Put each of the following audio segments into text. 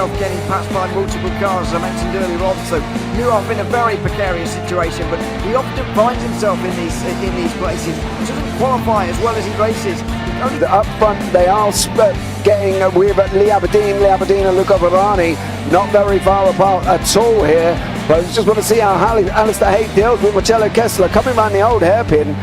himself getting passed by multiple cars, as I mentioned earlier on, so knew off in a very precarious situation, but he often finds himself in these places. He doesn't qualify as well as he races. Up front they are getting with Lee Aberdeen and Luca Varani not very far apart at all here, but I just want to see how Alistair Haig deals with Marcello Kessler coming around the old hairpin.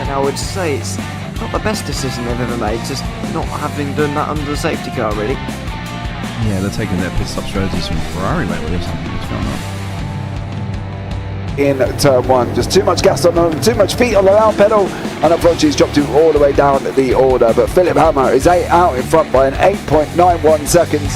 I would say it's not the best decision they've ever made, just not having done that under the safety car, really. Yeah, they're taking their pit stop strategies from Ferrari lately or something. What's going on? In turn one, just too much gas on them, too much feet on the down pedal, and unfortunately he's dropped him all the way down the order. But Philip Hammer is out in front by an 8.91 seconds.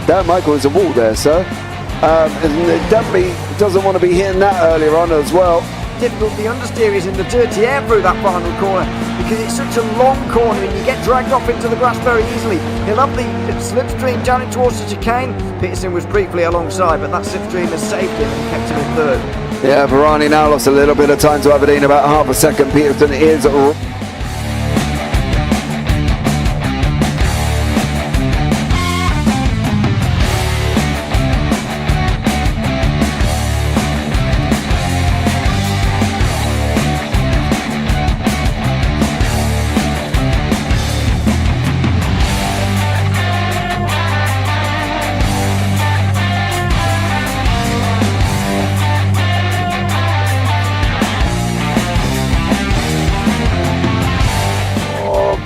Dan Michael is a wall there, sir. And definitely doesn't want to be hitting that earlier on as well. Difficult, the understeer is in the dirty air through that final corner because it's such a long corner and you get dragged off into the grass very easily. He'll have the slipstream down in towards the chicane. Peterson was briefly alongside, but that slipstream has saved him and kept him in third. Yeah, Varani now lost a little bit of time to Aberdeen, about half a second. Peterson is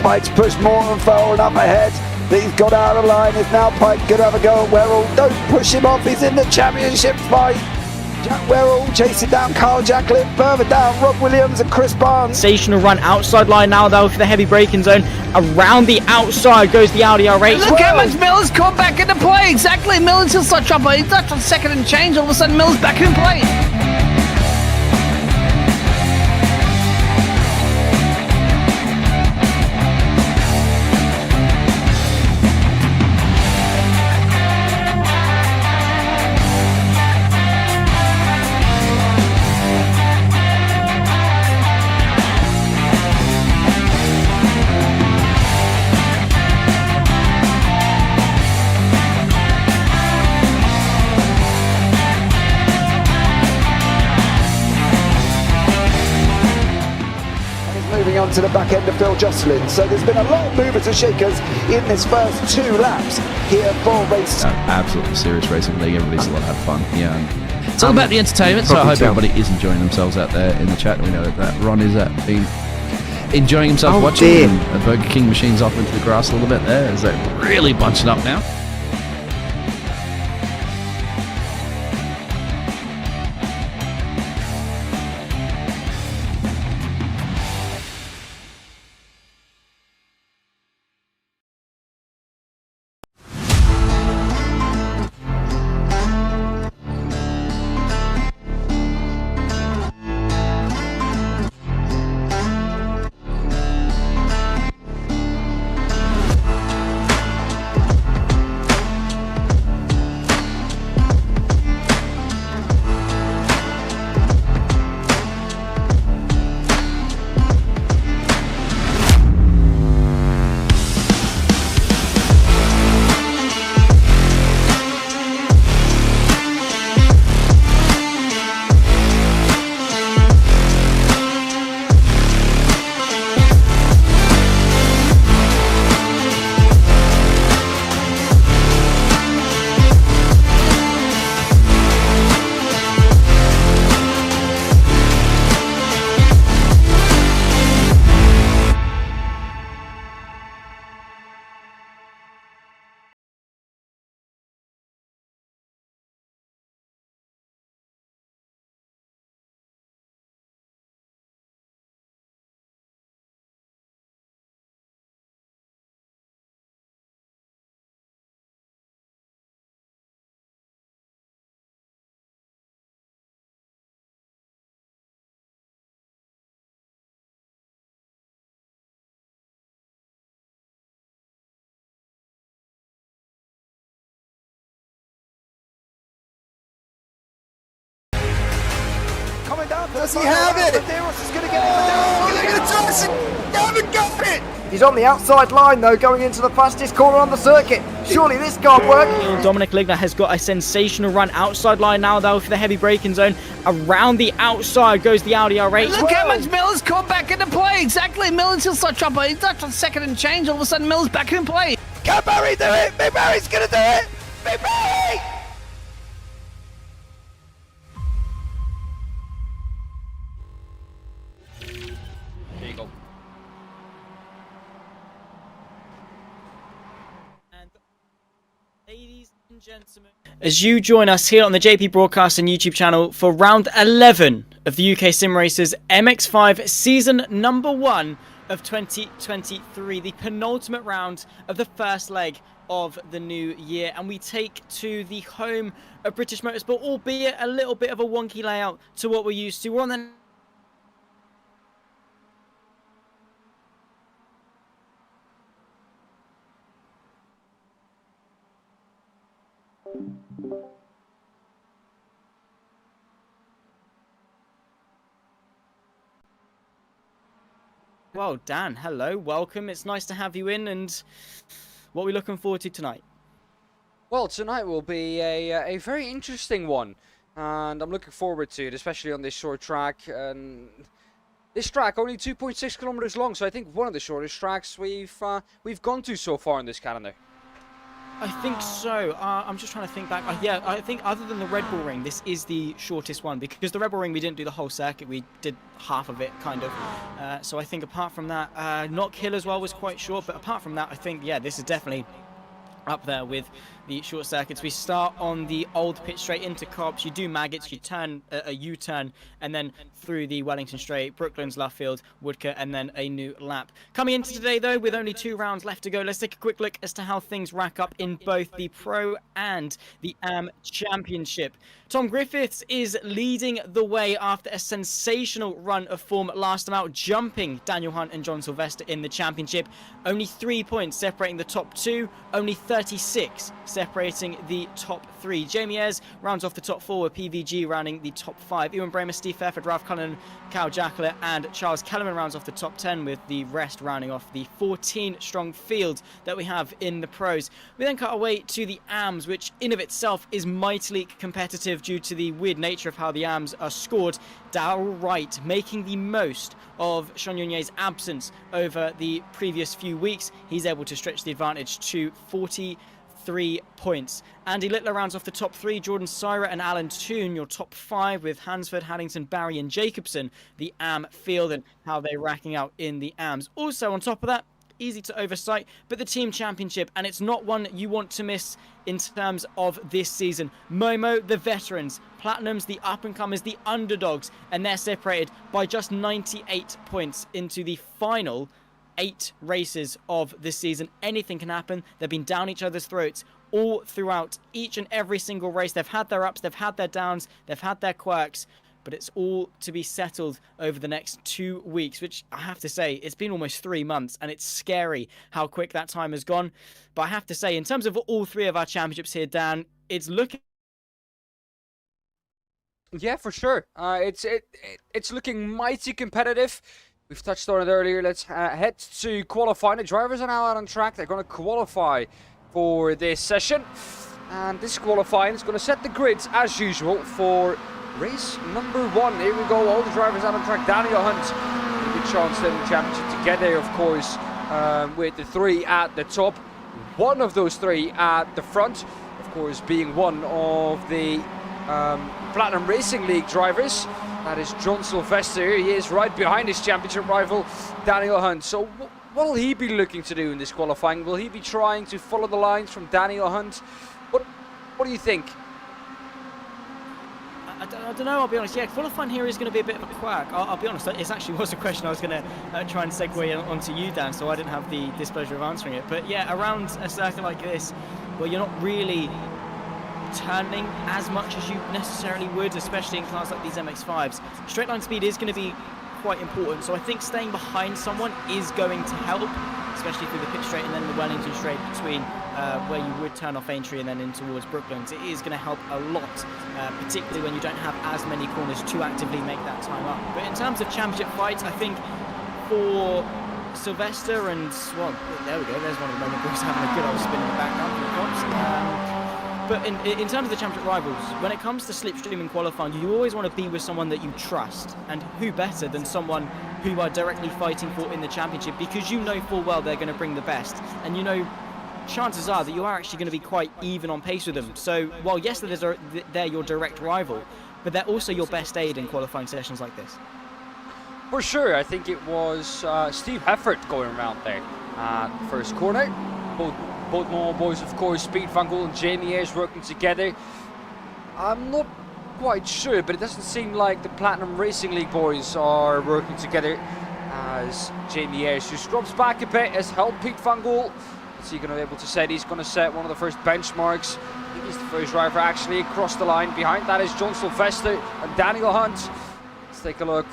Pike's pushed Morton far enough ahead. He's got out of line. Is now Pike going to have a go at Werrell? Don't push him off. He's in the championship fight. Jack Werrell chasing down Carl Jacklin. Further down, Rob Williams and Chris Barnes. Sensational run outside line now though for the heavy braking zone. Around the outside goes the Audi R8. Look how much Miller's come back into play. Exactly. Miller's still such up. He's left on second and change. All of a sudden, Miller's back in play. On to the back end of Phil Jocelyn. So there's been a lot of movers and shakers in this first 2 laps here for race. Absolutely serious racing league. Everybody's a lot of fun. Yeah, it's all about the entertainment. So I hope everybody is enjoying themselves out there in the chat. We know that Ron is been enjoying himself watching. And the Burger King machine's off into the grass a little bit there. Is that really bunching up now? Does he have it? Medeiros is going to get it. He's on the outside line though, going into the fastest corner on the circuit. Surely this can't work. Dominic Ligner has got a sensational run outside line now though for the heavy braking zone. Around the outside goes the Audi R8. Look how much Miller's come back into play. Exactly. Miller's still such up. He's not on second and change. All of a sudden, Miller's back in play. Can Barry do it? Big Barry's going to do it. Big Barry! There you go. And ladies and gentlemen, as you join us here on the JP Broadcasting YouTube channel for round 11 of the UK SimRacers MX5 season number 1 of 2023, the penultimate round of the first leg of the new year, and we take to the home of British Motorsport, albeit a little bit of a wonky layout to what we're used to. We're on the Well, Dan, hello, welcome. It's nice to have you in, and what are we looking forward to tonight? Well, tonight will be a very interesting one, and I'm looking forward to it, especially on this short track. And this track only 2.6 kilometers long, so I think one of the shortest tracks we've gone to so far in this calendar. I think so. I'm just trying to think back. Yeah, I think other than the Red Bull Ring, this is the shortest one, because the Red Bull Ring, we didn't do the whole circuit. We did half of it, kind of. So I think apart from that, Knock Hill as well was quite short. But apart from that, I think, yeah, this is definitely up there with the short circuits. We start on the old pitch straight into Copse. You do Maggots, you turn a U-turn, and then through the Wellington Straight, Brooklands, Luffield, Woodcote, and then a new lap. Coming into today, though, with only 2 rounds left to go, let's take a quick look as to how things rack up in both the Pro and the AM Championship. Tom Griffiths is leading the way after a sensational run of form last time out, jumping Daniel Hunt and John Sylvester in the championship. Only 3 points separating the top 2, only 36 separating the top 3. Jamie Ayres rounds off the top 4, with PVG rounding the top 5. Ewan Bramer, Steve Fairford, Ralph Cullen, Cal Jackler, and Charles Kellerman rounds off the top 10, with the rest rounding off the 14-strong field that we have in the pros. We then cut away to the AMs, which in of itself is mightily competitive due to the weird nature of how the AMs are scored. Darrell Wright making the most of Sean Yonier's absence over the previous few weeks. He's able to stretch the advantage to 43 points. Andy Littler rounds off the top 3. Jordan Syra and Alan Toon your top 5, with Hansford, Haddington, Barry and Jacobson the AM field, and how they're racking out in the AMs. Also on top of that, easy to oversight, but the team championship, and it's not one you want to miss in terms of this season. Momo, the veterans, Platinums, the up-and-comers, the underdogs, and they're separated by just 98 points into the final 8 races of this season. Anything can happen. They've been down each other's throats all throughout each and every single race. They've had their ups, they've had their downs, they've had their quirks, but it's all to be settled over the next 2 weeks, which I have to say, it's been almost 3 months, and it's scary how quick that time has gone. But I have to say, in terms of all 3 of our championships here, Dan, it's looking... Yeah, for sure. It's looking mighty competitive. We've touched on it earlier. Let's head to qualifying. The drivers are now out on track. They're going to qualify for this session. And this qualifying is going to set the grids, as usual, for race number 1. Here we go. All the drivers out on track. Daniel Hunt with a chance to win the championship together, of course, with the 3 at the top. One of those 3 at the front, of course, being one of the Platinum Racing League drivers. That is John Sylvester. He is right behind his championship rival, Daniel Hunt. So what will he be looking to do in this qualifying? Will he be trying to follow the lines from Daniel Hunt? What do you think? I don't know, I'll be honest. Yeah, qualifying here is going to be a bit of a quirk. I'll be honest, it actually was a question I was going to try and segue onto you, Dan, so I didn't have the displeasure of answering it. But yeah, around a circuit like this, where you're not really turning as much as you necessarily would, especially in cars like these MX5s, straight line speed is going to be quite important. So I think staying behind someone is going to help, especially through the pit straight and then the Wellington straight between where you would turn off Aintree and then in towards Brooklands. It is going to help a lot, particularly when you don't have as many corners to actively make that time up. But in terms of championship fights, I think for Sylvester and, well, there we go, there's one of the moment Bruce having a good old spin in the background for the cops. But in terms of the championship rivals, when it comes to slipstream and qualifying, you always want to be with someone that you trust. And who better than someone who you are directly fighting for in the championship, because you know full well they're going to bring the best. And you know, chances are that you are actually going to be quite even on pace with them. So while yes, they're your direct rival, but they're also your best aid in qualifying sessions like this. For sure, I think it was Steve Heffert going around there first corner. Both normal boys, of course, Speed Van Gool and Jamie Ayres working together. I'm not quite sure, but it doesn't seem like the Platinum Racing League boys are working together, as Jamie Ayres, who scrubs back a bit, has helped Pete Van Gool. Is he going to be able to set? He's going to set one of the first benchmarks. I think he's the first driver actually across the line. Behind that is John Sylvester and Daniel Hunt. Let's take a look.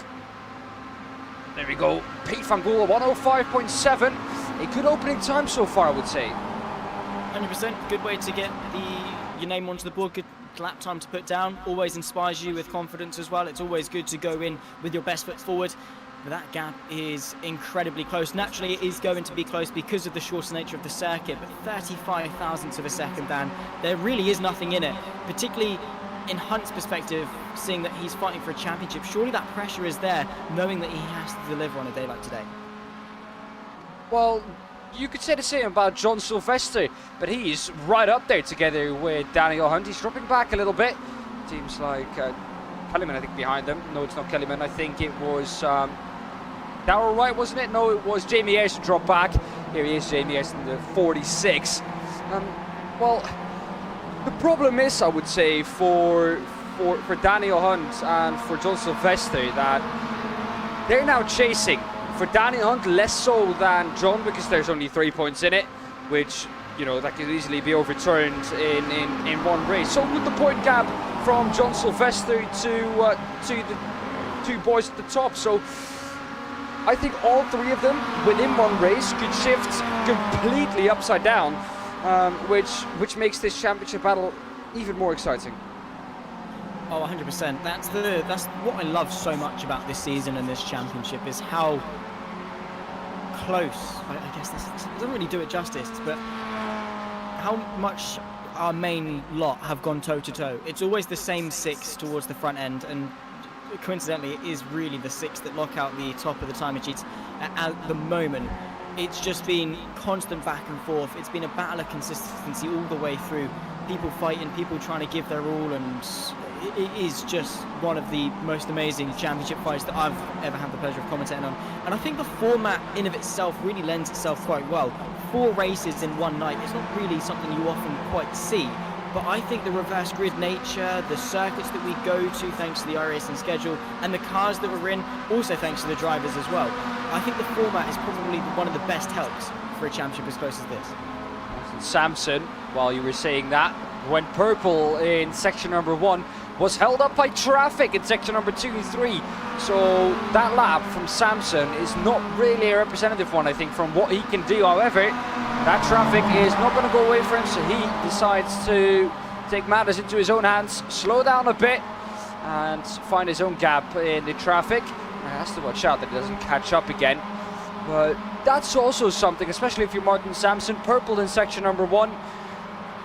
There we go. Pete Van Gool, 105.7. A good opening time so far, I would say. 100%. Good way to get your name onto the board. Good lap time to put down. Always inspires you with confidence as well. It's always good to go in with your best foot forward. But that gap is incredibly close. Naturally, it is going to be close because of the shorter nature of the circuit. But 35 thousandths of a second, Dan, there really is nothing in it. Particularly in Hunt's perspective, seeing that he's fighting for a championship, surely that pressure is there, knowing that he has to deliver on a day like today. Well, you could say the same about John Sylvester, but he's right up there together with Daniel Hunt. He's dropping back a little bit. Seems like Kellyman, I think, behind them. No, it's not Kellyman. I think it was Darrell Wright, wasn't it? No, it was Jamie Ayres to drop back. Here he is, Jamie Ayres in the 46. Well, the problem is, I would say, for Daniel Hunt and for John Sylvester, that they're now chasing. For Daniel Hunt, less so than John, because there's only 3 points in it, which, you know, that could easily be overturned in one race. So with the point gap from John Sylvester to the two boys at the top, so I think all three of them within one race could shift completely upside down, which makes this championship battle even more exciting. Oh, 100%. That's what I love so much about this season and this championship, is how close, I guess this doesn't really do it justice, but how much our main lot have gone toe-to-toe. It's always the same six towards the front end, and coincidentally it is really the six that lock out the top of the timer sheets at the moment. It's just been constant back and forth. It's been a battle of consistency all the way through. People fighting, people trying to give their all, and it is just one of the most amazing championship fights that I've ever had the pleasure of commentating on. And I think the format in of itself really lends itself quite well. 4 races in one night, it's not really something you often quite see. But I think the reverse grid nature, the circuits that we go to thanks to the iRacing schedule, and the cars that we're in, also thanks to the drivers as well. I think the format is probably one of the best helps for a championship as close as this. Samson, while you were saying that, went purple in section number 1, was held up by traffic in section number 2 and 3. So that lap from Samson is not really a representative one, I think, from what he can do. However, that traffic is not going to go away for him, so he decides to take matters into his own hands, slow down a bit, and find his own gap in the traffic. He has to watch out that he doesn't catch up again. But that's also something, especially if you're Martin Sampson, purple in section number 1.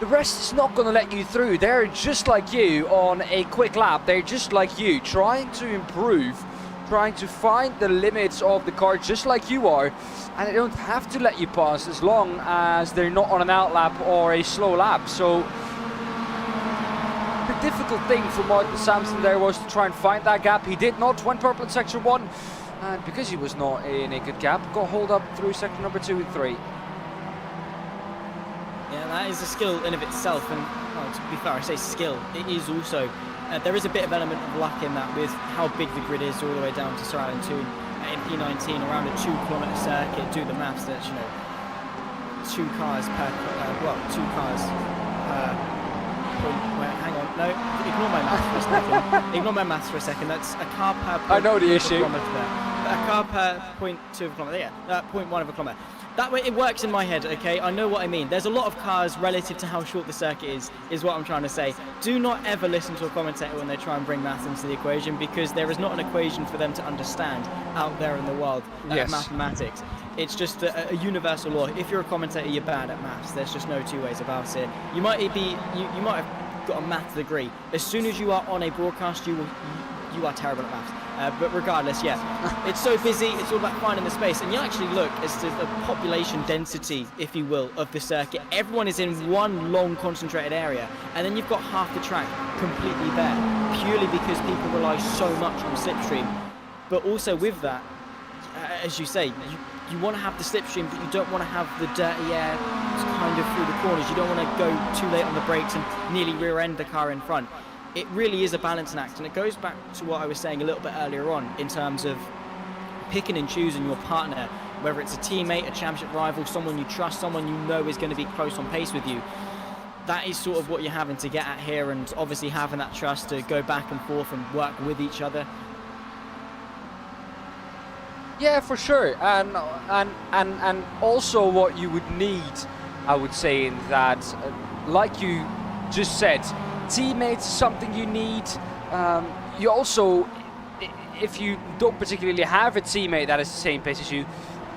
The rest is not going to let you through. They're just like you on a quick lap. They're just like you, trying to improve, trying to find the limits of the car just like you are. And they don't have to let you pass as long as they're not on an out lap or a slow lap. So the difficult thing for Martin Sampson there was to try and find that gap. He did not, went purple in section 1. And because he was not in a good gap, got hauled up through section number 2 and 3. Yeah, that is a skill in of itself, and well, to be fair, I say skill, it is also, there is a bit of element of luck in that with how big the grid is all the way down to Sir Island 2 in P19, around a 2-kilometre circuit. Do the maths, that's, you know, 2 cars per, 2 cars per point, hang on, no, ignore my maths for a second, ignore my maths for a second, that's a car per point. I know the issue. A car per 0.2 of a kilometre, yeah, 0.1 of a kilometre. That way it works in my head, okay? I know what I mean. There's a lot of cars relative to how short the circuit is what I'm trying to say. Do not ever listen to a commentator when they try and bring maths into the equation, because there is not an equation for them to understand out there in the the world at mathematics. It's just a universal law. If you're a commentator, you're bad at maths. There's just no two ways about it. You might have got a maths degree. As soon as you are on a broadcast, you are terrible at maths. But regardless, yeah, it's so busy. It's all about finding the space, and you actually look as to the population density, if you will, of the circuit. Everyone is in one long concentrated area, and then you've got half the track completely bare, purely because people rely so much on slipstream. But also with that, as you say, you want to have the slipstream, but you don't want to have the dirty air kind of through the corners. You don't want to go too late on the brakes and nearly rear-end the car in front. It really is a balancing act, and it goes back to what I was saying a little bit earlier on in terms of picking and choosing your partner, whether it's a teammate, a championship rival, someone you trust, someone you know is going to be close on pace with you. That is sort of what you're having to get at here, and obviously having that trust to go back and forth and work with each other. Yeah, for sure, and also what you would need, I would say, in that, like you just said, teammates is something you need. You also, if you don't particularly have a teammate that is the same pace as you,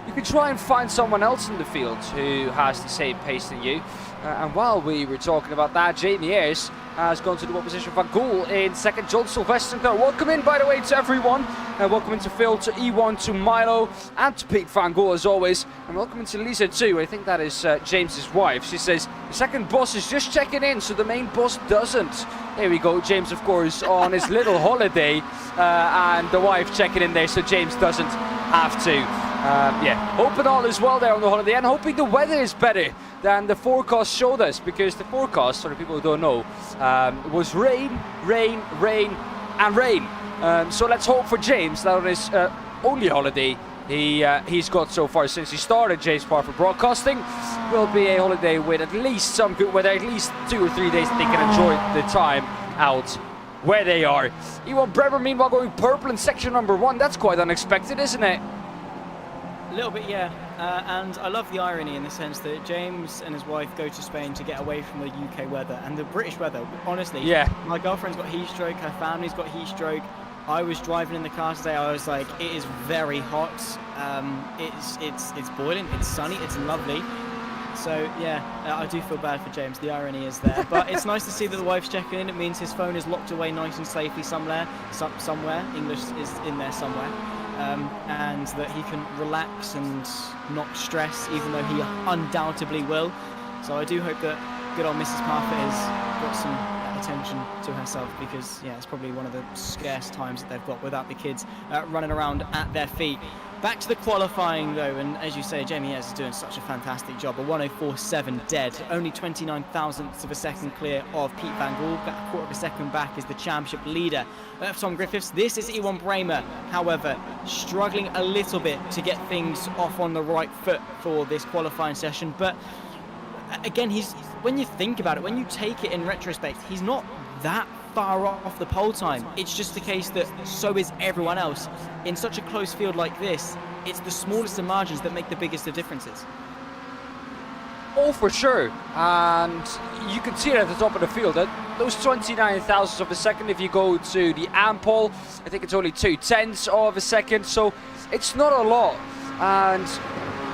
you can try and find someone else in the field who has the same pace than you. And while we were talking about that, JPBroadcasting has gone to the position Van Gool in second. John Sylvester there. Welcome in, by the way, to everyone. Welcome in to Phil, to E1, to Milo, and to Pete Van Gool as always. And welcome in to Lisa too. I think that is James's wife. She says the second boss is just checking in, so the main boss doesn't. There we go. James, of course, on his little holiday, and the wife checking in there, so James doesn't have to. Yeah, hoping all is well there on the holiday, and hoping the weather is better than the forecast showed us, because the forecast, for the people who don't know, was rain, rain, rain, and rain. So let's hope for James that on his only holiday he's got so far since he started Parfitt Broadcasting will be a holiday with at least some good weather, at least 2 or 3 days that they can enjoy the time out where they are. Ewan Bremer, meanwhile, going purple in section number 1. That's quite unexpected, isn't it? A little bit, yeah. And I love the irony in the sense that James and his wife go to Spain to get away from the UK weather and the British weather. Honestly, yeah. My girlfriend's got heat stroke, her family's got heat stroke. I was driving in the car today, I was like, it is very hot. It's boiling, it's sunny, it's lovely. So yeah, I do feel bad for James. The irony is there, but it's nice to see that the wife's checking in. It means his phone is locked away nice and safely somewhere. English is in there somewhere. And that he can relax and not stress, even though he undoubtedly will. So I do hope that good old Mrs. Parfitt has got some attention to herself, because yeah, it's probably one of the scarce times that they've got without the kids running around at their feet. Back to the qualifying though, and as you say, Jamie Ayres is doing such a fantastic job. A 104.7 dead, only 29 thousandths of a second clear of Pete Van Gool. A quarter of a second back is the championship leader of Tom Griffiths. This is Ewan Bremer, however, struggling a little bit to get things off on the right foot for this qualifying session. But again, when you think about it, when you take it in retrospect, he's not that far off the pole time. It's just the case that so is everyone else. In such a close field like this, it's the smallest of margins that make the biggest of differences. Oh, for sure. And you can see it at the top of the field. Those 29 thousandths of a second, if you go to the Ampol, I think it's only 2/10 of a second, so it's not a lot. And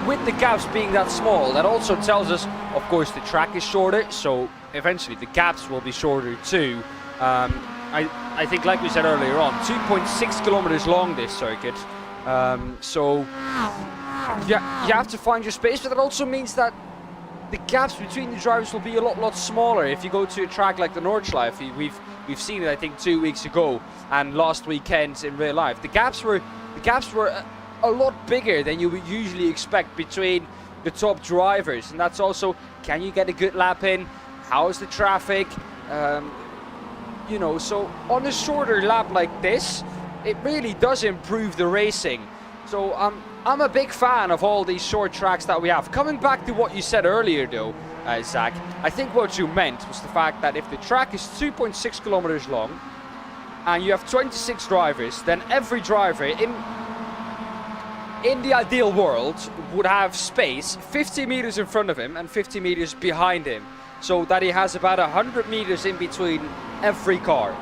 with the gaps being that small, that also tells us, of course, the track is shorter, so eventually the gaps will be shorter too. I think, like we said earlier on, 2.6 kilometers long this circuit. So yeah, you have to find your space, but that also means that the gaps between the drivers will be a lot smaller. If you go to a track like the Nordschleife, we've seen it, I think, 2 weeks ago and last weekend in real life. The gaps were a lot bigger than you would usually expect between the top drivers, and that's also, can you get a good lap in? How is the traffic? You know, so on a shorter lap like this, it really does improve the racing. So I'm a big fan of all these short tracks that we have. Coming back to what you said earlier though, Zach, I think what you meant was the fact that if the track is 2.6 kilometers long and you have 26 drivers, then every driver in the ideal world, would have space 50 meters in front of him and 50 meters behind him, so that he has about 100 meters in between every car.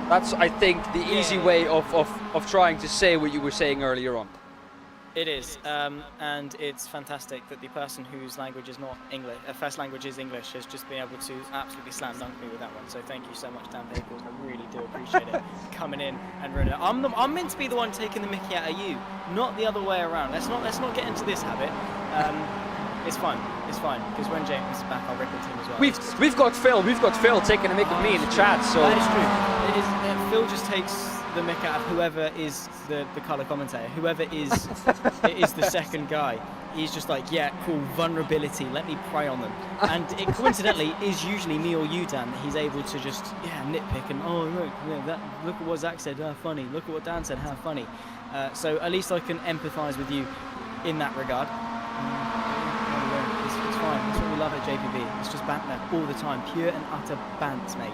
That's, I think, the easy way of trying to say what you were saying earlier on. It is, and it's fantastic that the person whose language is not English, first language is English, has just been able to absolutely slam dunk me with that one. So thank you so much, Daan Pepels. I really do appreciate it coming in and ruining it. I'm meant to be the one taking the mickey out of you, not the other way around. Let's not get into this habit. It's fine, because when James is back, I'll rip into him as well. We've got Phil taking a mick with me in the chat. So that is true. It is. Phil just takes the mick out of whoever is the colour commentator, whoever is the second guy. He's just like, yeah, cool, vulnerability, let me prey on them. And it coincidentally is usually me or you, Dan, that he's able to just, nitpick and, oh, look at what Zach said, funny, look at what Dan said, funny. So at least I can empathise with you in that regard. It's fine, that's what we love at JPB. It's just banter all the time, pure and utter bant, mate.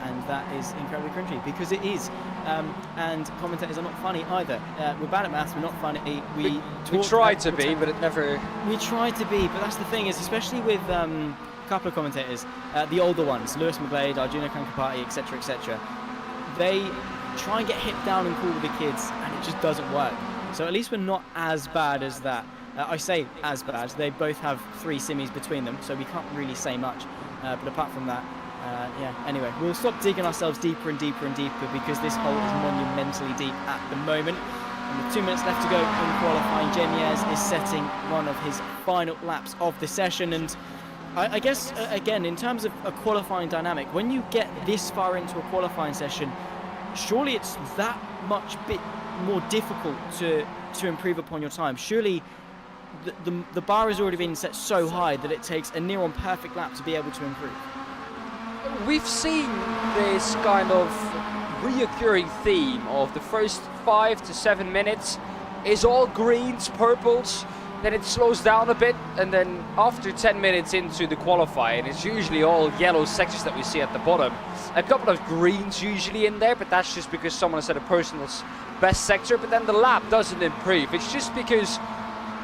And that is incredibly cringy, because it is. And commentators are not funny either. We're bad at maths, we're not funny. We try to be, but it never... We try to be, but that's the thing, is especially with a couple of commentators, the older ones, Lewis McGlade, Arjuna Kankapati, etc., etc., they try and get hip down and cool with the kids, and it just doesn't work. So at least we're not as bad as that. I say as bad, they both have 3 semis between them, so we can't really say much. But apart from that, anyway, we'll stop digging ourselves deeper and deeper and deeper, because this hole is monumentally deep at the moment. And with 2 minutes left to go in qualifying, Jemiez is setting one of his final laps of the session. And I guess, again, in terms of a qualifying dynamic, when you get this far into a qualifying session, surely it's that much bit more difficult to improve upon your time. Surely the bar has already been set so high that it takes a near on perfect lap to be able to improve. We've seen this kind of reoccurring theme of the first 5 to 7 minutes is all greens, purples, then it slows down a bit, and then after 10 minutes into the qualifying, it's usually all yellow sectors that we see at the bottom. A couple of greens usually in there, but that's just because someone has set a personal best sector, but then the lap doesn't improve. It's just because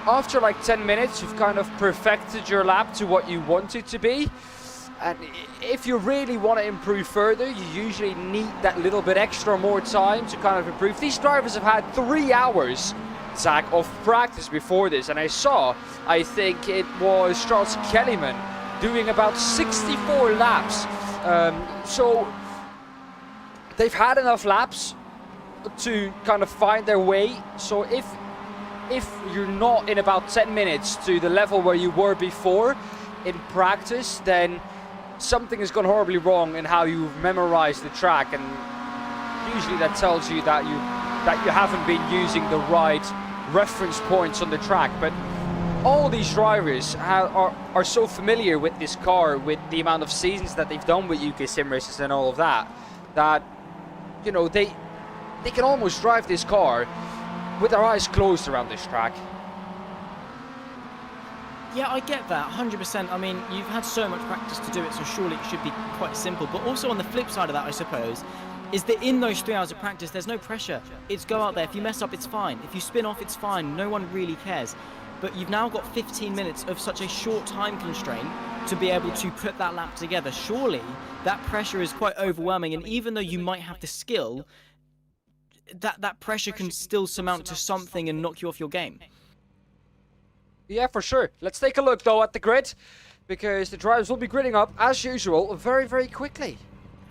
after like 10 minutes, you've kind of perfected your lap to what you want it to be. And if you really want to improve further, you usually need that little bit extra more time to kind of improve. These drivers have had 3 hours, Zach, of practice before this. And I think it was Charles Kellyman doing about 64 laps. So they've had enough laps to kind of find their way. So if you're not in about 10 minutes to the level where you were before in practice, then something has gone horribly wrong in how you've memorized the track, and usually that tells you that you haven't been using the right reference points on the track. But all these drivers are so familiar with this car, with the amount of seasons that they've done with UkSimracers and all of that, that you know they can almost drive this car with their eyes closed around this track. Yeah, I get that, 100%. I mean, you've had so much practice to do it, so surely it should be quite simple. But also on the flip side of that, I suppose, is that in those 3 hours of practice, there's no pressure. It's go out there. If you mess up, it's fine. If you spin off, it's fine. No one really cares. But you've now got 15 minutes of such a short time constraint to be able to put that lap together. Surely that pressure is quite overwhelming. And even though you might have the skill, that pressure can still surmount to something and knock you off your game. Yeah, for sure. Let's take a look, though, at the grid, because the drivers will be gridding up, as usual, very, very quickly.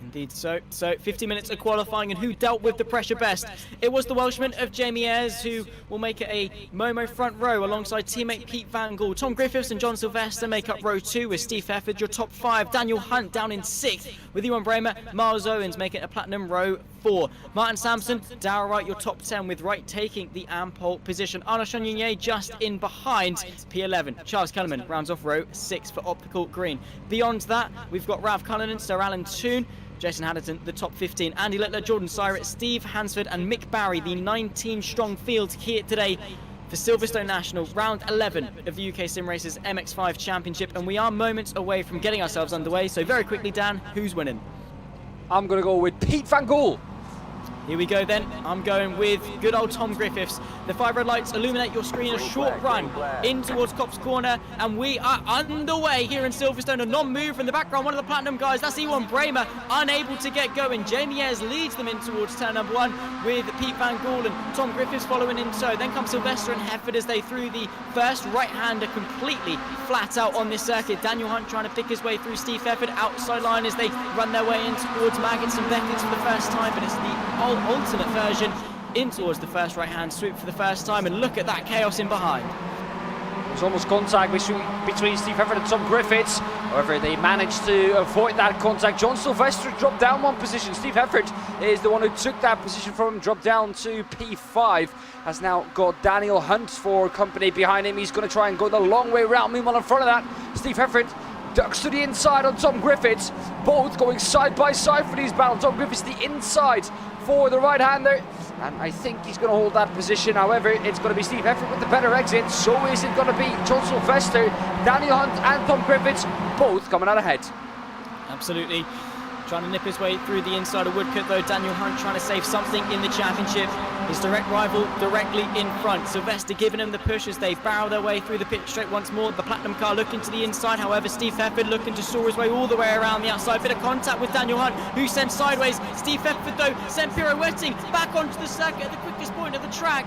Indeed so. So 50 minutes of qualifying, and who dealt with the pressure best? It was the Welshman of Jamie Ayres, who will make it a Momo front row alongside teammate Pete Van Gool. Tom Griffiths and John Sylvester make up row 2 with Steve Hefford, your top 5. Daniel Hunt down in 6th with Ewan Bramer. Miles Owens making a platinum row 4. Martin Sampson, Darrell Wright, your top 10 with Wright taking the pole position. Arnaud Chagnon just in behind P11. Charles Kellerman rounds off row 6 for Optical Green. Beyond that, we've got Ralph Cullinan, Sir Alan Toon, Jason Haddington, the top 15, Andy Littler, Jordan Syrett, Steve Hansford and Mick Barry, the 19-strong field here today for Silverstone National, round 11 of the UkSimracers MX5 Championship, and we are moments away from getting ourselves underway. So very quickly, Dan, who's winning? I'm going to go with Pete Van Gool. Here we go then. I'm going with good old Tom Griffiths. The 5 red lights illuminate your screen. A short run in towards Copse Corner, and we are underway here in Silverstone. A non-move in the background. One of the Platinum guys, that's Ewan Bramer, unable to get going. Jamie Ayres leads them in towards turn number 1 with Pete Van Gool and Tom Griffiths following in tow. Then come Sylvester and Hefford as they threw the first right-hander completely flat out on this circuit. Daniel Hunt trying to pick his way through Steve Hefford outside line as they run their way in towards Maggots and Beckett for the first time, but it's the alternate version in towards the first right-hand swoop for the first time, and look at that chaos in behind. There's almost contact between Steve Hefford and Tom Griffiths. However, they managed to avoid that contact. John Sylvester dropped down 1 position. Steve Hefford is the one who took that position from him, dropped down to P5. Has now got Daniel Hunt for company behind him. He's going to try and go the long way around. Meanwhile, in front of that, Steve Hefford ducks to the inside on Tom Griffiths. Both going side by side for these battles. Tom Griffiths the inside for the right-hander, and I think he's going to hold that position. However, it's going to be Steve Hefford with the better exit. So is it going to be John Sylvester, Daniel Hunt and Tom Griffiths both coming out ahead. Absolutely. Trying to nip his way through the inside of Woodcote though. Daniel Hunt trying to save something in the championship. His direct rival directly in front. Sylvester giving him the push as they barrel their way through the pit straight once more. The Platinum car looking to the inside. However, Steve Hefford looking to saw his way all the way around the outside. Bit of contact with Daniel Hunt, who sent sideways. Steve Hefford though sent pirouetting back onto the circuit at the quickest point of the track.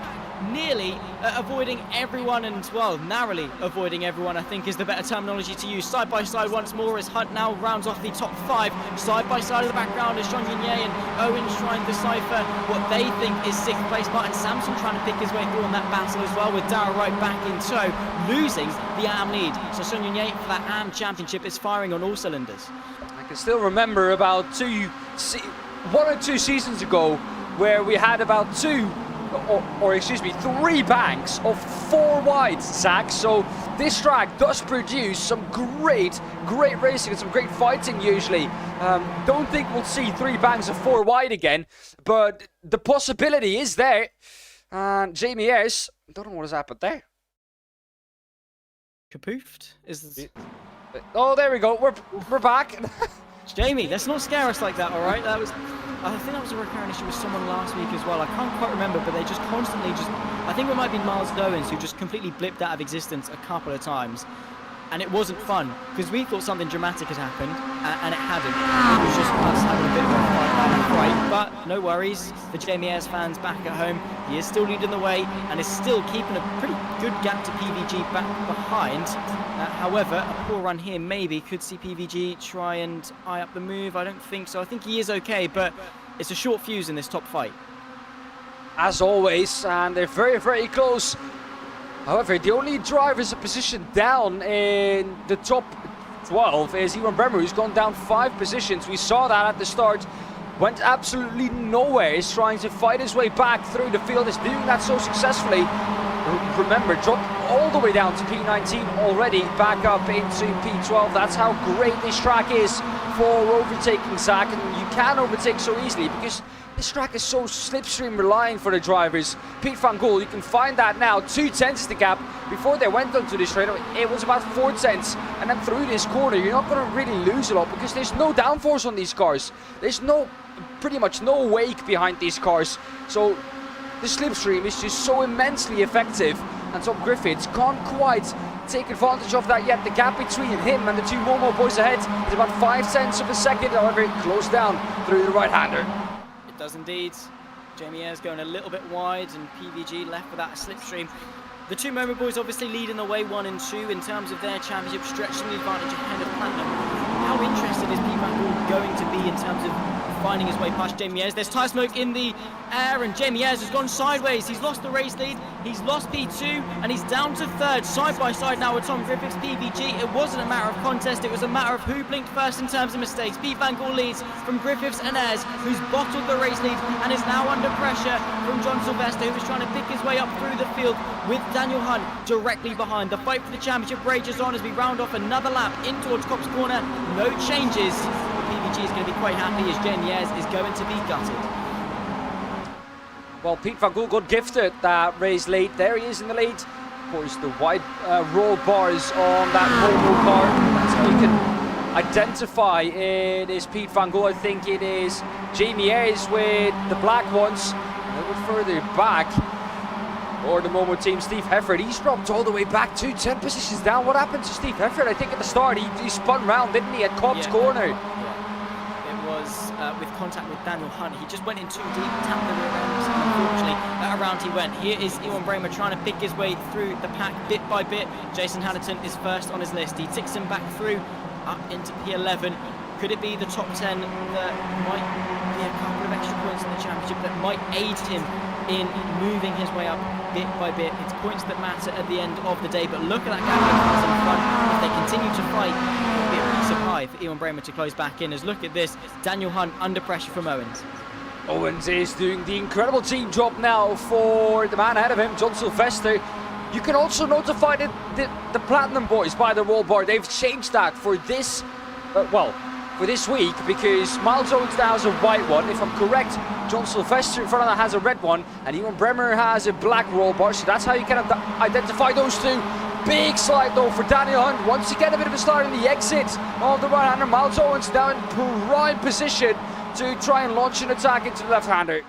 Nearly avoiding everyone, and well, narrowly avoiding everyone, I think is the better terminology to use. Side by side once more as Hunt now rounds off the top 5. Side by side of the background as Jean Yunier and Owens trying to decipher what they think is 6th place. Martin Sampson trying to pick his way through on that battle as well, with Darrell Wright back in tow, losing the AM lead. So Jean Yunier for that AM championship is firing on all cylinders. I can still remember about 1 or 2 seasons ago where we had about 3 banks of 4 wide, Zach. So this track does produce some great racing and some great fighting usually. Don't think we'll see 3 banks of 4 wide again, but the possibility is there. And Jamie Ayres, don't know what has happened there. Kapoofed? Oh, there we go. We're back. Jamie, let's not scare us like that, all right? I think that was a recurring issue with someone last week as well. I can't quite remember, but they just constantly I think it might be Miles Owens who just completely blipped out of existence a couple of times. And it wasn't fun, because we thought something dramatic had happened, and it hadn't. It was just us having a bit of a fight. But no worries, for Jamie Ayres fans back at home, he is still leading the way, and is still keeping a pretty good gap to PVG back behind. However, a poor run here maybe could see PVG try and eye up the move. I don't think so. I think he is okay, but it's a short fuse in this top fight. As always, and they're very close. However, the only drivers a position down in the top 12 is Ewan Bremer, who's gone down 5 positions. We saw that at the start. Went absolutely nowhere. He's trying to fight his way back through the field. He's doing that so successfully. Remember, dropped all the way down to P19 already, back up into P12. That's how great this track is for overtaking, Zach. And you can overtake so easily because this track is so slipstream reliant for the drivers. Pete Van Gool, you can find that now. 2 tenths is the gap. Before they went onto this straightaway, it was about 4 tenths. And then through this corner, you're not going to really lose a lot because there's no downforce on these cars. There's pretty much no wake behind these cars. So the slipstream is just so immensely effective. And Tom Griffiths can't quite take advantage of that yet. The gap between him and the 2 Momo boys ahead is about 5 tenths of a second. However, it closed down through the right-hander. Does indeed. Jamie Ayres going a little bit wide, and PVG left without a slipstream. The 2 Momo boys obviously leading the way 1 and 2 in terms of their championship, stretching the advantage ahead of Platinum. How interested is Pete Van Gool going to be in terms of finding his way past Jamie Ayres? There's tyre smoke in the air, and Jamie Ayres has gone sideways. He's lost the race lead, he's lost P2, and he's down to 3rd, side by side now with Tom Griffiths, PVG. It wasn't a matter of contest, it was a matter of who blinked first in terms of mistakes. Pete Van Gool leads from Griffiths and Ayres, who's bottled the race lead and is now under pressure from John Sylvester, who is trying to pick his way up through the field with Daniel Hunt directly behind. The fight for the championship rages on as we round off another lap in towards Copse Corner. No changes. PVG is going to be quite happy as Jamie Ayres is going to be gutted. Well, Pete Van Gool got gifted that race lead. There he is in the lead. Of course, the wide roll bars on that Volvo car. That's how you can identify. It is Pete Van Gool. I think it is Jamie Ayres with the black ones. A little bit further back. Or the Momo team, Steve Hefford. He's dropped all the way back to 10 positions down. What happened to Steve Hefford? I think at the start he spun round, didn't he, at Cobb's corner? Yeah. It was with contact with Daniel Hunt. He just went in too deep, tapped the rear ends, and unfortunately, around he went. Here is Ewan Bramer trying to pick his way through the pack bit by bit. Jason Hamilton is first on his list. He ticks him back through, up into P11. Could it be the top 10 that might be a couple of extra points in the championship that might aid him in moving his way up bit by bit? It's points that matter at the end of the day, but look at that gap of cars in front. If they continue to fight, it'll be a piece of pie for Ewan Bramer to close back in. As look at this, Daniel Hunt under pressure from Owens. Owens is doing the incredible team job now for the man ahead of him, John Sylvester. You can also notify the Platinum boys by the roll bar. They've changed that for this, for this week, because Miles Owens now has a white one. If I'm correct, John Sylvester in front of that has a red one, and Ewan Bremer has a black roll bar, so that's how you can identify those two. Big slide though for Daniel Hunt. Once again, a bit of a slide in the exit of the right-hander. Miles Owens now in prime position to try and launch an attack into the left-hander.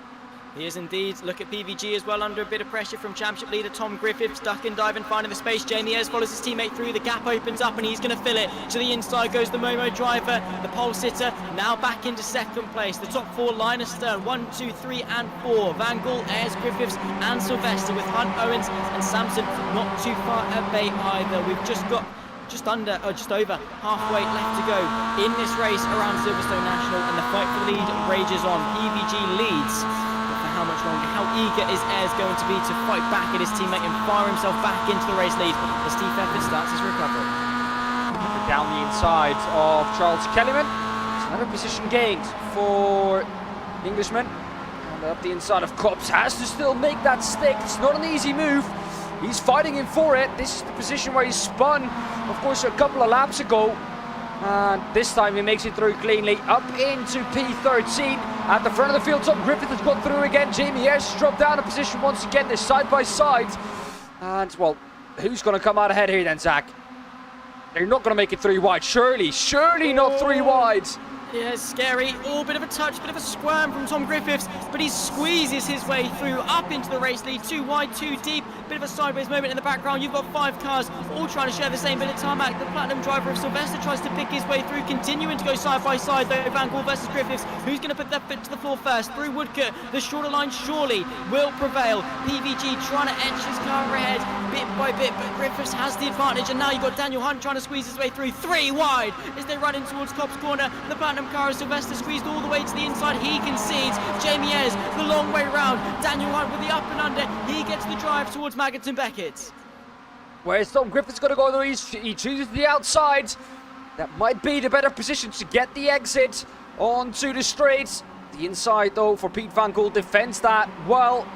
He is indeed. Look at PVG as well, under a bit of pressure from championship leader Tom Griffiths, ducking, diving, finding the space. Jamie Ayres follows his teammate through, the gap opens up and he's going to fill it. To the inside goes the Momo driver, the pole sitter, now back into second place. The top four, Linus Stern, 1, 2, 3 and 4. Van Gool, Ayres, Griffiths and Sylvester, with Hunt, Owens and Samson not too far at bay either. We've just got just over halfway left to go in this race around Silverstone National, and the fight for the lead rages on. PVG leads. How much longer? How eager is Ayres going to be to fight back at his teammate and fire himself back into the race lead as Steve Hefford starts his recovery? Down the inside of Charles Kellyman. It's another position gained for the Englishman. And up the inside of Cobbs, has to still make that stick. It's not an easy move. He's fighting him for it. This is the position where he spun, of course, a couple of laps ago. And this time he makes it through cleanly, up into P13. At the front of the field, Tom Griffith has got through again. Jamie Ayres has dropped down a position once again. They're side by side. And, well, who's going to come out ahead here then, Zach? They're not going to make it 3 wide. Surely not 3 wide. Yeah, scary. Oh, bit of a touch, bit of a squirm from Tom Griffiths, but he squeezes his way through up into the race lead. 2 wide, 2 deep. Bit of a sideways moment in the background. You've got 5 cars all trying to share the same bit of tarmac. The Platinum driver of Sylvester tries to pick his way through, continuing to go side by side though. Van Gool versus Griffiths. Who's going to put their foot to the floor first? Through Woodcote. The shorter line surely will prevail. PVG trying to edge his car ahead bit by bit, but Griffiths has the advantage, and now you've got Daniel Hunt trying to squeeze his way through. 3 wide as they run in towards Cobb's corner. The Platinum car is Sylvester squeezed all the way to the inside. He concedes. Jamie Ayres the long way round. Daniel Hunt with the up and under. He gets the drive towards Maggots and Beckett. Where's Tom Griffith's going to go though? He chooses the outside. That might be the better position to get the exit onto the straight. The inside though for Pete Van Gool defends that well.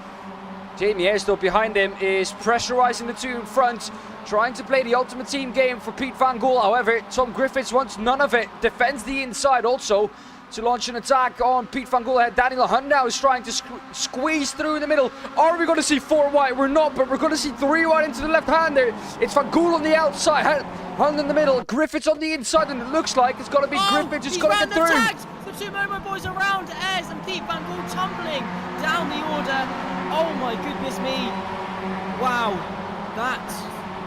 Jamie Ayres though behind him is pressurizing the 2 in front, trying to play the ultimate team game for Pete Van Gool. However, Tom Griffiths wants none of it. Defends the inside also to launch an attack on Pete Van Gool ahead. Daniel Hunt now is trying to squeeze through in the middle. Are we going to see 4 wide? We're not, but we're going to see 3 wide into the left-hander. It's Van Gool on the outside, Hunt in the middle, Griffiths on the inside, and it looks like it's going to be Griffiths who's going to get through. Tagged. The 2 Momo boys around Ayres and Pete Van Gool tumbling down the order. Oh my goodness me. Wow. That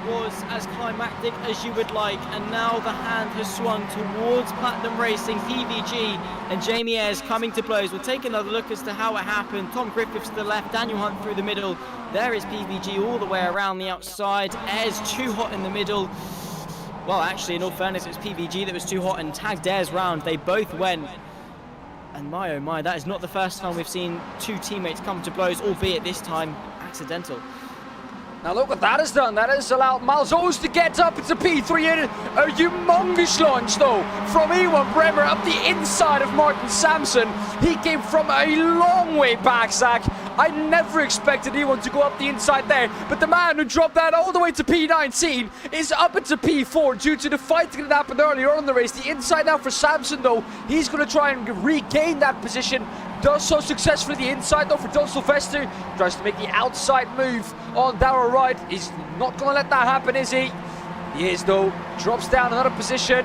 was as climactic as you would like, and now the hand has swung towards Platinum Racing. PVG and Jamie Ayres coming to blows. We'll take another look as to how it happened. Tom Griffiths to the left, Daniel Hunt through the middle. There is PVG all the way around the outside. Ayres too hot in the middle. Well, actually, in all fairness, it was PVG that was too hot and tagged Ayres round. They both went. And my oh my, that is not the first time we've seen 2 teammates come to blows, albeit this time accidental. Now look what that has done. That has allowed Miles Owens to get up into P3 in a humongous launch though from Ewan Bremer up the inside of Martin Sampson. He came from a long way back, Zach. I never expected Ewan to go up the inside there, but the man who dropped that all the way to P19 is up into P4 due to the fighting that happened earlier on in the race. The inside now for Sampson though, he's going to try and regain that position. Does so successfully. The inside though for John Sylvester. Tries to make the outside move on Darrell Wright. He's not going to let that happen, is he? He is though. Drops down another position.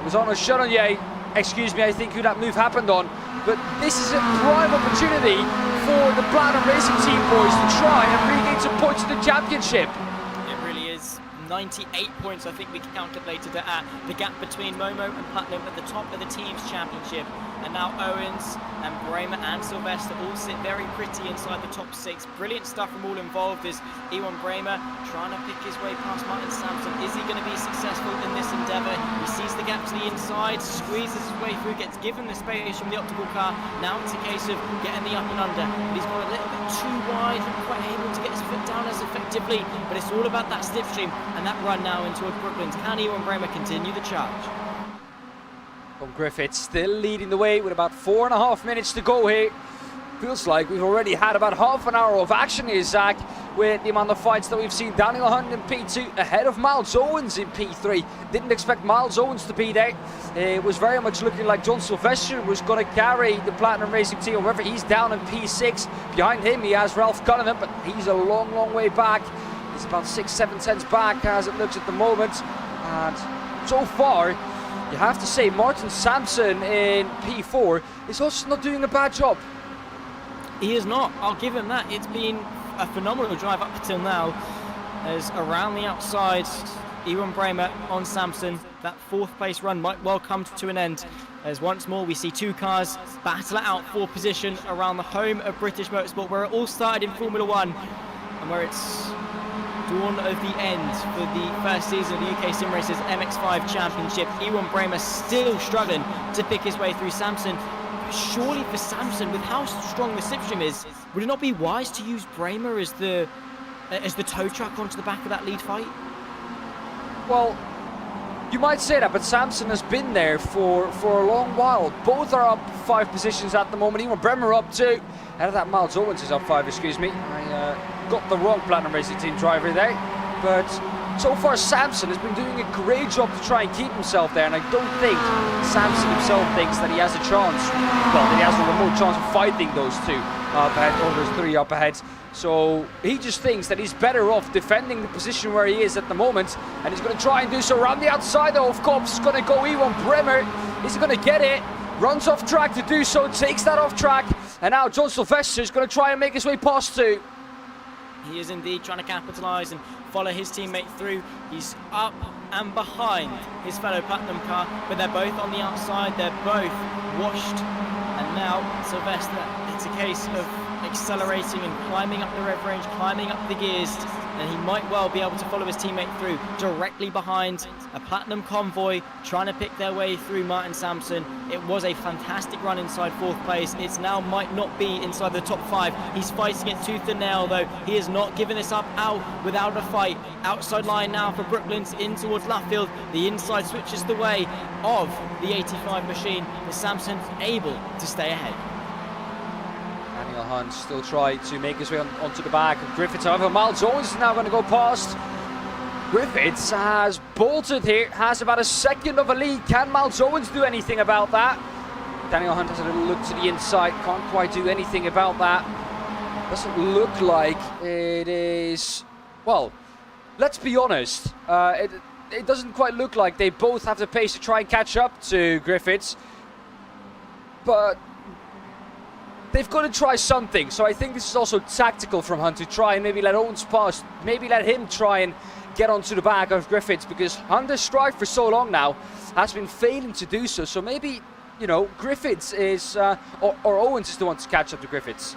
It was Arnaud Chenonnier, excuse me, I think who that move happened on. But this is a prime opportunity for the Platinum Racing Team boys to try and regain some points in the championship. It really is. 98 points, I think we calculated it at. The gap between Momo and Platinum at the top of the team's championship. And now Owens and Bremer and Sylvester all sit very pretty inside the top 6. Brilliant stuff from all involved as Ewan Bremer trying to pick his way past Martin Sampson. Is he going to be successful in this endeavour? He sees the gap to the inside, squeezes his way through, gets given the space from the optical car. Now it's a case of getting the up and under. But he's gone a little bit too wide, not quite able to get his foot down as effectively. But it's all about that slipstream and that run now in towards Brooklands. Can Ewan Bremer continue the charge? Tom Griffith still leading the way with about 4.5 minutes to go here. Feels like we've already had about half an hour of action here, Zach, with the amount of fights that we've seen. Daniel Hunt in P2 ahead of Miles Owens in P3. Didn't expect Miles Owens to be there. It was very much looking like John Sylvester was going to carry the Platinum Racing Team. However, he's down in P6. Behind him, he has Ralph Cunningham, but he's a long, long way back. He's about 6-7 tenths back as it looks at the moment. And so far, you have to say Martin Sampson in P4 is also not doing a bad job. He is not. I'll give him that. It's been a phenomenal drive up until now. As around the outside, Ewan Bremer on Sampson. That 4th place run might well come to an end. As once more we see 2 cars battle it out for position around the home of British motorsport, where it all started in Formula 1 and where it's dawn of the end for the first season of the UkSimracers MX5 Championship. Ewan Bremer still struggling to pick his way through Sampson. Surely for Sampson, with how strong the slipstream is, would it not be wise to use Bremer as the tow truck onto the back of that lead fight? Well, you might say that, but Sampson has been there for a long while. Both are up 5 positions at the moment. Ewan Bremer up 2. Out of that, Miles Owens is up 5, excuse me. I got the wrong Platinum Racing Team driver there. But so far, Sampson has been doing a great job to try and keep himself there. And I don't think Sampson himself thinks that he has a chance, well, that he has a remote chance of fighting those 2 up ahead, or those 3 up ahead. So he just thinks that he's better off defending the position where he is at the moment. And he's going to try and do so around the outside, though. Of course, it's going to go Ewan Bremer. Is he going to get it? Runs off track to do so, takes that off track. And now John Sylvester is going to try and make his way past 2. He is indeed trying to capitalise and follow his teammate through. He's up and behind his fellow Platinum car, but they're both on the outside. They're both washed. And now Sylvester, it's a case of accelerating and climbing up the rev range, climbing up the gears, and he might well be able to follow his teammate through directly behind a Platinum convoy trying to pick their way through Martin Sampson. It was a fantastic run inside 4th place. It's now might not be inside the top 5. He's fighting it tooth and nail, though. He is not giving this up out without a fight. Outside line now for Brooklands in towards Luffield. The inside switches the way of the 85 machine. Is Sampson able to stay ahead? Daniel Hunt still trying to make his way onto the back of Griffiths. However, Miles Owens is now going to go past. Griffiths has bolted here, has about a second of a lead. Can Miles Owens do anything about that? Daniel Hunt has a little look to the inside, can't quite do anything about that. Doesn't look like it is, well, let's be honest, it doesn't quite look like they both have the pace to try and catch up to Griffiths. But they've got to try something, so I think this is also tactical from Hunt to try and maybe let Owens pass, maybe let him try and get onto the back of Griffiths, because Hunt has strived for so long now, has been failing to do so. So maybe, you know, Griffiths is, or Owens is the one to catch up to Griffiths.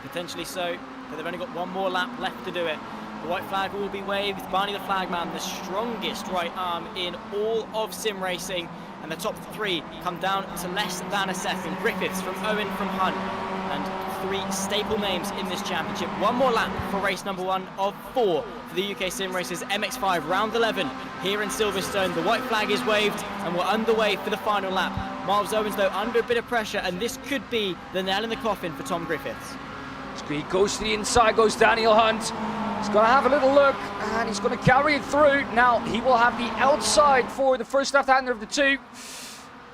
Potentially so, but they've only got one more lap left to do it. The white flag will be waved. Barney the Flagman, the strongest right arm in all of sim racing. And the top 3 come down to less than a second. Griffiths from Owen from Hunt. And 3 staple names in this championship. One more lap for race number 1 of 4 for the UkSimracers MX5 round 11 here in Silverstone. The white flag is waved and we're underway for the final lap. Miles Owens, though, under a bit of pressure, and this could be the nail in the coffin for Tom Griffiths. He goes to the inside, goes Daniel Hunt. He's going to have a little look, and he's going to carry it through. Now, he will have the outside for the first left-hander of the 2.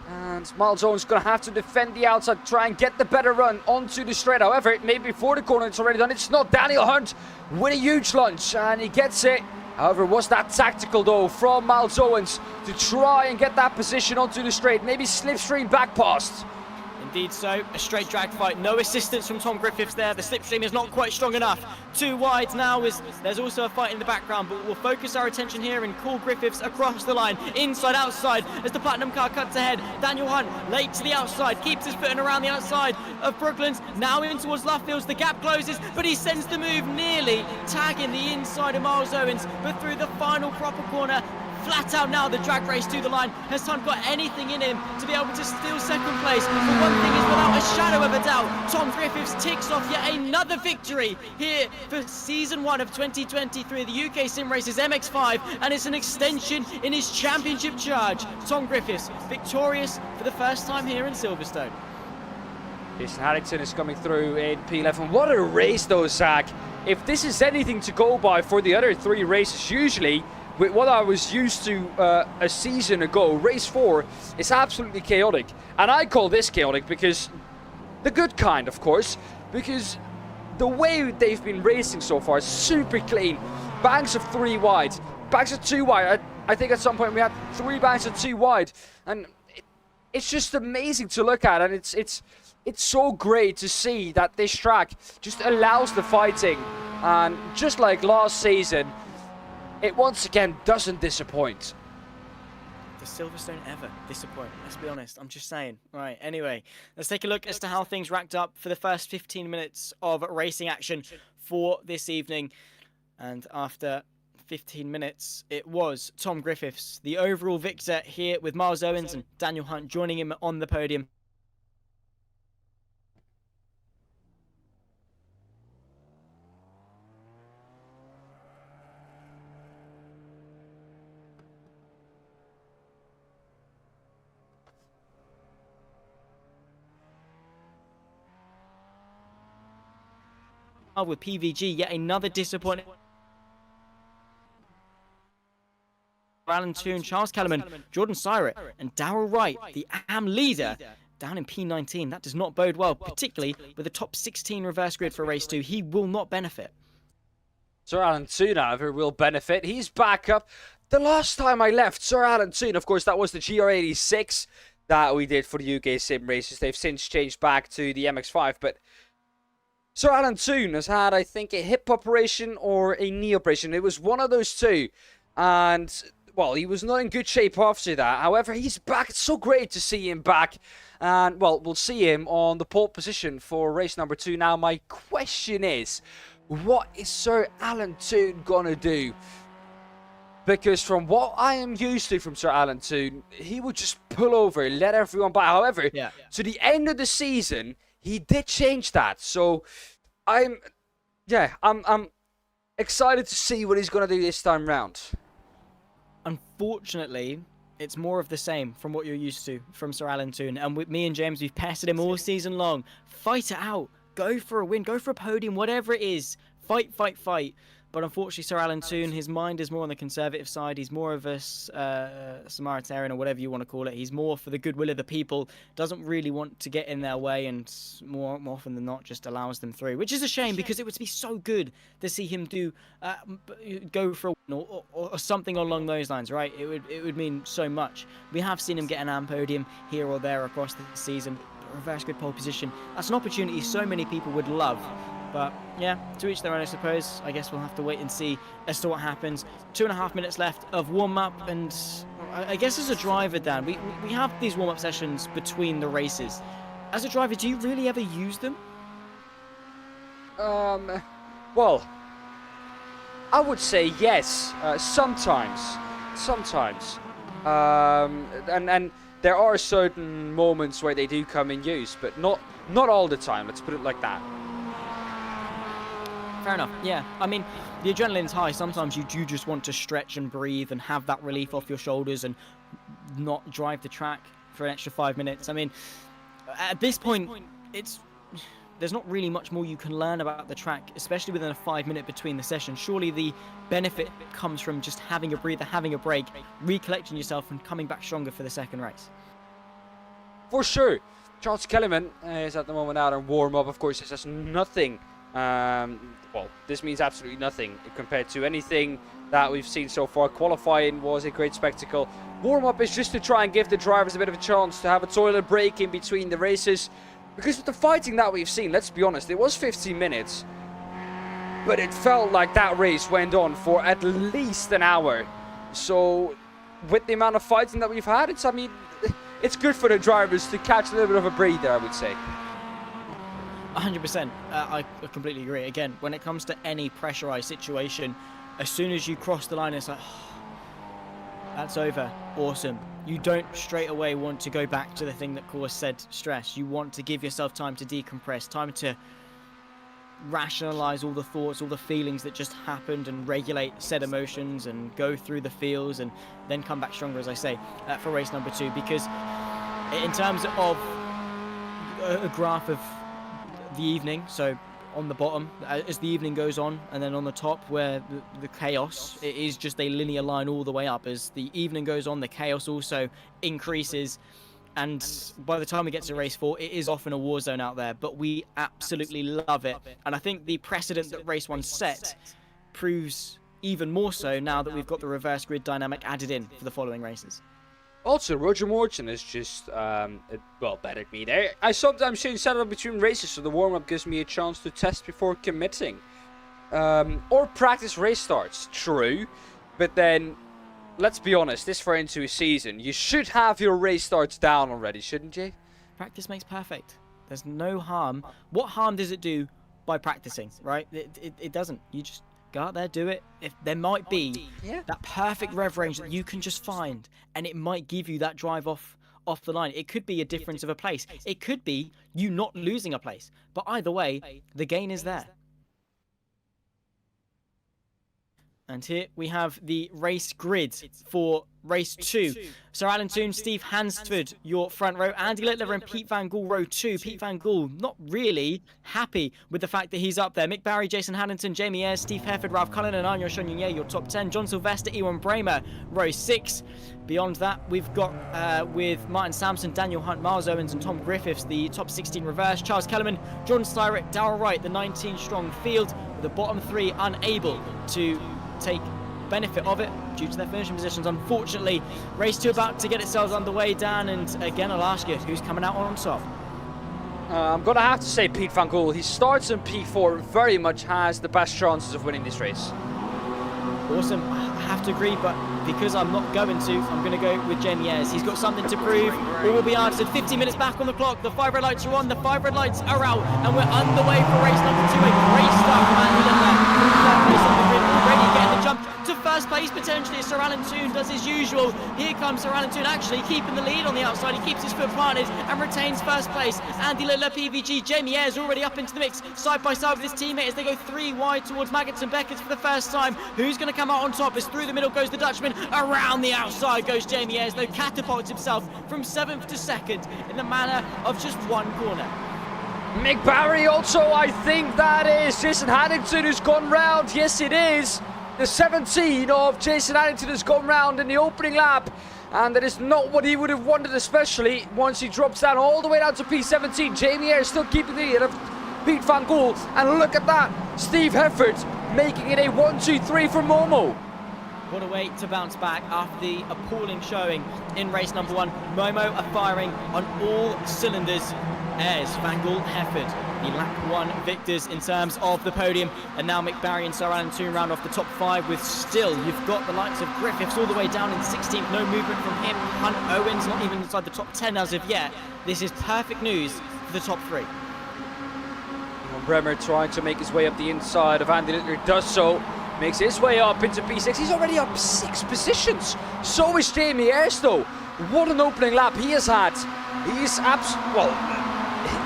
And Miles Owens is going to have to defend the outside, try and get the better run onto the straight. However, it may be before the corner, it's already done. It's not. Daniel Hunt with a huge lunge, and he gets it However, was that tactical though from Miles Owens to try and get that position onto the straight? Maybe slipstream back past. Indeed so, a straight drag fight, no assistance from Tom Griffiths there, the slipstream is not quite strong enough. 2 wide now, there's also a fight in the background, but we'll focus our attention here and call Griffiths across the line, inside, outside, as the Platinum car cuts ahead. Daniel Hunt, late to the outside, keeps his footing around the outside of Brooklands, now in towards Lovefields, the gap closes, but he sends the move nearly, tagging the inside of Miles Owens, but through the final proper corner, flat out now, the drag race to the line. Has Hunt got anything in him to be able to steal second place? But one thing is without a shadow of a doubt, Tom Griffiths ticks off yet another victory here for season 1 of 2023, the UkSimracers MX5, and it's an extension in his championship charge. Tom Griffiths victorious for the first time here in Silverstone. Jason Harrington is coming through in P11. What a race though, Zach. If this is anything to go by for the other 3 races, usually with what I was used to a season ago, race 4 is absolutely chaotic. And I call this chaotic because, the good kind of course, because the way they've been racing so far is super clean. Banks of 3 wide, banks of 2 wide. I think at some point we had 3 banks of 2 wide. And it's just amazing to look at, and it's so great to see that this track just allows the fighting. And just like last season, it once again doesn't disappoint. Does Silverstone ever disappoint? Let's be honest, I'm just saying. Right, anyway, let's take a look as to how things racked up for the first 15 minutes of racing action for this evening. And after 15 minutes, it was Tom Griffiths, the overall victor here, with Miles Owens and Daniel Hunt joining him on the podium. With PVG, yet another disappointing. Alan Toon, Charles Kellerman, Jordan Syrett, and Darrell Wright, the AM leader, down in P19. That does not bode well, particularly with the top 16 reverse grid for race 2. He will not benefit. Sir Alan Toon, however, will benefit. He's back up. The last time I left Sir Alan Toon, of course, that was the GR86 that we did for the UkSimracers. They've since changed back to the MX5, but Sir Alan Toon has had, I think, a hip operation or a knee operation. It was one of those two. And, well, he was not in good shape after that. However, he's back. It's so great to see him back. And, well, we'll see him on the pole position for race number 2. Now, my question is, what is Sir Alan Toon going to do? Because from what I am used to from Sir Alan Toon, he would just pull over, let everyone by. However, to the end of the season, he did change that, so I'm excited to see what he's going to do this time round. Unfortunately, it's more of the same from what you're used to from Sir Alan Toon. And with me and James, we've pestered him all season long. Fight it out. Go for a win. Go for a podium. Whatever it is. Fight, fight, fight. But unfortunately, Sir Alan Toon, his mind is more on the conservative side. He's more of a Samaritan or whatever you want to call it. He's more for the goodwill of the people. Doesn't really want to get in their way, and more often than not just allows them through. Which is a shame, because it would be so good to see him go for a win or something along those lines, right? It would mean so much. We have seen him get an AM podium here or there across the season. Reverse grid pole position. That's an opportunity so many people would love. But yeah, to each their own, I suppose. I guess we'll have to wait and see as to what happens. 2.5 minutes left of warm-up, and I guess as a driver, Dan, we have these warm-up sessions between the races. As a driver, do you really ever use them? Well, I would say yes. Sometimes. And there are certain moments where they do come in use, but not all the time. Let's put it like that. Fair enough, yeah. I mean, the adrenaline's high. Sometimes you do just want to stretch and breathe and have that relief off your shoulders and not drive the track for an extra 5 minutes. I mean, at this point, there's not really much more you can learn about the track, especially within a 5 minute between the sessions. Surely the benefit comes from just having a breather, having a break, recollecting yourself and coming back stronger for the second race. For sure. Charles Kellerman is at the moment out in warm-up. Of course, this has nothing, well, this means absolutely nothing compared to anything that we've seen so far. Qualifying was a great spectacle. Warm-up is just to try and give the drivers a bit of a chance to have a toilet break in between the races. Because with the fighting that we've seen, let's be honest, it was 15 minutes. But it felt like that race went on for at least an hour. So with the amount of fighting that we've had, it's good for the drivers to catch a little bit of a breather, I would say. 100%. I completely agree. Again, when it comes to any pressurized situation, as soon as you cross the line, it's like, oh, that's over. Awesome. You don't straight away want to go back to the thing that caused said stress. You want to give yourself time to decompress, time to rationalize all the thoughts, all the feelings that just happened, and regulate said emotions and go through the feels, and then come back stronger, as I say, for race number 2. Because in terms of a graph of the evening, so on the bottom as the evening goes on, and then on the top where the chaos, it is just a linear line all the way up. As the evening goes on, the chaos also increases, and by the time we get to race 4, it is often a war zone out there, but we absolutely love it. And I think the precedent that race 1 set proves even more so now that we've got the reverse grid dynamic added in for the following races. Also, Roger Morton is just, better me there. I sometimes change setup between races, so the warm-up gives me a chance to test before committing. Or practice race starts, true. But then, let's be honest, this far into a season, you should have your race starts down already, shouldn't you? Practice makes perfect. There's no harm. What harm does it do by practicing, right? It doesn't. You just go out there, do it. If there might be that perfect rev range that you can just find, and it might give you that drive off the line. It could be a difference of a place. It could be you not losing a place. But either way, the gain is there. And here we have the race grid for race 2. Sir Alan Toon, Steve Hansford, your front row. Andy Littler and Pete Van Gool, row 2. Pete Van Gool not really happy with the fact that he's up there. Mick Barry, Jason Hannington, Jamie Ayres, Steve Hefford, Ralph Cullen, and Anya Shonyunye, your top 10. John Sylvester, Ewan Bramer, row 6. Beyond that, we've got with Martin Sampson, Daniel Hunt, Miles Owens, and Tom Griffiths, the top 16 reverse. Charles Kellerman, Jordan Styrett, Darrell Wright, the 19-strong field, with the bottom 3 unable to take benefit of it due to their finishing positions. Unfortunately, race 2 about to get itself underway, Dan, and again I'll ask you, who's coming out on top? I'm going to have to say Pete Van Gool. He starts in P4, very much has the best chances of winning this race. Awesome. I have to agree, but because I'm not going to, I'm going to go with Jamie Ayres. He's got something to prove. All will be answered. 50 minutes back on the clock. The 5 red lights are on. The 5 red lights are out. And we're underway for race number 2. A great start from Andy Littler. Already getting the jump to first place, potentially, as Sir Alan Toon does his usual. Here comes Sir Alan Toon, actually keeping the lead on the outside. He keeps his foot planted and retains first place. Andy Littler, PVG, Jamie Ayres already up into the mix, side by side with his teammate as they go 3 wide towards Maggots and Beckett's for the first time. Who's going to come out on top? As through the middle goes the Dutchman, around the outside goes Jamie Ayres, though catapults himself from 7th to 2nd in the manner of just 1 corner. Mick Barry also, I think that is Jason Hannington who's gone round. Yes, it is. The 17 of Jason Hannington has gone round in the opening lap. And that is not what he would have wanted, especially once he drops down all the way down to P17. Jamie Ayres still keeping the lead of Pete Van Gool. And look at that. Steve Hefford making it a 1-2-3 for Momo. What a way to bounce back after the appalling showing in race number 1. Momo are firing on all cylinders. Ayres, Van Gool, Hefford, the lap 1 victors in terms of the podium. And now Mick Barry and Sir Alan Toon round off the top 5 with still, you've got the likes of Griffiths all the way down in 16th. No movement from him. Hunt, Owens not even inside the top 10 as of yet. This is perfect news for the top 3. Bremer trying to make his way up the inside of Andy Littler, does so. Makes his way up into P6. He's already up 6 positions. So is Jamie Ayres though. What an opening lap he has had. He's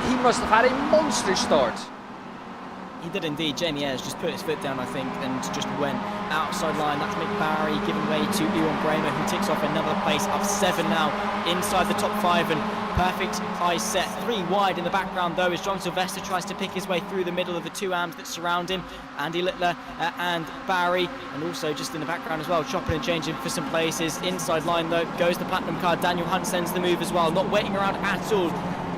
he must have had a monster start. He did indeed. Jamie Ayres just put his foot down, I think, and just went outside line. That's Mick Barry giving way to Ewan Bramer, who ticks off another place, up 7 now inside the top 5, and perfect high set. 3 wide in the background though as John Sylvester tries to pick his way through the middle of the 2 AMs that surround him. Andy Littler and Barry, and also just in the background as well, chopping and changing for some places. Inside line though goes the platinum card. Daniel Hunt sends the move as well, not waiting around at all.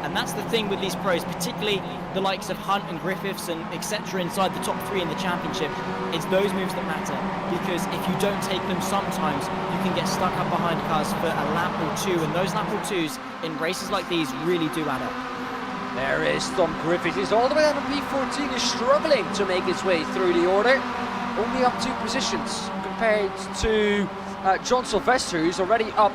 And And that's the thing with these pros, particularly the likes of Hunt and Griffiths and etc. inside the top 3 in the championship. It's those moves that matter, because if you don't take them, sometimes you can get stuck up behind cars for a lap or 2, and those lap or 2s in races like these really do add up. There is Tom Griffiths. He's all the way down to P14. He's struggling to make his way through the order. Only up 2 positions compared to John Sylvester, who's already up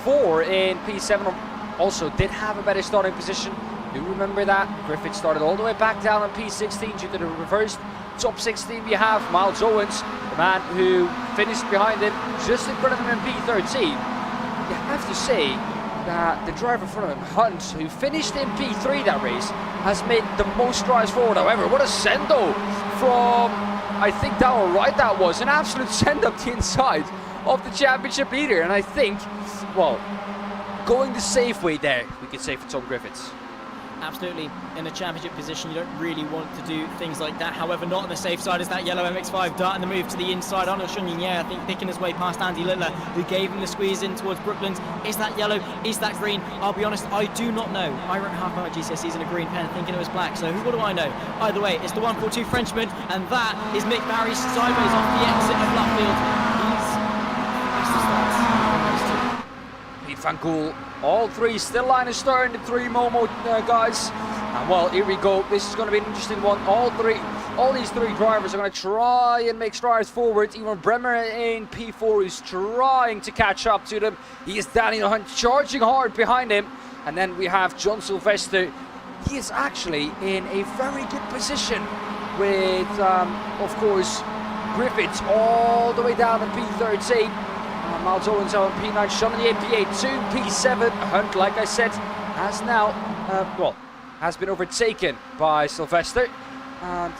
4 in P7. Also did have a better starting position. Do remember that. Griffiths started all the way back down on P16 due to the reversed top 16. We have Miles Owens, the man who finished behind him, just in front of him in P13. You have to say that the driver in front of him, Hunt, who finished in P3 that race, has made the most strides forward. However, what a send-though from, I think, Darrell Wright that was. An absolute send-up the inside of the championship leader. And I think, well, going the safe way there, we could say, for Tom Griffiths. Absolutely. In a championship position, you don't really want to do things like that. However, not on the safe side is that yellow MX5 darting the move to the inside. Arnaud Chagnon, I think, picking his way past Andy Littler, who gave him the squeeze in towards Brooklands. Is that yellow? Is that green? I'll be honest, I do not know. I wrote half my GCSEs in a green pen thinking it was black, so what do I know? Either way, it's the 142 Frenchman, and that is Mick Barry sideways off the exit of Luffield. He's Van Gool, all 3 still line is starting, the 3 Momo guys. And well, here we go. This is going to be an interesting one. All these 3 drivers are going to try and make strides forward. Even Bremer in P4 is trying to catch up to them. He is Daniel Hunt charging hard behind him. And then we have John Sylvester. He is actually in a very good position with, of course, Griffiths all the way down in P13. Miles Owens on P9, Chagnon P8, P7. Hunt, like I said, has now, has been overtaken by Sylvester, and,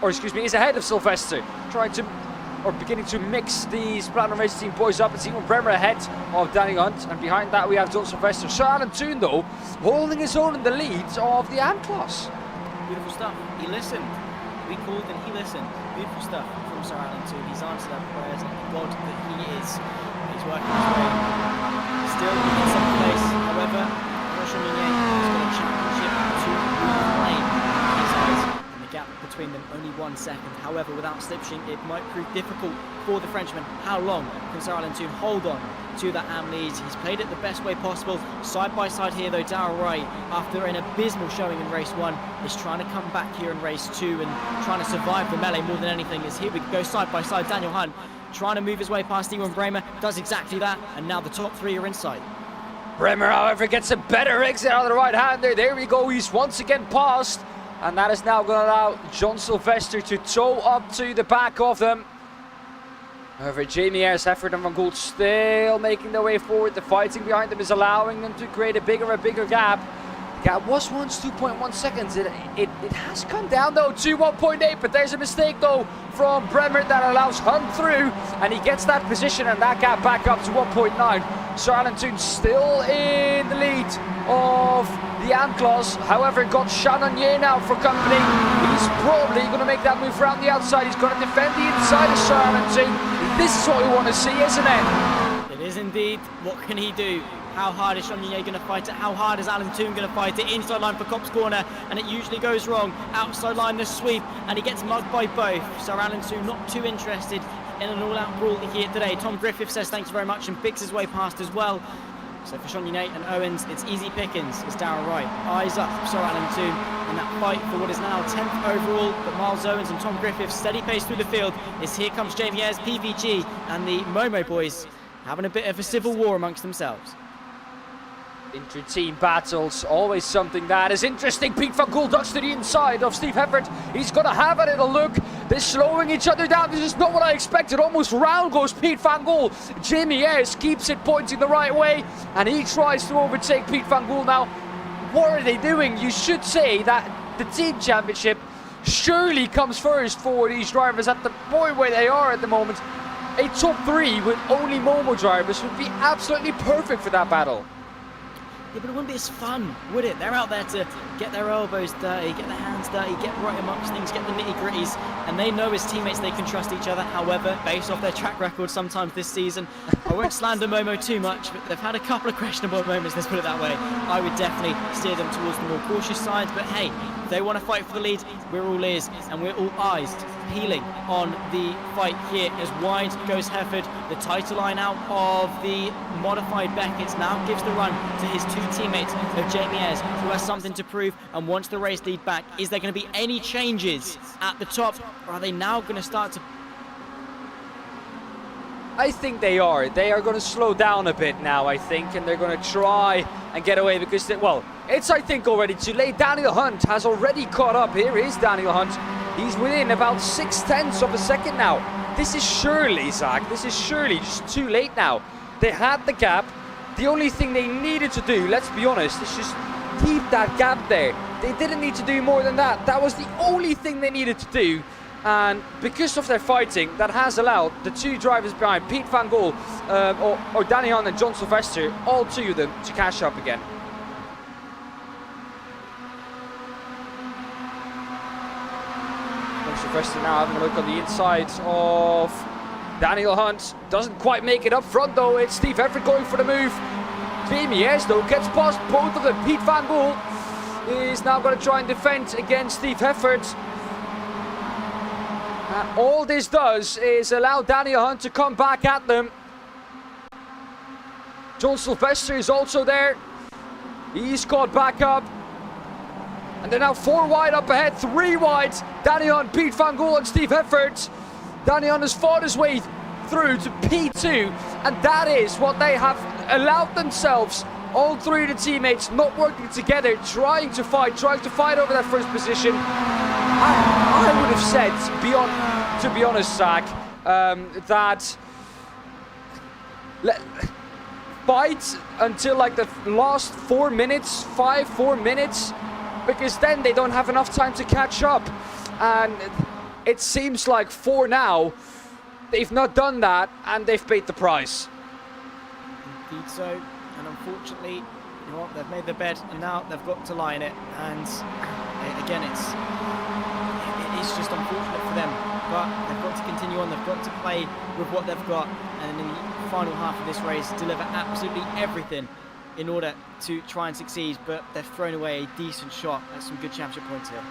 or excuse me, is ahead of Sylvester, beginning to mix these Platinum Racing Team boys up. It's even Bremer ahead of Danny Hunt, and behind that we have John Sylvester. Sir Alan Toon, though, holding his own in the lead of the AM class. Beautiful stuff. He listened. We called and he listened. Beautiful stuff from Sir Alan Toon. He's answered our prayers like the God that he is. He's working his way. Still in some place. However, Chagnon has got a championship to reclaim in his eyes. And the gap between them only 1 second. However, without slipstream, it might prove difficult for the Frenchman. How long can Sir Alan Toon hold on to that AM lead? He's played it the best way possible. Side by side here, though, Darrell Wright, after an abysmal showing in race 1, is trying to come back here in race 2 and trying to survive the melee more than anything. As here we go side by side, Daniel Hunt trying to move his way past Ewan Bremer, does exactly that, and now the top 3 are inside. Bremer, however, gets a better exit out of the right-hander. There we go, he's once again passed, and that is now going to allow John Sylvester to tow up to the back of them. However, Jamie Ayres, Hefford and Van Gool still making their way forward. The fighting behind them is allowing them to create a bigger gap. The gap was once 2.1 seconds. It has come down though to 1.8, but there's a mistake though from Bremer that allows Hunt through, and he gets that position and that gap back up to 1.9. Sir Alan Toon still in the lead of the AM class. However, got Chagnon now for company. He's probably going to make that move around the outside. He's going to defend the inside of Sir Alan Toon. This is what we want to see, isn't it? It is indeed. What can he do? How hard is Chagnon going to fight it? How hard is Alan Toon going to fight it? Inside line for Cop's corner, and it usually goes wrong. Outside line, the sweep, and he gets mugged by both. Sir Alan Toon not too interested in an all-out brawl here today. Tom Griffith says thanks very much and picks his way past as well. So for Chagnon and Owens, it's easy pickings. It's Darrell Wright. Eyes up for Sir Alan Toon in that fight for what is now 10th overall. But Miles Owens and Tom Griffith steady pace through the field. Is here comes Jamie Ayres, PVG, and the Momo boys having a bit of a civil war amongst themselves. Inter-team battles, always something that is interesting. Pete Van Gool ducks to the inside of Steve Hefford. He's going to have a little look. They're slowing each other down. This is not what I expected. Almost round goes Pete Van Gool. Jamie Ayres keeps it pointing the right way, and he tries to overtake Pete Van Gool now. What are they doing? You should say that the team championship surely comes first for these drivers at the point where they are at the moment. A top 3 with only Momo drivers would be absolutely perfect for that battle. Yeah, but it wouldn't be as fun, would it? They're out there to get their elbows dirty, get their hands dirty, get right amongst things, get the nitty-gritties, and they know as teammates they can trust each other. However, based off their track record sometimes this season, I won't slander Momo too much, but they've had a couple of questionable moments, let's put it that way. I would definitely steer them towards the more cautious side, but hey, if they want to fight for the lead, we're all ears and we're all eyes peeling on the fight here as wide goes Hefford. The title line out of the modified Beckett's now gives the run to his two teammates of Jamie Ayres, who has something to prove and wants the race lead back. Is there going to be any changes at the top, or are they now going to start to... I think they are. They are going to slow down a bit now, I think, and they're going to try and get away because, it's, I think, already too late. Daniel Hunt has already caught up. Here is Daniel Hunt. He's within about 0.6 of a second now. This is surely, Zach, this is surely just too late now. They had the gap. The only thing they needed to do, let's be honest, is just keep that gap there. They didn't need to do more than that. That was the only thing they needed to do. And because of their fighting, that has allowed the two drivers behind, Pete Van Gool, or Danny Hunt and John Sylvester, all two of them to catch up again. John Sylvester now having a look on the inside of Daniel Hunt. Doesn't quite make it up front though. It's Steve Hefford going for the move. Jamie Ayres though gets past both of them. Pete Van Gool is now going to try and defend against Steve Hefford. All this does is allow Daniel Hunt to come back at them. John Sylvester is also there. He's caught back up. And they're now 4 wide up ahead, 3 wide. Daniel Hunt, Pete Van Gool and Steve Hefford. Daniel Hunt has fought his way through to P2. And that is what they have allowed themselves. All three of the teammates not working together, trying to fight over that first position. I would have said, to be honest, Zach, that fight until like the last 4 minutes, 4 minutes, because then they don't have enough time to catch up. And it seems like for now, they've not done that and they've paid the price. Indeed so. And unfortunately, you know what, they've made their bed and now they've got to lie in it. And again, it's just unfortunate for them. But they've got to continue on, they've got to play with what they've got. And in the final half of this race, deliver absolutely everything in order to try and succeed. But they've thrown away a decent shot at some good championship points here.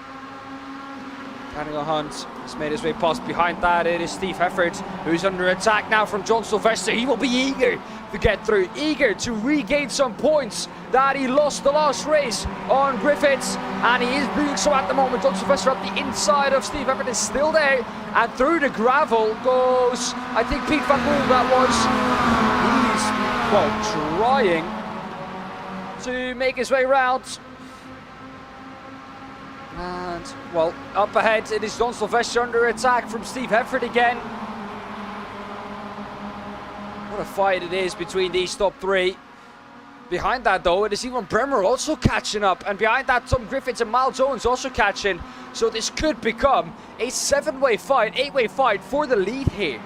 Daniel Hunt has made his way past. Behind that, it is Steve Hefford, who's under attack now from John Sylvester. He will be eager to get through, eager to regain some points that he lost the last race on Griffiths, and he is doing so at the moment. John Sylvester up the inside of Steve Hefford is still there, and through the gravel goes, I think, Pete Van Gool. That was, he's, trying to make his way around. And, up ahead, it is John Sylvester under attack from Steve Hefford again. What a fight it is between these top three. Behind that, though, it is Ivan Bremer also catching up. And behind that, Tom Griffiths and Miles Owens also catching. So this could become a 7-way fight, 8-way fight for the lead here.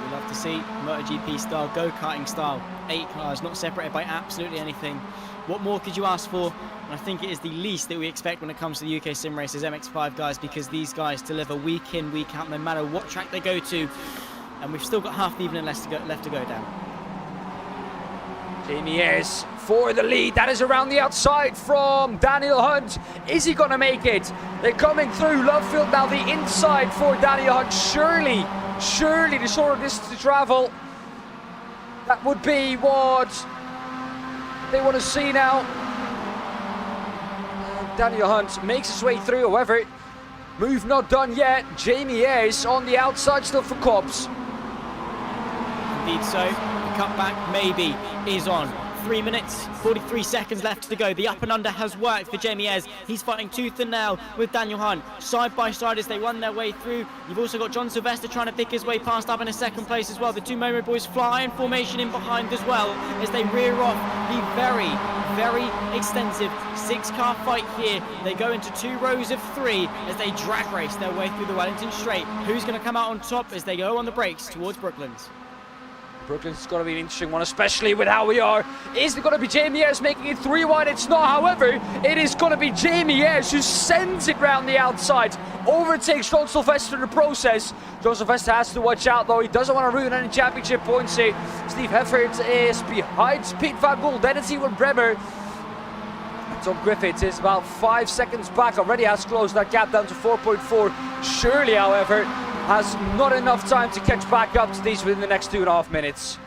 We love to see MotoGP style, go-karting style. 8 cars, not separated by absolutely anything. What more could you ask for? And I think it is the least that we expect when it comes to the UkSimracers MX5 guys, because these guys deliver week in, week out, no matter what track they go to. And we've still got half the evening left to go down. Jamie Ayres for the lead. That is around the outside from Daniel Hunt. Is he going to make it? They're coming through Lovefield now, the inside for Daniel Hunt. Surely the shorter distance to travel. That would be what they want to see now. Daniel Hunt makes his way through, however, move not done yet. Jamie Ayres on the outside still for Cobbs. Indeed so. The cutback maybe is on. 3 minutes, 43 seconds left to go. The up and under has worked for Jamie Ayres. He's fighting tooth and nail with Daniel Hunt. Side by side as they run their way through. You've also got John Sylvester trying to pick his way past up in a second place as well. The two Momo boys fly in formation in behind as well as they rear off the very, very extensive 6-car fight here. They go into 2 rows of 3 as they drag race their way through the Wellington Straight. Who's going to come out on top as they go on the brakes towards Brooklands? Brooklyn's going to be an interesting one, especially with how we are. Is it going to be Jamie Ayres making it 3 wide? It's not, however. It is going to be Jamie Ayres who sends it round the outside. Overtakes John Sylvester in the process. John Sylvester has to watch out, though. He doesn't want to ruin any championship points here. Steve Heffert is behind Pete Van Gool. Then it's Ewan Bremer. Tom Griffiths is about 5 seconds back. Already has closed that gap down to 4.4. Shirley, however, has not enough time to catch back up to these within the next 2.5 minutes.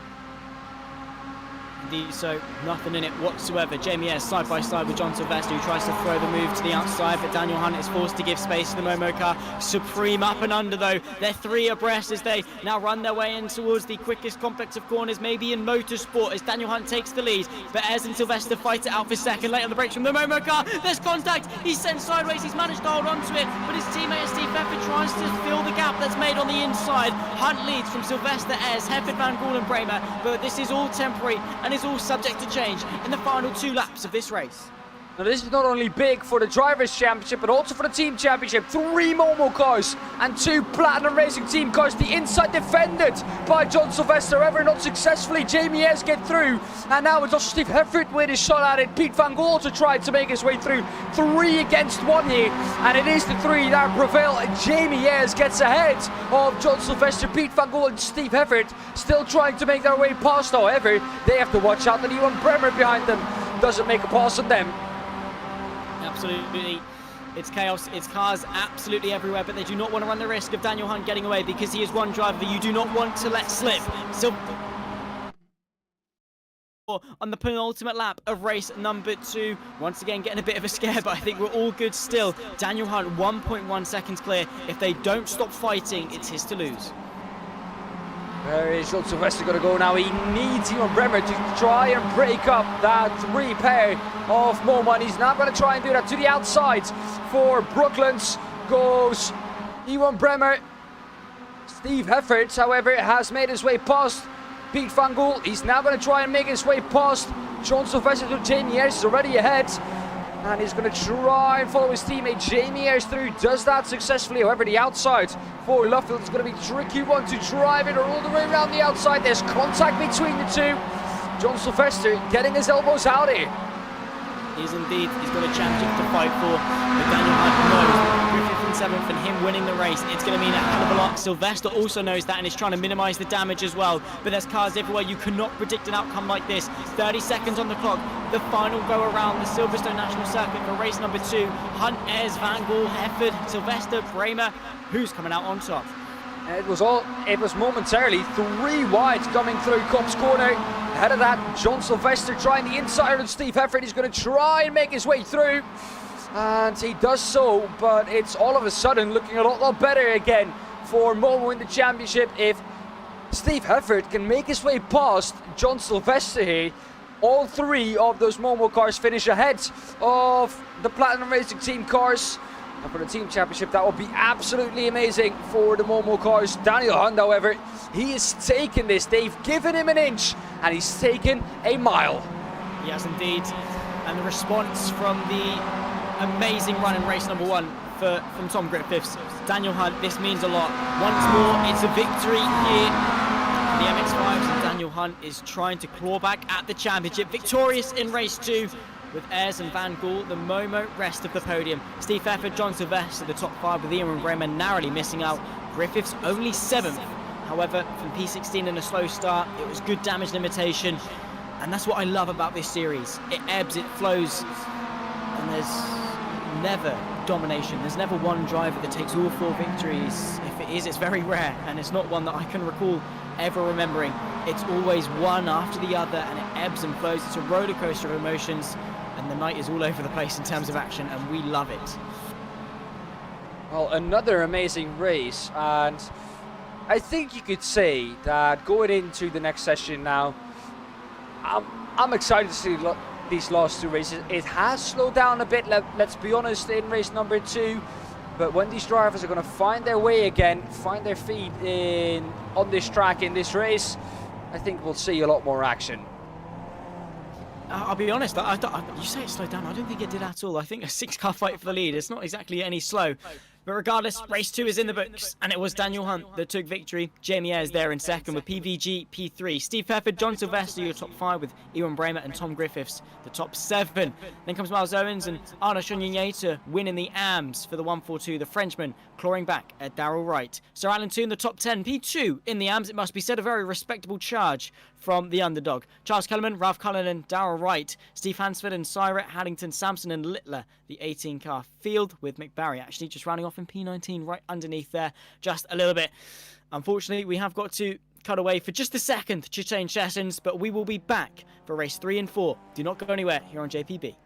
Indeed, so nothing in it whatsoever. Jamie Ayres side by side with John Sylvester, who tries to throw the move to the outside, but Daniel Hunt is forced to give space to the Momo car. Supreme up and under, though. They're 3 abreast as they now run their way in towards the quickest complex of corners, maybe in motorsport, as Daniel Hunt takes the lead. But Ayres and Sylvester fight it out for second. Late on the brakes from the Momo car. There's contact. He's sent sideways. He's managed to hold on to it, but his teammate Steve Heffert tries to fill the gap that's made on the inside. Hunt leads from Sylvester, Ayres, Heffert, Van Gool and Bremer, but this is all temporary and is all subject to change in the final 2 laps of this race. Now this is not only big for the Drivers' Championship, but also for the Team Championship. 3 Momo cars and 2 Platinum Racing Team cars. The inside defended by John Sylvester, however, not successfully. Jamie Ayres get through, and now it's also Steve Heffert with his shot at it. Pete Van Gool also tried to make his way through. 3 against 1 here, and it is the 3 that prevail. Jamie Ayres gets ahead of John Sylvester, Pete Van Gool and Steve Heffert, still trying to make their way past. However, they have to watch out that Ewan Bremer behind them doesn't make a pass on them. Absolutely. It's chaos, it's cars absolutely everywhere, but they do not want to run the risk of Daniel Hunt getting away because he is one driver that you do not want to let slip. So on the penultimate lap of race number 2, once again getting a bit of a scare, but I think we're all good still. Daniel Hunt 1.1 seconds clear. If they don't stop fighting, it's his to lose. Where is John Sylvester going to go now? He needs Ewan Bremer to try and break up that 3 pair of Momo, and he's not going to try and do that. To the outside for Brooklands goes Ewan Bremer. Steve Heffert, however, has made his way past Pete Van Gool. He's now going to try and make his way past John Sylvester to Jamie Ayres. He's already ahead. And he's going to try and follow his teammate Jamie Ayres through. Does that successfully. However, the outside for Luffield is going to be a tricky one to drive it all the way around the outside. There's contact between the 2. John Sylvester getting his elbows out here. He is indeed. He's got a championship to fight for. But Daniel Hunt knows Griffith in 7th and him winning the race, it's going to mean a hell of a lot. Sylvester also knows that and is trying to minimise the damage as well. But there's cars everywhere. You cannot predict an outcome like this. 30 seconds on the clock. The final go around the Silverstone National Circuit for race number 2. Hunt, Ayres, Van Gool, Heffert, Sylvester, Bremer. Who's coming out on top? It was momentarily 3 wide coming through Cobb's corner. Ahead of that, John Sylvester trying the inside on Steve Heffert. He's going to try and make his way through. And he does so, but it's all of a sudden looking a lot better again for Momo in the championship. If Steve Heffert can make his way past John Sylvester here, all 3 of those Momo cars finish ahead of the Platinum Racing Team cars. And for the Team Championship, that would be absolutely amazing for the Momo cars. Daniel Hunt, however, he has taken this. They've given him an inch, and he's taken a mile. He has indeed. And the response from the amazing run in race number 1 from Tom Griffiths. Daniel Hunt, this means a lot. Once more, it's a victory here. The MX5s, and Daniel Hunt is trying to claw back at the championship. Victorious in race 2. With Ayres and Van Gool, the Momo rest of the podium. Steve Heffert, John Sylvester, the top 5 with Ewan Bremer narrowly missing out. Griffiths only 7th. However, from P16 in a slow start, it was good damage limitation. And that's what I love about this series. It ebbs, it flows, and there's never domination. There's never one driver that takes all 4 victories. If it is, it's very rare, and it's not one that I can recall ever remembering. It's always one after the other, and it ebbs and flows. It's a roller coaster of emotions. And the night is all over the place in terms of action, and we love it. Well, another amazing race, and I think you could say that going into the next session now, I'm excited to see these last 2 races. It has slowed down a bit, let's be honest, in race number 2. But when these drivers are going to find their way again, find their feet on this track in this race, I think we'll see a lot more action. I'll be honest, you say it slowed down. I don't think it did at all. I think a 6-car fight for the lead. It's not exactly any slow. But regardless, race 2 is in the books, and it was Daniel Hunt that took victory. Jamie Ayres there in second with PVG P3. Steve Parfitt, John Sylvester, your top 5 with Ewan Bramer and Tom Griffiths, the top 7. Then comes Miles Owens and Arnaud Chagnon to win in the AMS for the 142. The Frenchman clawing back at Darrell Wright. Sir Alan Toon, the top 10. P2 in the AMS, it must be said, a very respectable charge from the underdog. Charles Kellerman, Ralph Cullinan, Darrell Wright, Steve Hansford and Cyrett, Haddington, Sampson and Littler, the 18-car field with Mick Barry actually just rounding off in P19 right underneath there just a little bit. Unfortunately, we have got to cut away for just a second to change sessions, but we will be back for race 3 and 4. Do not go anywhere here on JPB.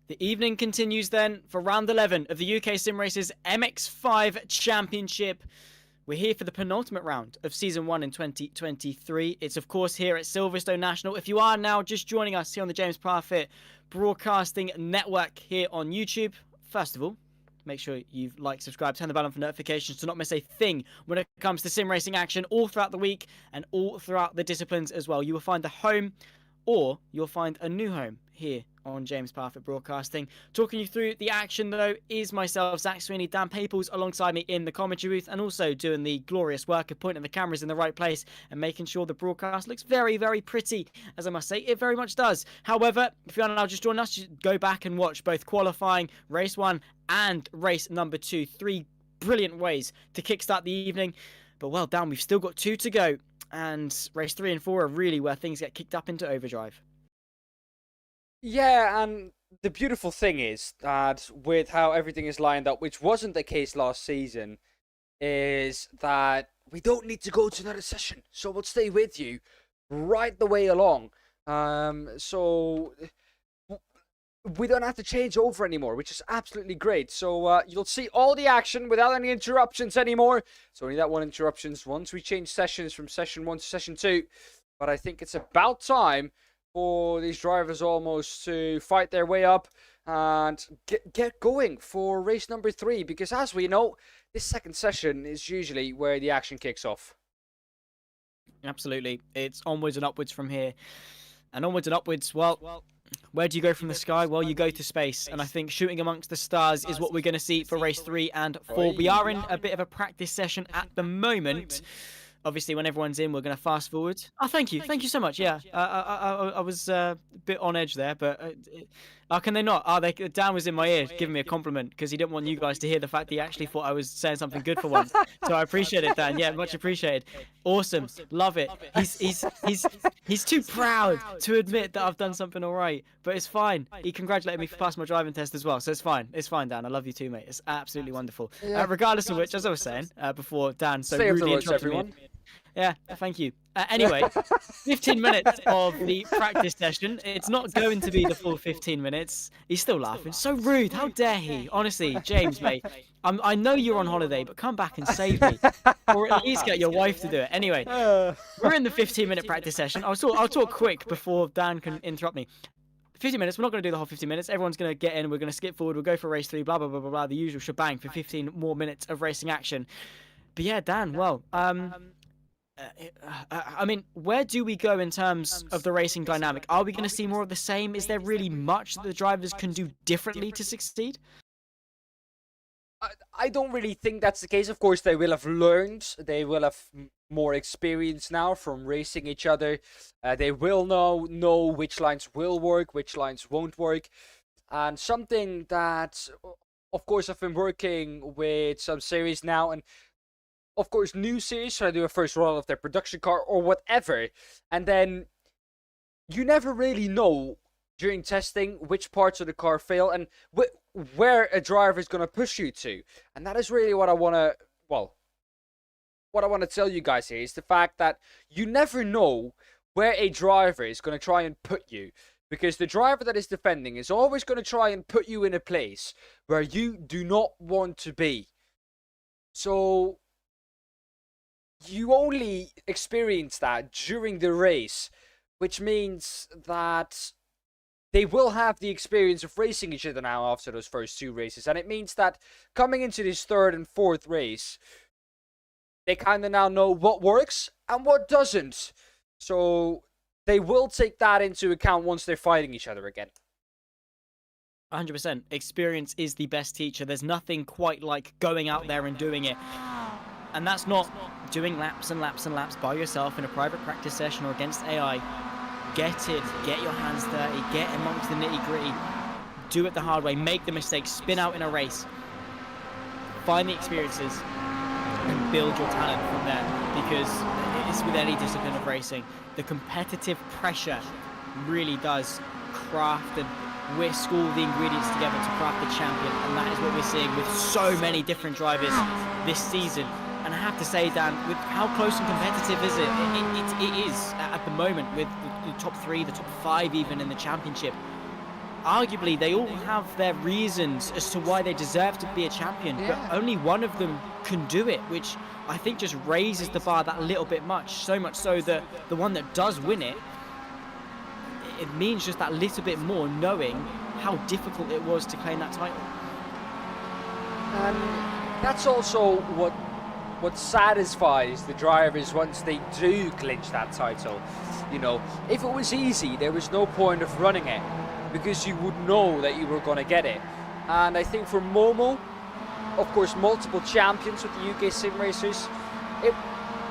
The evening continues then for round 11 of the UK SimRacers MX5 Championship. We're here for the penultimate round of Season 1 in 2023. It's, of course, here at Silverstone National. If you are now just joining us here on the James Parfitt Broadcasting Network here on YouTube, first of all, make sure you've liked, subscribed, turn the bell on for notifications to not miss a thing when it comes to sim racing action all throughout the week and all throughout the disciplines as well. You will find a home, or you'll find a new home here on James Parfitt Broadcasting. Talking you through the action, though, is myself, Zach Sweeney, Daan Pepels, alongside me in the commentary booth, and also doing the glorious work of pointing the cameras in the right place and making sure the broadcast looks very, very pretty, as I must say, it very much does. However, if you are now just joining us, you go back and watch both qualifying, race 1 and race number 2. 3 brilliant ways to kickstart the evening. But well, Daan, we've still got 2 to go, and race 3 and 4 are really where things get kicked up into overdrive. Yeah, and the beautiful thing is that with how everything is lined up, which wasn't the case last season, is that we don't need to go to another session. So we'll stay with you right the way along. So we don't have to change over anymore, which is absolutely great. So you'll see all the action without any interruptions anymore. So only that one interruptions once we change sessions from session 1 to session 2. But I think it's about time for these drivers almost to fight their way up and get going for race number 3, because as we know, this second session is usually where the action kicks off. Absolutely. It's onwards and upwards from here. And onwards and upwards, well, where do you go from the sky? Well, you go to space. And I think shooting amongst the stars is what we're going to see for race 3 and 4. We are in a bit of a practice session at the moment. Obviously, when everyone's in, we're going to fast forward. Oh, thank you. Thank you so much. Yeah, I was a bit on edge there, but how can they not? Dan was in my ear giving me a compliment because he didn't want you guys to hear the fact he actually thought I was saying something good for once. So I appreciate it, Dan. Yeah, much appreciated. Awesome. Love it. He's too proud to admit that I've done something all right, but it's fine. He congratulated me for passing my driving test as well, so it's fine. It's fine, Dan. I love you too, mate. It's absolutely wonderful. Yeah. Regardless of which, as I was saying before, Dan so rudely interrupted me. Yeah, thank you. Anyway, 15 minutes of the practice session. It's not going to be the full 15 minutes. He's still laughing. So rude. How dare he? Honestly, James, mate. I know you're on holiday, but come back and save me. Or at least get your wife to do it. Anyway, we're in the 15-minute practice session. I'll talk quick before Dan can interrupt me. 15 minutes. We're not going to do the whole 15 minutes. Everyone's going to get in. We're going to skip forward. We'll go for race 3, blah, blah, blah, blah, blah. The usual shebang for 15 more minutes of racing action. But yeah, Dan, well, I mean, where do we go in terms of the racing dynamic? Are we going to see more of the same? Is there really much that the drivers can do differently to succeed? I don't really think that's the case. Of course, they will have learned. They will have more experience now from racing each other. They will know which lines will work, which lines won't work. And something that, of course, I've been working with some series now, and of course, new series, so I do a first run of their production car or whatever. And then you never really know during testing which parts of the car fail and where a driver is going to push you to. And that is really what I want to, what I want to tell you guys here is the fact that you never know where a driver is going to try and put you. Because the driver that is defending is always going to try and put you in a place where you do not want to be. So you only experience that during the race, which means that they will have the experience of racing each other now after those first 2 races. And it means that coming into this 3rd and 4th race, they kind of now know what works and what doesn't. So they will take that into account once they're fighting each other again. 100%. Experience is the best teacher. There's nothing quite like going out there and doing it. And that's not doing laps and laps and laps by yourself in a private practice session or against AI. Get it. Get your hands dirty. Get amongst the nitty-gritty. Do it the hard way. Make the mistakes. Spin out in a race. Find the experiences and build your talent from there. Because it's with any discipline of racing. The competitive pressure really does craft and whisk all the ingredients together to craft the champion. And that is what we're seeing with so many different drivers this season. And I have to say, Dan, with how close and competitive is it? It is at the moment with the top 3, the top 5 even in the championship. arguably they all have their reasons as to why they deserve to be a champion, but only one of them can do it, which I think just raises the bar that little bit so much so that the one that does win it, it means just that little bit more, knowing how difficult it was to claim that title. And that's also what satisfies the drivers once they do clinch that title. You know, if it was easy, there was no point of running it, because you would know that you were going to get it. And I think for Momo, of course, multiple champions with the UK SimRacers,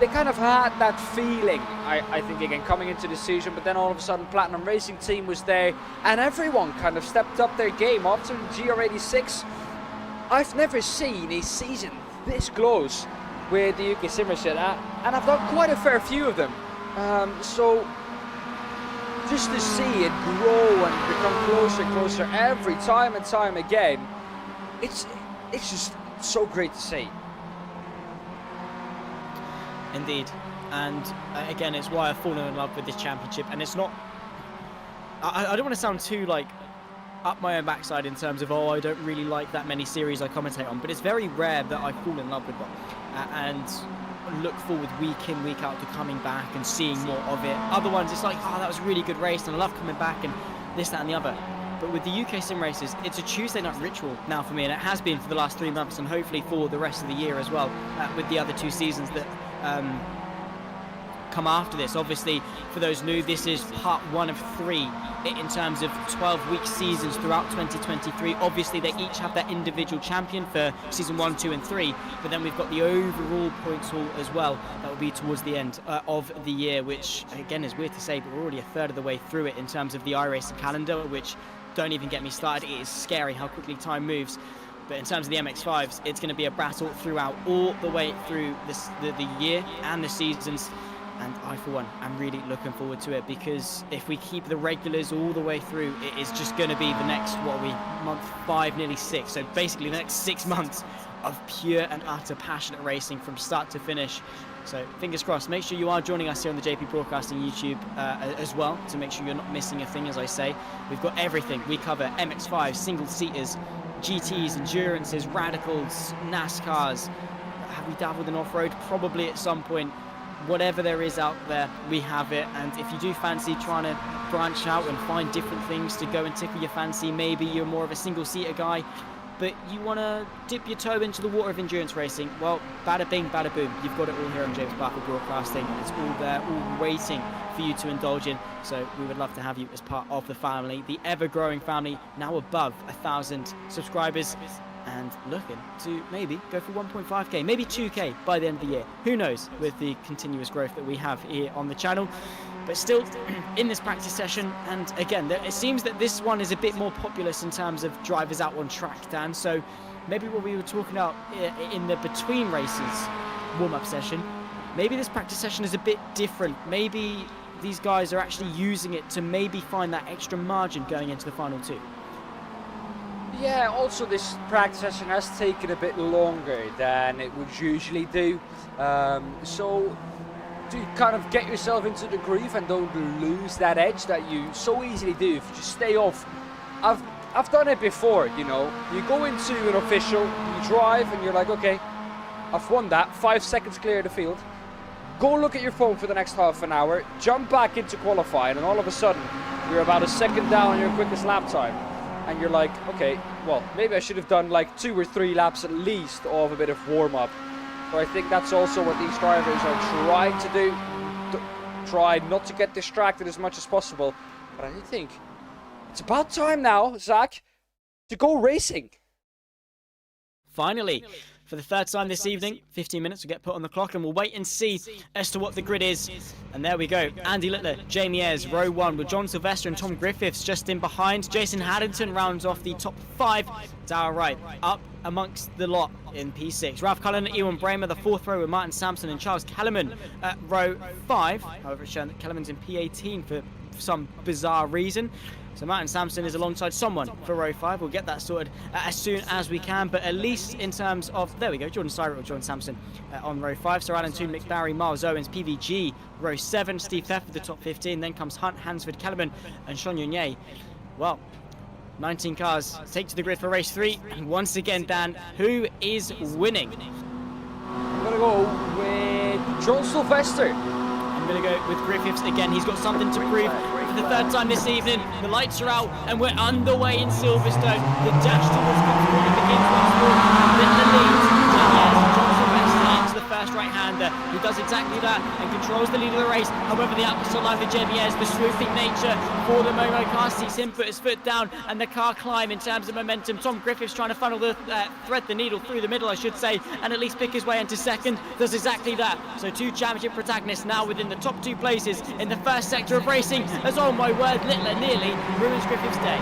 they kind of had that feeling, I think, again, coming into the season, but then all of a sudden Platinum Racing Team was there, and everyone kind of stepped up their game after GR86. I've never seen a season this close with the UK SimRacers, and I've done quite a fair few of them. So just to see it grow and become closer and closer every time and time again, it's just so great to see. Indeed, and again, it's why I've fallen in love with this championship. And it's not, I don't want to sound too like up my own backside in terms of, oh, I don't really like that many series I commentate on, but it's very rare that I fall in love with one and look forward week in, week out to coming back and seeing more of it. Other ones, it's like, oh, that was a really good race and I love coming back and this, that and the other. But with the UK SimRacers, it's a Tuesday night ritual now for me, and it has been for the last 3 months, and hopefully for the rest of the year as well, with the other 2 seasons that come after this. Obviously, for those new, this is part 1 of 3 in terms of 12-week seasons throughout 2023. Obviously, they each have their individual champion for season 1, 2 and 3, but then we've got the overall points haul as well. That will be towards the end of the year, which again is weird to say, but we're already a third of the way through it in terms of the iRacing calendar, which don't even get me started. It is scary how quickly time moves. But in terms of the MX5s, it's going to be a battle throughout all the way through the year and the seasons. And I, for one, am really looking forward to it, because if we keep the regulars all the way through, it is just going to be the next, month 5, nearly 6. So basically the next 6 months of pure and utter passionate racing from start to finish. So fingers crossed. Make sure you are joining us here on the JP Broadcasting YouTube as well, to make sure you're not missing a thing, as I say. We've got everything. We cover MX5, single-seaters, GTs, endurances, radicals, NASCARs. Have we dabbled in off-road? Probably at some point. Whatever there is out there, we have it. And if you do fancy trying to branch out and find different things to go and tickle your fancy, maybe you're more of a single-seater guy, but you want to dip your toe into the water of endurance racing, well, bada bing, bada boom. You've got it all here on JPBroadcasting Broadcasting. It's all there, all waiting for you to indulge in. So we would love to have you as part of the family, the ever-growing family, now above 1,000 subscribers, and looking to maybe go for 1.5k, maybe 2k by the end of the year. Who knows, with the continuous growth that we have here on the channel. But still in this practice session, and again, it seems that this one is a bit more populous in terms of drivers out on track, Dan. So maybe what we were talking about in the between races warm-up session, maybe this practice session is a bit different. Maybe these guys are actually using it to maybe find that extra margin going into the final 2. Yeah, also this practice session has taken a bit longer than it would usually do. So to kind of get yourself into the groove and don't lose that edge that you so easily do if you just stay off. I've done it before, you know. You go into an official, you drive and you're like, okay, I've won that, 5 seconds clear of the field. Go look at your phone for the next half an hour, jump back into qualifying, and all of a sudden you're about a second down on your quickest lap time. And you're like, okay, well, maybe I should have done like 2 or 3 laps at least of a bit of warm-up. So I think that's also what these drivers are trying to do. Try not to get distracted as much as possible. But I think it's about time now, Zach, to go racing. Finally, for the 3rd time this evening, 15 minutes will get put on the clock, and we'll wait and see as to what the grid is. And there we go. Andy Littler, Jamie Ayres, row 1, with John Sylvester and Tom Griffiths just in behind. Jason Haddington rounds off the top 5. Darrell Wright up amongst the lot in P6. Ralph Cullen and Ewan Bramer, the 4th row, with Martin Sampson and Charles Kellerman at row 5. However, it's shown that Kellerman's in P18 for some bizarre reason. So Martin Sampson is alongside someone for row 5. We'll get that sorted as soon as we can. But at least in terms of, there we go, Jordan Styrett or Jordan Sampson on row 5. So Alan Toon, Mick Barry, Miles Owens, PVG, row 7. Steve Pfeffer, the top 15. Then comes Hunt, Hansford, Kellerman, and Sean Yunier. Well, 19 cars take to the grid for race 3. And once again, Dan, who is winning? I'm going to go with John Sylvester. I'm going to go with Griffiths again. He's got something to prove for the third time this evening. The lights are out and we're underway in Silverstone. The dash towards control begins once more. The lead. John Sylvester into the first right-hander. He does exactly that and controls the lead of the race. However, the outside line for JBS, the swooping nature for the Momo car sees him put his foot down and the car climb in terms of momentum. Tom Griffiths trying to funnel the thread the needle through the middle, I should say, and at least pick his way into second. Does exactly that. So 2 championship protagonists now within the top 2 places in the first sector of racing, as oh my word, Littler nearly ruins Griffiths' day.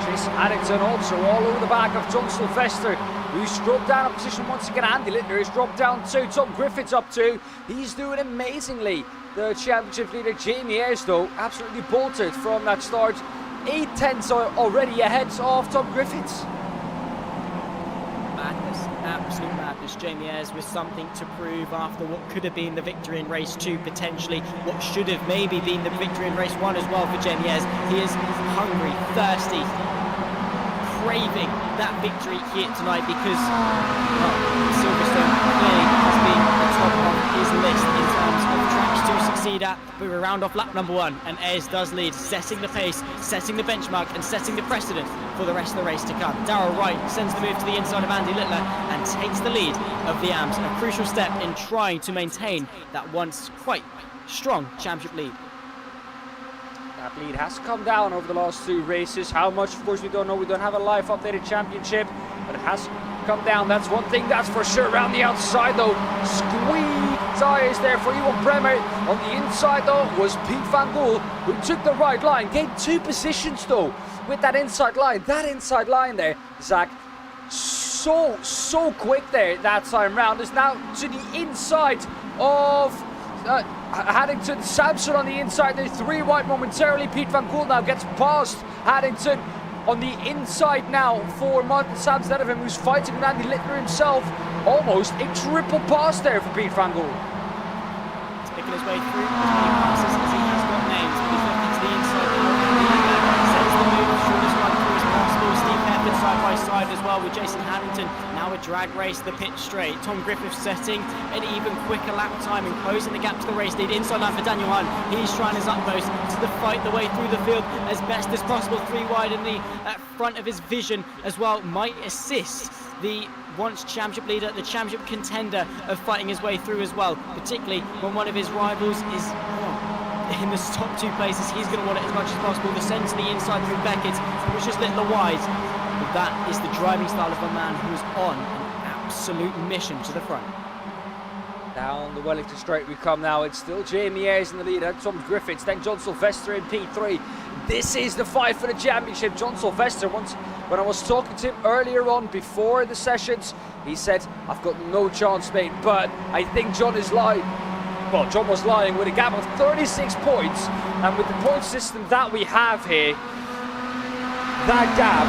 Jason Addington also all over the back of John Sylvester, who's dropped down a position once again. Andy Littler has dropped down 2. Tom Griffiths up 2. He's doing amazingly. The championship leader Jamie Ayres, though, absolutely bolted from that start. 8 tenths already ahead of Tom Griffiths. Madness, absolute madness. Jamie Ayres with something to prove after what could have been the victory in race 2, potentially what should have maybe been the victory in race 1 as well for Jamie Ayres. He is hungry, thirsty, craving that victory here tonight because Silverstone clearly has been the top of his list in terms of tracks to succeed at. But we round off lap number 1 and Ayres does lead, setting the pace, setting the benchmark and setting the precedent for the rest of the race to come. Darrell Wright sends the move to the inside of Andy Littler and takes the lead of the AMS, a crucial step in trying to maintain that once quite strong championship lead. That lead has come down over the last 2 races. How much, of course, we don't know. We don't have a live updated championship, but it has come down. That's one thing that's for sure. Around the outside, though, squeak tyres there for Johan Bremer. On the inside, though, was Pete Van Gool, who took the right line. Gained 2 positions, though, with that inside line. That inside line there, Zach, so quick there that time round. Is now to the inside of Haddington. Sampson on the inside. There's 3 wide momentarily. Pete Van Gool now gets past Haddington on the inside now for Martin Sampson instead of him, who's fighting with Andy Littler himself. Almost a triple pass there for Pete Van Gool. He's picking his way through as many passes as he has got names, but he's looking to the inside now. Sends the move through this one through as possible. Steve Pepper side by side as well with Jason Haddington. Now a drag race, the pit straight. Tom Griffiths setting an even quicker lap time and closing the gap to the race lead. Inside line for Daniel Hunt. He's trying his utmost to fight the way through the field as best as possible. 3 wide in the front of his vision as well. Might assist the once championship leader, the championship contender, of fighting his way through as well. Particularly when one of his rivals is in the top 2 places. He's going to want it as much as possible. The send to the inside through Beckett, which is Littler wide. But that is the driving style of a man who is on an absolute mission to the front. Down the Wellington Straight we come now. It's still Jamie Ayres in the lead, and Tom Griffiths, then John Sylvester in P3. This is the fight for the championship. John Sylvester, once when I was talking to him earlier on before the sessions, he said, I've got no chance, mate, but I think John is lying. Well, John was lying with a gap of 36 points, and with the point system that we have here, that gap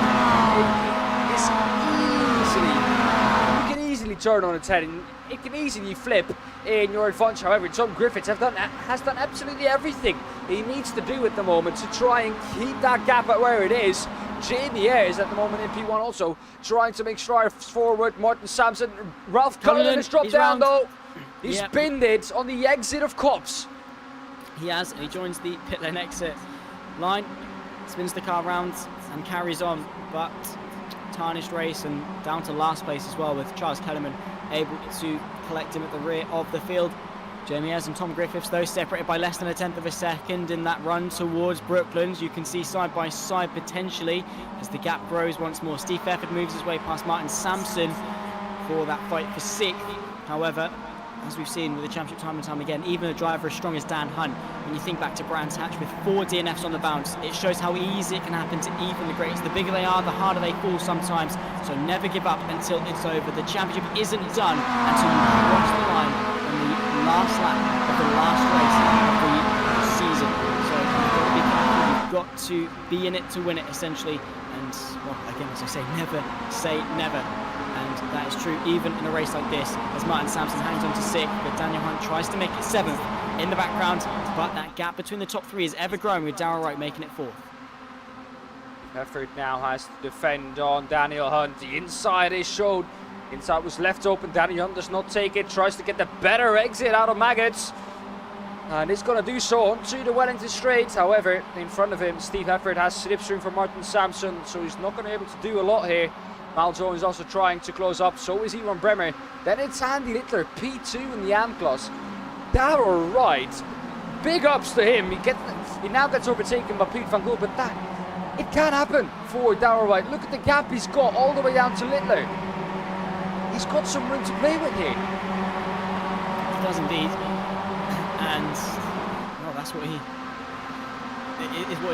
is easily, you can easily turn on its head, and it can easily flip in your advantage. However, Tom Griffiths has done absolutely everything he needs to do at the moment to try and keep that gap at where it is. Jamie Ayres at the moment in P1 also trying to make strides forward. Martin Sampson, Ralph Cullen has dropped down though. He's pinned it on the exit of Cops. He has, and he joins the pit lane exit line, spins the car round and carries on, but tarnished race and down to last place as well, with Charles Kellerman able to collect him at the rear of the field. Jamie Ayres and Tom Griffiths, though, separated by less than a tenth of a second in that run towards Brooklands. You can see side by side potentially as the gap grows once more. Steve Pefford moves his way past Martin Sampson for that fight for 6th. However, as we've seen with the championship time and time again, even a driver as strong as Dan Hunt, when you think back to Brands Hatch with 4 DNFs on the bounce, it shows how easy it can happen to even the greats. The bigger they are, the harder they fall sometimes, so never give up until it's over. The championship isn't done until you cross the line on the last lap of the last race of the season. So you've got to be careful, you've got to be in it to win it, essentially. And, well, again, as I say never. And that is true even in a race like this, as Martin Sampson hangs on to 6th, but Daniel Hunt tries to make it 7th in the background, but that gap between the top 3 is ever growing, with Darrell Wright making it 4th. Pepels now has to defend on Daniel Hunt. The inside is shown. Inside was left open. Daniel Hunt does not take it. Tries to get the better exit out of Maggots. And it's going to do so onto the Wellington Straight. However, in front of him, Steve Hefford has slipstream from Martin Sampson, so he's not going to be able to do a lot here. Malzo is also trying to close up, so is Ivan Bremer. Then it's Andy Littler, P2 in the AM class. Darrell Wright, big ups to him. He now gets overtaken by Pete van Gool, but it can happen for Darrell Wright. Look at the gap he's got all the way down to Littler. He's got some room to play with here. He does indeed. And well, that's what he's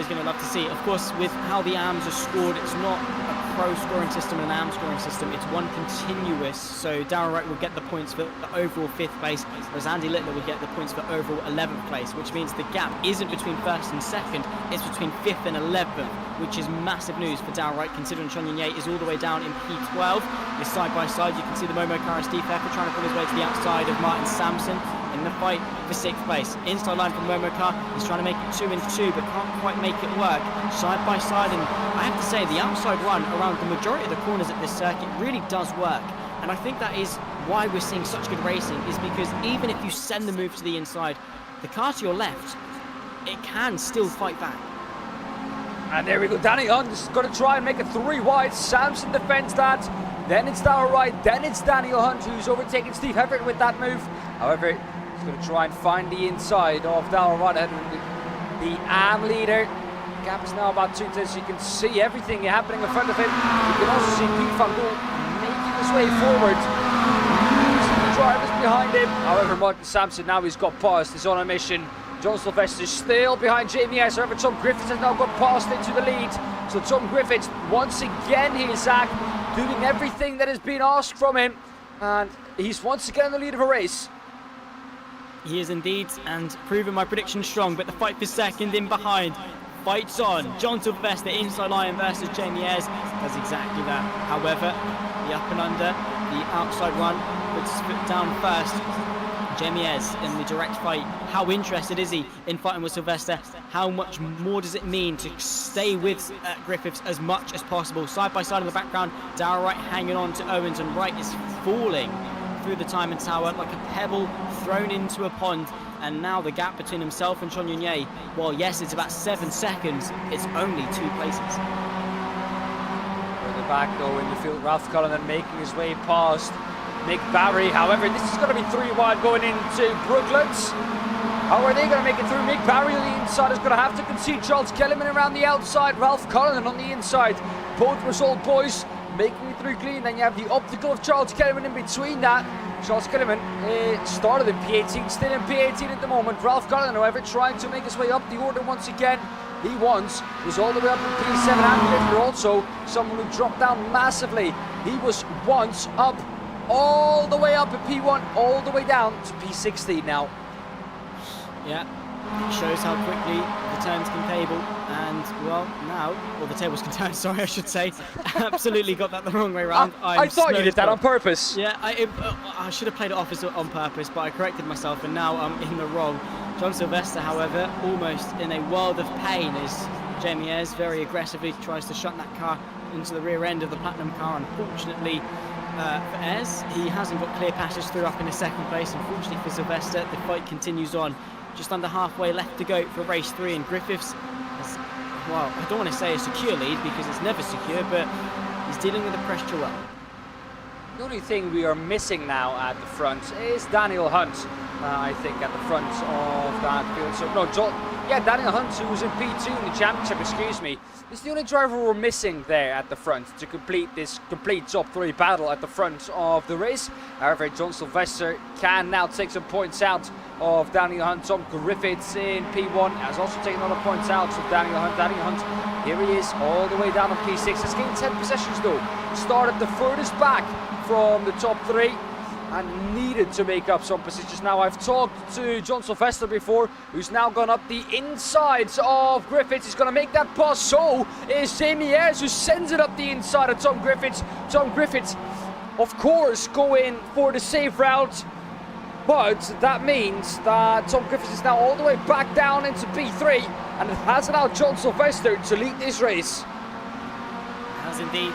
going to love to see. Of course, with how the AMs are scored, it's not a pro scoring system and an AM scoring system. It's one continuous. So Darrell Wright will get the points for the overall 5th place, whereas Andy Littler will get the points for overall 11th place, which means the gap isn't between 1st and 2nd, it's between 5th and 11th, which is massive news for Darrell Wright, considering Chon Yun is all the way down in P12. It's side by side. You can see the Momo car and Steve Pepper trying to pull his way to the outside of Martin Sampson in the fight for 6th place. Inside line from Momo car, he's trying to make it 2 and 2, but can't quite make it work. Side by side, and I have to say the outside run around the majority of the corners at this circuit really does work. And I think that is why we're seeing such good racing, is because even if you send the move to the inside, the car to your left, it can still fight back. And there we go, Danny Hunt is going to try and make it 3 wide. Sampson defends that. Then it's Darrell Wright, then it's Daniel Hunt who's overtaken Steve Hefford with that move. However, he's going to try and find the inside of Darrell Wright, the AM leader. The gap is now about 2 tenths. You can see everything happening in front of him. You can also see Pete van Gool making his way forward. The drivers behind him. However, Martin Sampson, now he's got past, he's on a mission. John Sylvester still behind JBS. However, Tom Griffiths has now got past into the lead. So Tom Griffiths, once again here, Zach, doing everything that has been asked from him. And he's once again in the lead of a race. He is indeed, and proving my prediction strong, but the fight for 2nd in behind. Fights on. John Sylvester, inside line versus Jamie Ayres, does exactly that. However, the up and under, the outside run, puts his foot down first. Jamie Ayres in the direct fight. How interested is he in fighting with Sylvester? How much more does it mean to stay with Griffiths as much as possible? Side by side in the background, Darrell Wright hanging on to Owens, and Wright is falling through the timing tower like a pebble thrown into a pond. And now the gap between himself and Chon Yun, well, yes, it's about 7 seconds. It's only 2 places. Further back though in the field, Ralph Cullinan making his way past Mick Barry. However, this is going to be 3 wide going into Brooklands. How are they going to make it through? Mick Barry on the inside is going to have to concede. Charles Kellerman around the outside. Ralph Cullinan on the inside. Both result boys making it through clean. Then you have the optical of Charles Kellerman in between that. Charles Kellerman started in P18, still in P18 at the moment. Ralph Cullinan, however, trying to make his way up the order once again. He once was all the way up in P7, and Littler also someone who dropped down massively. He was once up all the way up at P1, all the way down to P16 now. Yeah, it shows how quickly the turns can table, and well, now, well, the tables can turn, sorry, I should say. Absolutely got that the wrong way around. I thought you did that on purpose. Yeah, I should have played it off as on purpose, but I corrected myself, and now I'm in the wrong. John Sylvester, however, almost in a world of pain as Jamie Ayres very aggressively tries to shut that car into the rear end of the Platinum car. Unfortunately for Ayres, he hasn't got clear passage through up in the 2nd place. Unfortunately for Sylvester, the fight continues on. Just under halfway left to go for race 3, and Griffiths has, well, I don't want to say a secure lead because it's never secure, but he's dealing with the pressure well. The only thing we are missing now at the front is Daniel Hunt, I think, at the front of that field. So, no, Daniel Hunt, who was in P2 in the championship, excuse me, is the only driver we're missing there at the front to complete this top 3 battle at the front of the race. However, John Sylvester can now take some points out of Daniel Hunt. Tom Griffiths in P1 has also taken other points out of Daniel Hunt. Daniel Hunt, here he is, all the way down on P6. Has gained 10 possessions though. Started the furthest back from the top 3 and needed to make up some positions. Now, I've talked to John Sylvester before, who's now gone up the insides of Griffiths. He's going to make that pass. So is Jamie Ayres, who sends it up the inside of Tom Griffiths. Tom Griffiths, of course, going for the safe route. But that means that Tom Griffiths is now all the way back down into P3, and it has allowed John Sylvester to lead this race. does indeed.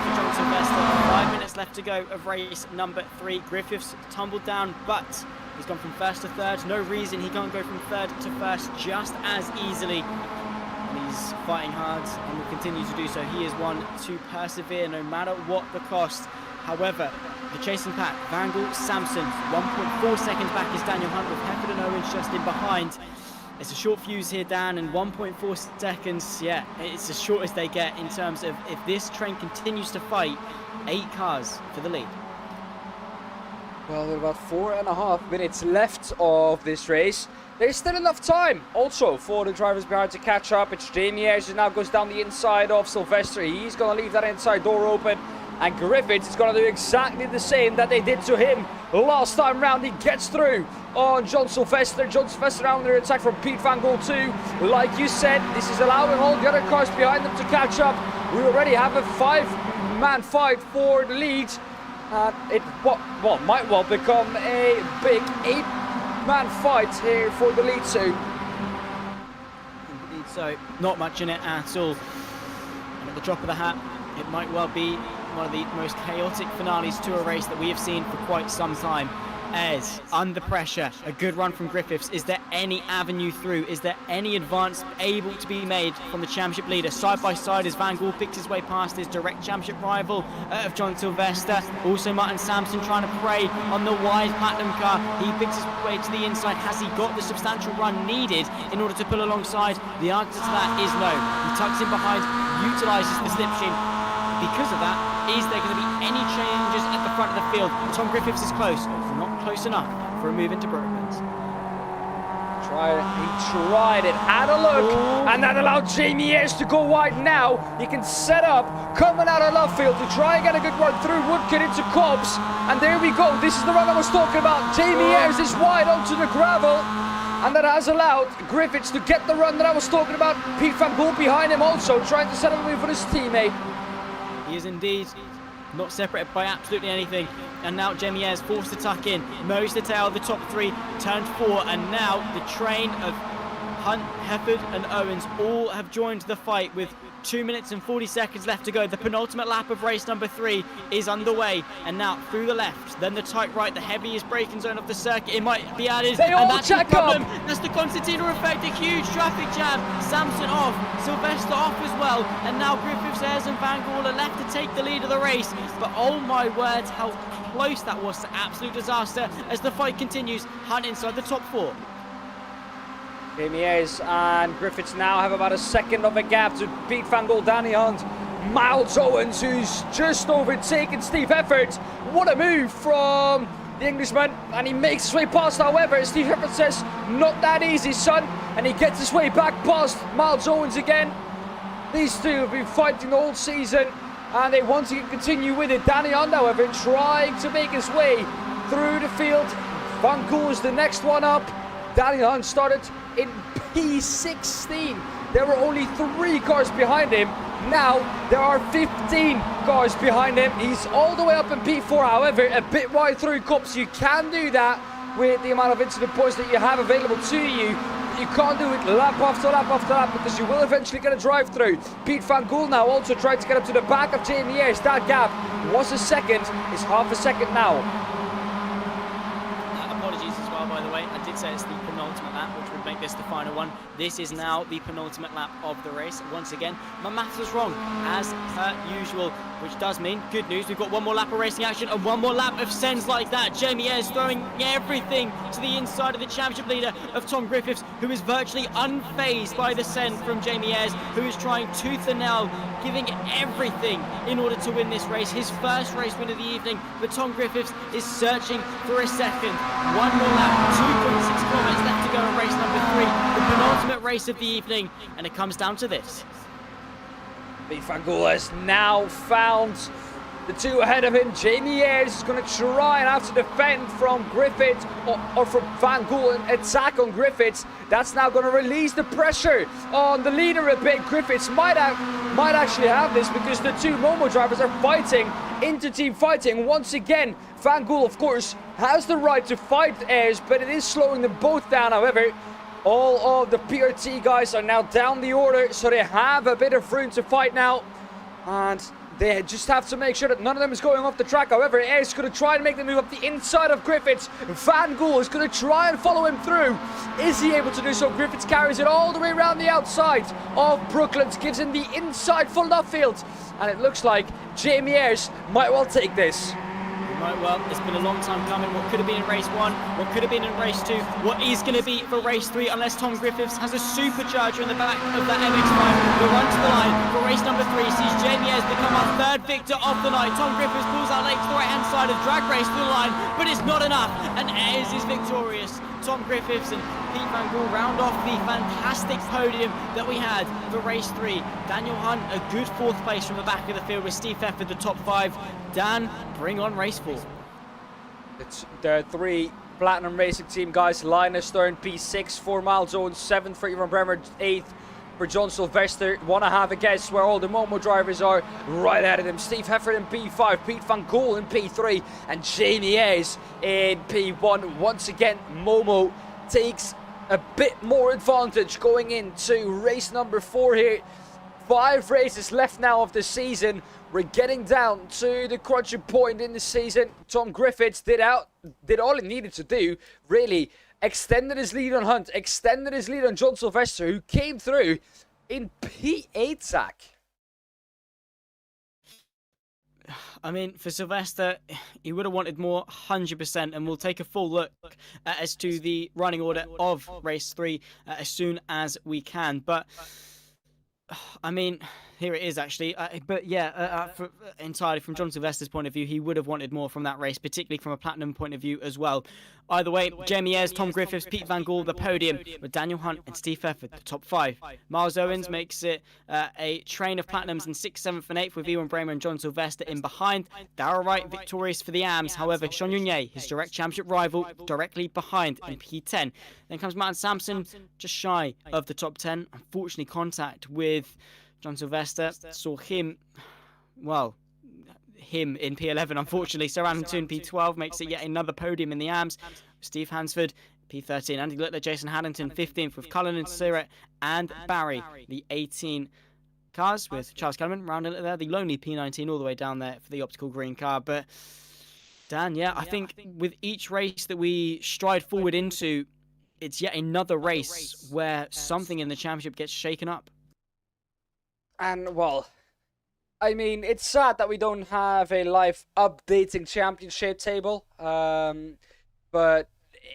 For John Sylvester, 5 minutes left to go of race number 3. Griffiths tumbled down, but he's gone from first to third. No reason he can't go from third to first just as easily. And he's fighting hard and will continue to do so. He is one to persevere no matter what the cost. However, the chasing pack, Van Gaal, Samson, 1.4 seconds back is Daniel Hunt with Parfitt and Owens just in behind. It's a short fuse here, Dan, and 1.4 seconds, yeah, it's as short as they get in terms of if this train continues to fight, 8 cars for the lead. Well, with about 4.5 minutes left of this race, there's still enough time also for the drivers behind to catch up. It's Jamie Ayres who now goes down the inside of Sylvester. He's going to leave that inside door open. And Griffiths is going to do exactly the same that they did to him last time round. He gets through on John Sylvester. John Sylvester now under attack from Pete Van Gaal too. Like you said, this is allowing all the other cars behind them to catch up. We already have a 5-man fight for the lead. It might well become a big 8-man fight here for the lead too. Indeed, so not much in it at all. And at the drop of the hat, it might well be one of the most chaotic finales to a race that we have seen for quite some time. Ayres under pressure, a good run from Griffiths. Is there any avenue through? Is there any advance able to be made from the championship leader? Side by side as Van Gaal picks his way past his direct championship rival of John Sylvester. Also Martin Sampson trying to prey on the wide platinum car. He picks his way to the inside. Has he got the substantial run needed in order to pull alongside? The answer to that is no. He tucks in behind, utilises the slipstream. Because of that, is there going to be any changes at the front of the field? Tom Griffiths is close, but not close enough for a move into Brooklands. He tried it, had a look, and that allowed Jamie Ayres to go wide now. He can set up, coming out of left field to try and get a good run through Woodkid into Cobbs. And there we go, this is the run I was talking about. Jamie Ayres is wide onto the gravel. And that has allowed Griffiths to get the run that I was talking about. Pete Van Gaal behind him also, trying to set up a move for his teammate. He is indeed not separated by absolutely anything. And now Jamie Ayres forced to tuck in. Mows the tail of the top 3, turned 4. And now the train of Hunt, Hefford and Owens all have joined the fight with 2 minutes and 40 seconds left to go. The penultimate lap of race number 3 is underway. And now through the left, then the tight right, the heaviest braking zone of the circuit. It might be added. They all that's the jack problem. up. That's the Constantino effect. A huge traffic jam. Samson off, Sylvester off as well. And now Griffiths, Ayres and Van Gaal are left to take the lead of the race. But oh my words, how close that was to absolute disaster as the fight continues. Hunt inside the top 4. Jamie Ayres and Griffiths now have about a second of a gap to Pete Van Gaal, Danny Hunt, Miles Owens, who's just overtaken Steve Hefford. What a move from the Englishman, and he makes his way past. However, Steve Hefford says, not that easy, son, and he gets his way back past Miles Owens again. These two have been fighting the whole season, and they want to continue with it. Danny Hunt, however, trying to make his way through the field. Van Gaal is the next one up. Danny Hunt started in P16. There were only 3 cars behind him. Now there are 15 cars behind him. He's all the way up in P4, however, a bit wide through Cops. You can do that with the amount of incident points that you have available to you. You can't do it lap after lap after lap because you will eventually get a drive through. Pete Van Gaal now also trying to get up to the back of Jamie Ayres. That gap was a second, it's half a second now. Apologies as well, by the way. I did say it's the penultimate lap, which would make this the final one. This is now the penultimate lap of the race. Once again, my maths was wrong, as per usual, which does mean good news. We've got one more lap of racing action and one more lap of sends like that. Jamie Ayres throwing everything to the inside of the championship leader of Tom Griffiths, who is virtually unfazed by the send from Jamie Ayres, who is trying tooth and nail, giving everything in order to win this race. His first race win of the evening, but Tom Griffiths is searching for a second. One more lap, 2.6 kilometers left to go in race number 3, the penultimate race of the evening, and it comes down to this. Pete Van Gaal has now found the 2 ahead of him. Jamie Ayres is going to try and have to defend from Griffiths or from Van Gaal and attack on Griffiths. That's now going to release the pressure on the leader a bit. Griffiths might actually have this because the 2 Momo drivers are fighting, inter-team fighting. Once again, Van Gaal, of course, has the right to fight Ayres, but it is slowing them both down. However, All of the PRT guys are now down the order, so they have a bit of room to fight now. And they just have to make sure that none of them is going off the track. However, Air is going to try and make the move up the inside of Griffiths. Van Gool is going to try and follow him through. Is he able to do so? Griffiths carries it all the way around the outside of Brooklands, gives him the inside full left field. And it looks like Jamie Ayres might well take this. Right, well, it's been a long time coming. What could have been in race 1, what could have been in race 2, what is going to be for race 3, unless Tom Griffiths has a supercharger in the back of that MX5. The run to the line for race number 3 sees Jamie Ayres become our 3rd victor of the night. Tom Griffiths pulls out late to the right-hand side of drag race to the line, but it's not enough, and Ayres is victorious. Tom Griffiths and Pete Van Gool round off the fantastic podium that we had for race 3. Daniel Hunt, a good 4th place from the back of the field with Steve Pfeffer the top 5. Dan, bring on race 4. It's the 3 Platinum Racing Team guys. Linus Stern, P6, 4 Mile Zone, 7th for Ivan Bremer, 8th for John Sylvester. Want to have a guess where all the Momo drivers are? Right ahead of them. Steve Hefford in P5, Pete Van Gool in P3, and Jamie Ayres in P1. Once again, Momo takes a bit more advantage going into race number 4 here. 5 races left now of the season. We're getting down to the crunching point in the season. Tom Griffiths did all he needed to do, really. Extended his lead on Hunt, extended his lead on John Sylvester, who came through in P8, Zach. I mean, for Sylvester, he would have wanted more, 100%, and we'll take a full look as to the running order of race 3 as soon as we can. But I mean, here it is actually. But yeah, entirely from John Sylvester's point of view, he would have wanted more from that race, particularly from a platinum point of view as well. Either way, Jamie Ayres, Tom Griffiths, Pete Van Gool, the podium, with Daniel Hunt and Steve Pfeffer, the top 5. Miles Owens makes it a train of platinums in 6th, 7th and 8th, with Ewan Bramer and John Sylvester in behind. Darrell Wright victorious for the AMS. However, Sean Yunier, his direct championship rival, directly behind in P10. Then comes Martin Sampson, just shy of the top 10. Unfortunately, contact with John Sylvester saw him, well, him in P11, unfortunately. So Hamilton in P12 makes it yet another podium in the AMS. Steve Hansford, P13. Andy Littler, Jason Haddington, 15th, with Cullen and Surratt and Barry, the 18 cars, with Charles Kellerman rounding it there. The lonely P19 all the way down there for the optical green car. But Dan, yeah, I think with each race that we stride forward into, it's yet another race where something in the championship gets shaken up. And, well, I mean, it's sad that we don't have a live updating championship table. But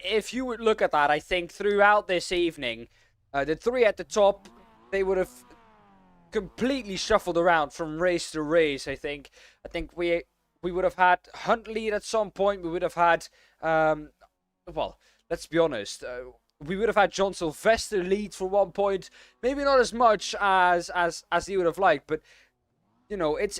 if you would look at that, I think throughout this evening, the 3 at the top, they would have completely shuffled around from race to race, I think. I think we would have had Hunt lead at some point. We would have had, well, let's be honest, we would have had John Sylvester lead for one point. Maybe not as much as he would have liked, but you know, it's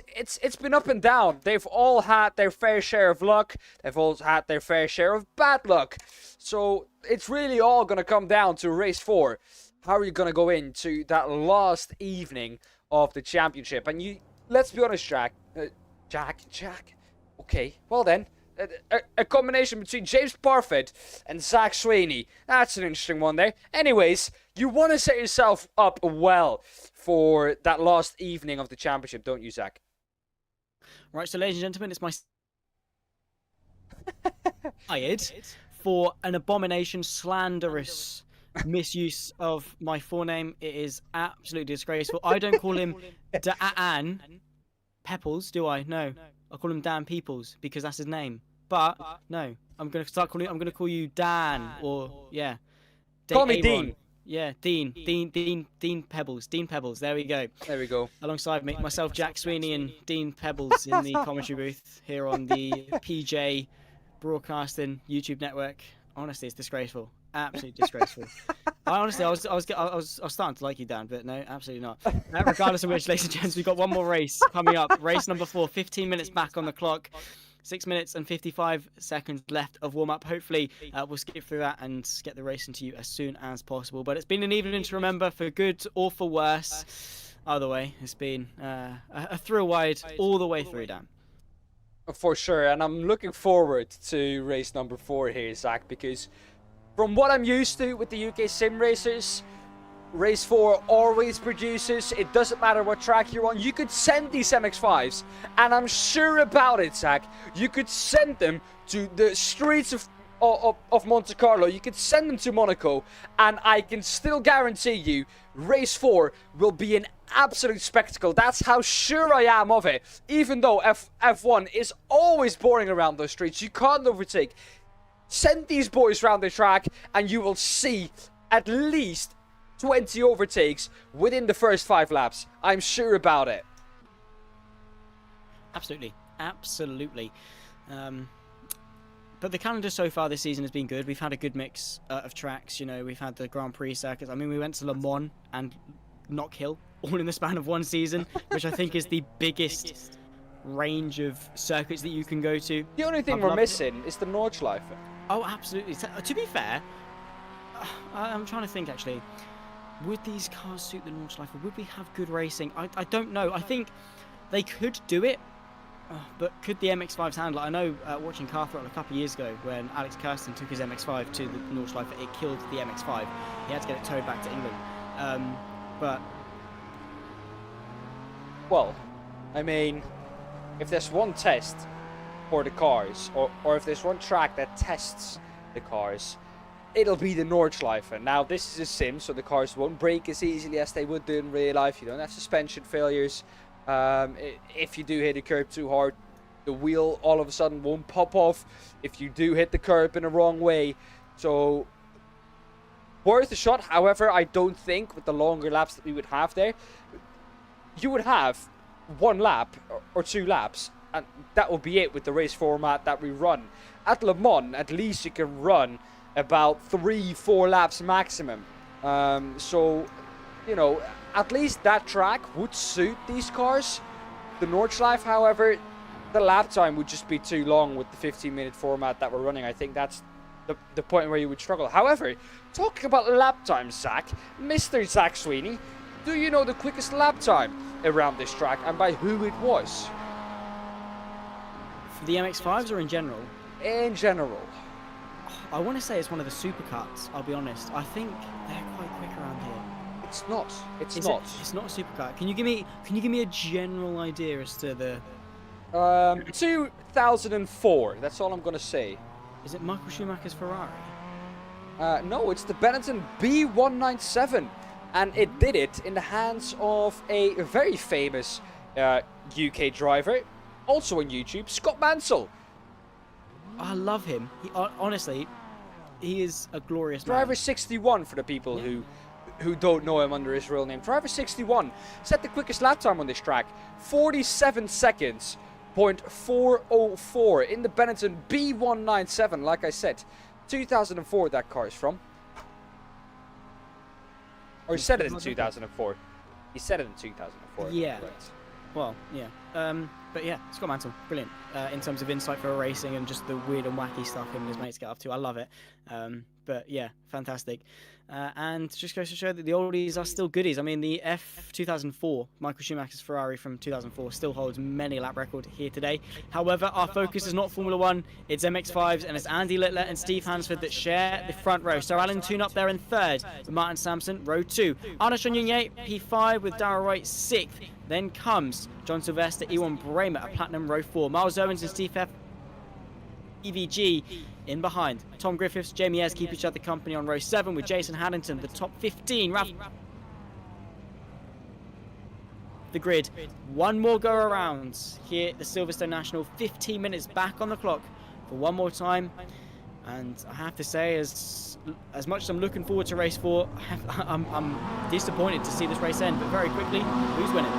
been up and down. They've all had their fair share of luck. They've all had their fair share of bad luck. So it's really all going to come down to race 4. How are you going to go into that last evening of the championship? And you, let's be honest, Jack. Okay, well then. A combination between James Parfitt and Zach Sweeney. That's an interesting one there. Anyways, you want to set yourself up well for that last evening of the championship, don't you, Zach? Right, so ladies and gentlemen, it's my fired for an abomination, slanderous misuse of my forename. It is absolutely disgraceful. I don't call him Daan Pepels, do I? No. I call him Daan Pepels because that's his name. But no, I'm gonna call you Dan, or yeah. Call me Dean. Yeah, Dean Pebbles. Dean Pebbles. There we go. There we go. Alongside me, myself, Jack Sweeney, and Dean Pebbles in the commentary booth here on the PJ Broadcasting YouTube network. Honestly, it's disgraceful. Absolutely disgraceful. I was starting to like you, Dan, but no, absolutely not. Regardless of which, ladies and gents, we've got one more race coming up. Race number 4, 15 minutes back on the clock. 6 minutes and 55 seconds left of warm-up. Hopefully, we'll skip through that and get the race into you as soon as possible. But it's been an evening to remember, for good or for worse. Either way, it's been a thrill ride all the way through, Dan. For sure, and I'm looking forward to race number 4 here, Zach, because From what I'm used to with the UK SimRacers, Race 4 always produces. It doesn't matter what track you're on. You could send these MX5s, and I'm sure about it, Zach. You could send them to the streets of Monte Carlo. You could send them to Monaco, and I can still guarantee you Race 4 will be an absolute spectacle. That's how sure I am of it. Even though F1 is always boring around those streets, you can't overtake. Send these boys around the track, and you will see at least 20 overtakes within the first 5 laps. I'm sure about it. Absolutely. Absolutely. But the calendar so far this season has been good. We've had a good mix of tracks. You know, we've had the Grand Prix circuits. I mean, we went to Le Mans and Knock Hill all in the span of one season, which I think is the biggest range of circuits that you can go to. The only thing we're missing is the Nordschleife. Oh, absolutely. To be fair, I'm trying to think actually. Would these cars suit the Nordschleife? Would we have good racing? I don't know. I think they could do it, but could the MX5s handle it? I know watching Car Throttle a couple of years ago when Alex Kirsten took his MX5 to the Nordschleife, it killed the MX5. He had to get it towed back to England. But well, I mean, if there's one test for the cars, or if there's one track that tests the cars, it'll be the Nordschleife. Now, this is a sim, so the cars won't break as easily as they would do in real life. You don't have suspension failures. If you do hit a curb too hard, the wheel all of a sudden won't pop off if you do hit the curb in the wrong way. So, worth a shot. However, I don't think with the longer laps that we would have there, you would have 1 lap or 2 laps, and that will be it with the race format that we run. At Le Mans, at least you can run about 3-4 laps maximum. So, you know, at least that track would suit these cars. The Nordschleife, however, the lap time would just be too long with the 15-minute format that we're running. I think that's the point where you would struggle. However, talking about lap time, Zach, Mr. Zach Sweeney, do you know the quickest lap time around this track and by who it was? for the MX5s or in general? In general. I want to say it's one of the supercars, I'll be honest. I think they're quite quick around here. It's not. It's Is not. It's not a supercar. Can you give me a general idea as to the 2004. That's all I'm gonna say. Is it Michael Schumacher's Ferrari? No, it's the Benetton B197, and it did it in the hands of a very famous UK driver, also on YouTube, Scott Mansell. I love him. Honestly, he is a glorious Driver man. 61 for the people who don't know him under his real name. Driver 61 set the quickest lap time on this track, 47 seconds. .404 in the Benetton B197. Like I said, 2004 that car is from. Or he said it in 2004. He said it in 2004. Yeah. Right. Well, yeah. But yeah, Scott Mansell, brilliant. In terms of insight for racing and just the weird and wacky stuff him and his mates get up to. I love it. But yeah, fantastic. And just goes to show that the oldies are still goodies. I mean, the F2004, Michael Schumacher's Ferrari from 2004, still holds many lap record here today. However, our focus is not Formula 1, it's MX5s, and it's Andy Littler and Steve Hansford that share the front row. So Alan Toon up there in third, with Martin Sampson, row 2. Arnaud Chagnon, P5 with Darrell Wright, 6th. Then comes John Sylvester, Ewan Bramer at Platinum, row 4. Miles Owens and Steve F. EVG in behind. Tom Griffiths, Jamie Ayres keep each other company on row 7 with Jason Haddington, the top 15. The grid. One more go around here at the Silverstone National. 15 minutes back on the clock for one more time. And I have to say, as much as I'm looking forward to race 4, I'm disappointed to see this race end. But very quickly, who's winning?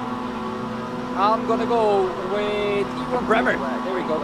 I'm gonna go with Ewan Bremer. There we go.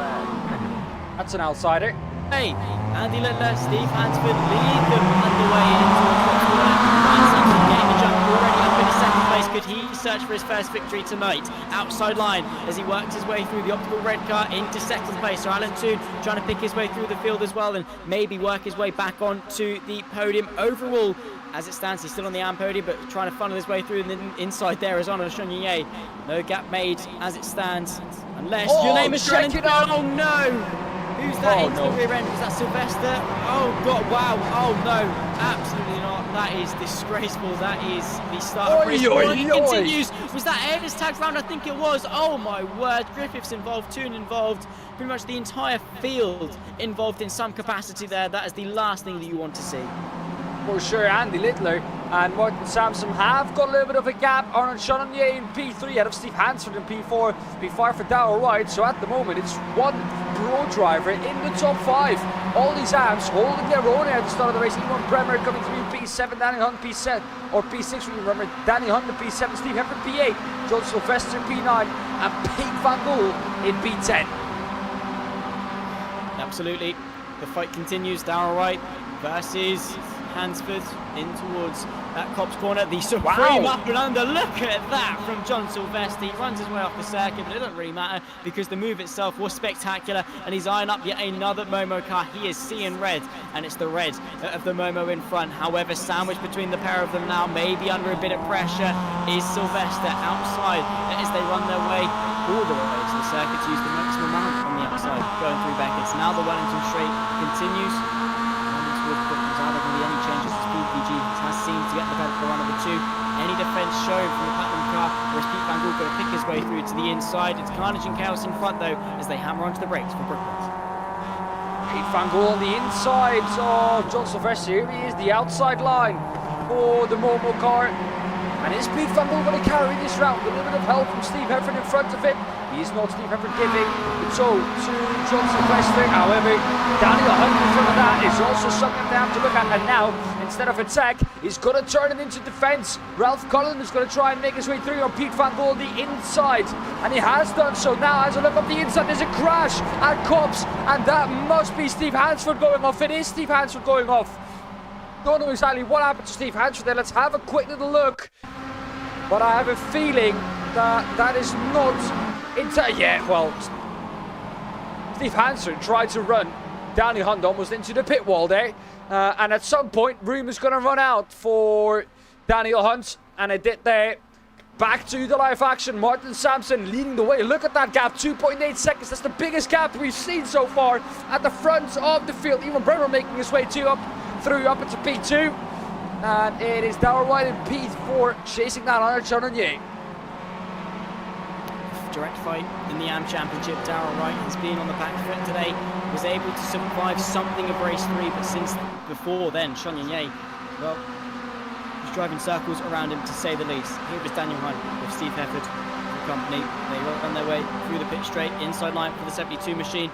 That's an outsider. Hey, Andy Littler, Steve Hansford lead them underway into the top corner. Ryan Sampson getting the jump already up in second place. Could he search for his first victory tonight? Outside line as he works his way through the optical red car into second place. So Alan Toon trying to pick his way through the field as well and maybe work his way back onto the podium. Overall, as it stands, he's still on the AM podium, but trying to funnel his way through. And then inside there is Arnaud Chagnon. No gap made as it stands. Unless your name is Shannon. Oh no! Who's that Oh, into no. the rear end? Was that Sylvester? Oh god, wow. Oh no, absolutely not. That is disgraceful. That is the start of race 4. He continues. Was that Ernest tagged round? I think it was. Oh my word. Griffiths involved, Toon involved. Pretty much the entire field involved in some capacity there. That is the last thing that you want to see. For sure, Andy Littler and Martin Sampson have got a little bit of a gap. Arnold Chalonier in P3 ahead of Steve Hansford in P4. P5 for Dow right. So at the moment, it's one pro driver in the top 5. All these amps holding their own at the start of the race. Iwan Bremer coming through in P7, Danny Hunt P7, or P6, remember, Danny Hunt in P7, Steve Hepburn P8, John Sylvester P9, and Pete Van Gool in P10. Absolutely. The fight continues. Darrell Wright versus Hansford in towards that Copse corner. The supreme up and under. Look at that from John Sylvester. He runs his way off the circuit, but it doesn't really matter because the move itself was spectacular, and he's eyeing up yet another Momo car. He is seeing red, and it's the red of the Momo in front. However, sandwiched between the pair of them now, maybe under a bit of pressure, is Sylvester outside as they run their way all the way to the circuit to use the maximum amount on the outside, going through Beckett's. Now the Wellington straight continues. Any changes as PPG has seemed to get the better for run of the 2. Any defence shown from the Platinum car, whereas Pete Van Gool going to pick his way through to the inside. It's carnage and chaos in front though as they hammer onto the brakes for Brooklands. Pete Van Gool on the inside of John Sylvester. Here he is, the outside line for the Momo car. And is Pete Van Gool going to carry this round? A little bit of help from Steve Heffern in front of him. He is not Steve Heffern giving the toe to John Sylvester. However, Daniel Hunt in front of that is also something they have to look at. And now, instead of attack, he's going to turn it into defence. Ralph Cullen is going to try and make his way through on Pete Van Gool on the inside. And he has done so. Now, as I look up the inside, there's a crash at Copse. And that must be Steve Hansford going off. It is Steve Hansford going off. Don't know exactly what happened to Steve Hansford there. Let's have a quick little look. But I have a feeling that that is not... yeah, well... Steve Hansford tried to run Danny Hunt almost into the pit wall there. And at some point, room is going to run out for Daniel Hunt. And it did there. Back to the live action. Martin Sampson leading the way. Look at that gap, 2.8 seconds. That's the biggest gap we've seen so far at the front of the field. Even Bremer making his way through up into P2. And it is Darrell White in P4 chasing down Arnold Chalonier. Direct fight in the AM Championship. Darrell Wright has been on the back foot today. Was able to survive something of race 3, but since before then, Chalonier, well, was driving circles around him to say the least. Here was Daniel Hunt with Steve Hefford and company. They run their way through the pit straight, inside line for the 72 machine.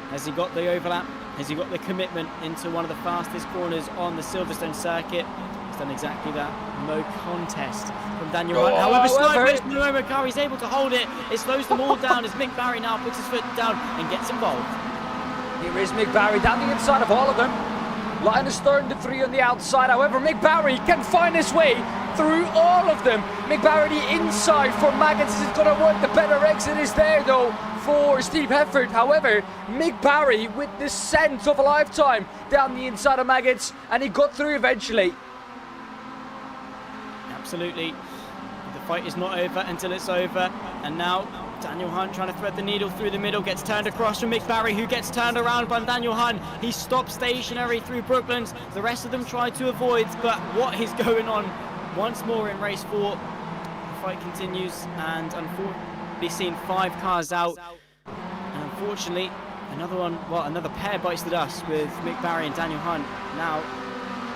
Has he got the overlap? Has he got the commitment into one of the fastest corners on the Silverstone circuit? He's done exactly that. No contest from Daniel Hunt. However, slight from the Momo car, he's able to hold it. It slows them all down as Mick Barry now puts his foot down and gets involved. Here is Mick Barry down the inside of all of them. Linus Stern, the 3 on the outside. However, Mick Barry can find his way through all of them. Mick Barry the inside for Maggots is going to work. The better exit is there though for Steve Hefford. However, Mick Barry with the scent of a lifetime down the inside of Maggots, and he got through eventually. Absolutely. The fight is not over until it's over. And now Daniel Hunt trying to thread the needle through the middle, gets turned across from Mick Barry, who gets turned around by Daniel Hunt. He stops stationary through Brooklands. The rest of them try to avoid, but what is going on once more in race 4? The fight continues, and unfortunately seen 5 cars out. And unfortunately, another pair bites the dust with Mick Barry and Daniel Hunt. Now,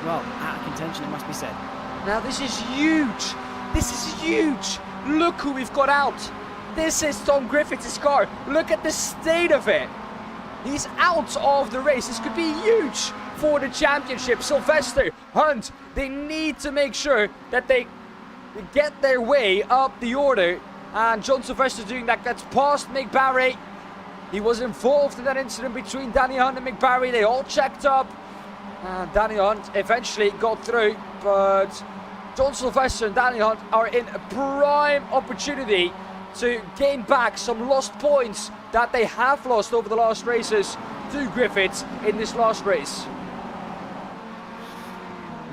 well, out of contention, it must be said. Now this is huge. This is huge. Look who we've got out. This is Tom Griffiths' car. Look at the state of it. He's out of the race. This could be huge for the championship. Sylvester, Hunt, they need to make sure that they get their way up the order. And John Sylvester doing that. Gets past Mick Barry. He was involved in that incident between Danny Hunt and Mick Barry. They all checked up. And Danny Hunt eventually got through. But John Sylvester and Danny Hunt are in a prime opportunity to gain back some lost points that they have lost over the last races to Griffiths in this last race.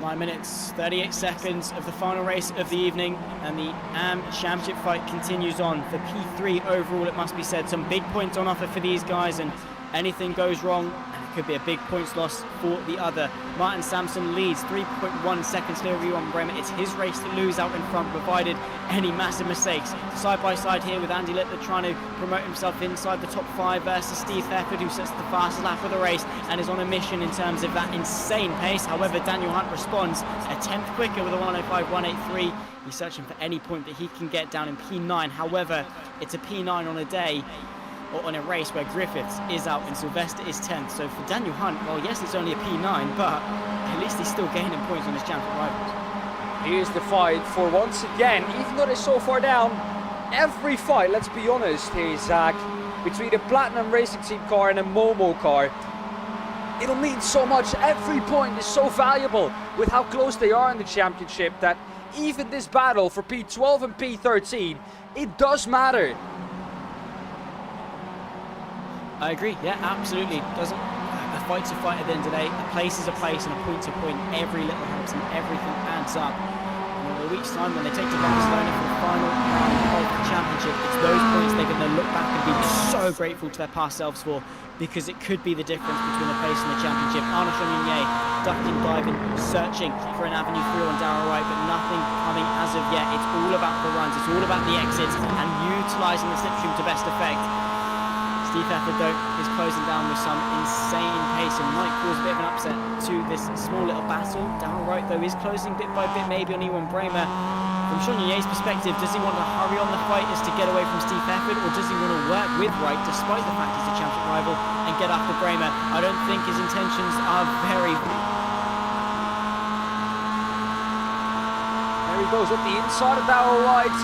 9 minutes, 38 seconds of the final race of the evening, and the AM Championship fight continues on. For P3 overall, it must be said, some big points on offer for these guys, and Anything goes wrong, and it could be a big points loss for the other. Martin Sampson leads 3.1 seconds clear of Johan Bremer. It's his race to lose out in front, provided any massive mistakes. Side by side here with Andy Littler trying to promote himself inside the top 5 versus Steve Hefford, who sets the fastest lap of the race and is on a mission in terms of that insane pace. However, Daniel Hunt responds a 10th quicker with a 1:05.183. He's searching for any point that he can get down in P9. However, it's a P9 on a day, or on a race where Griffiths is out and Sylvester is 10th. So for Daniel Hunt, well, yes, it's only a P9, but at least he's still gaining points on his championship rivals. Here's the fight for, once again, even though they're so far down, every fight, let's be honest here, Zach, between a Platinum Racing Team car and a Momo car, it'll mean so much. Every point is so valuable with how close they are in the championship that even this battle for P12 and P13, it does matter. I agree, yeah, absolutely. A fight's a fight at the end of the day. A place is a place and a point's a point. Every little helps and everything adds up. And a week's time when they take to Barcelona for the final round of the championship, it's those points they're going to look back and be so grateful to their past selves for, because it could be the difference between the place and the championship. Arnaud Chominier ducking, diving, searching for an avenue through on Darrell Wright, but nothing coming as of yet. It's all about the runs, it's all about the exits and utilising the slipstream to best effect. Steve Hefford, though, is closing down with some insane pace and might cause a bit of an upset to this small little battle. Darrell Wright, though, is closing bit by bit, maybe on Johan Bremer. From Chonier's perspective, does he want to hurry on the fight as to get away from Steve Hefford, or does he want to work with Wright, despite the fact he's a championship rival, and get after Bremer? I don't think his intentions are very... There he goes up the inside of Darrell Wright,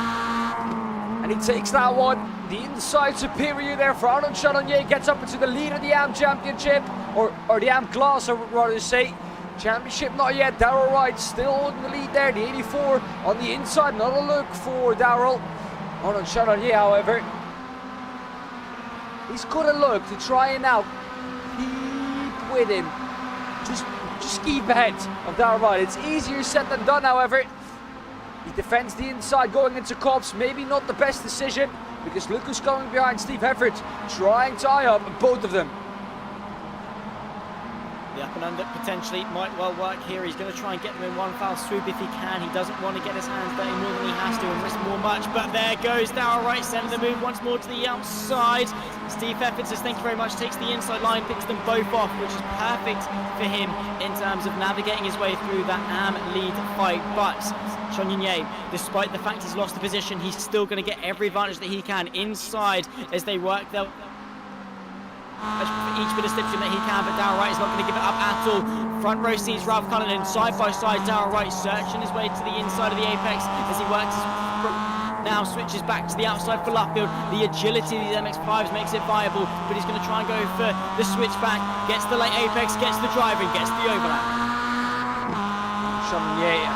and he takes that one. The inside superior there for Arnaud Chardonnay, gets up into the lead of the AM Championship, or the AM Class, I would rather say. Championship not yet. Darrell Wright still holding the lead there. The 84 on the inside. Another look for Darrell. Arnaud Chardonnay, however, he's got a look to try and now keep with him. Just keep ahead of Darrell Wright. It's easier said than done, however. He defends the inside going into Cops. Maybe not the best decision, because look who's coming behind Steve Hefford, trying to tie up both of them. The up and under potentially might well work here. He's going to try and get them in one foul swoop if he can. He doesn't want to get his hands dirty more than he has to and risk more much. But there goes Darrell Wright, sending the move once more to the outside. Steve Hefford says thank you very much, takes the inside line, picks them both off, which is perfect for him in terms of navigating his way through that AM lead fight. But Choninier, despite the fact he's lost the position, he's still going to get every advantage that he can inside as they work their for each bit of slipstream that he can, but Darrell Wright is not going to give it up at all. Front row sees Ralph Cullinan side by side. Darrell Wright searching his way to the inside of the apex as he works his now switches back to the outside for Luffield. The agility of these MX5s makes it viable, but he's going to try and go for the switch back, gets the late apex, gets the drive and gets the overlap. Chominier,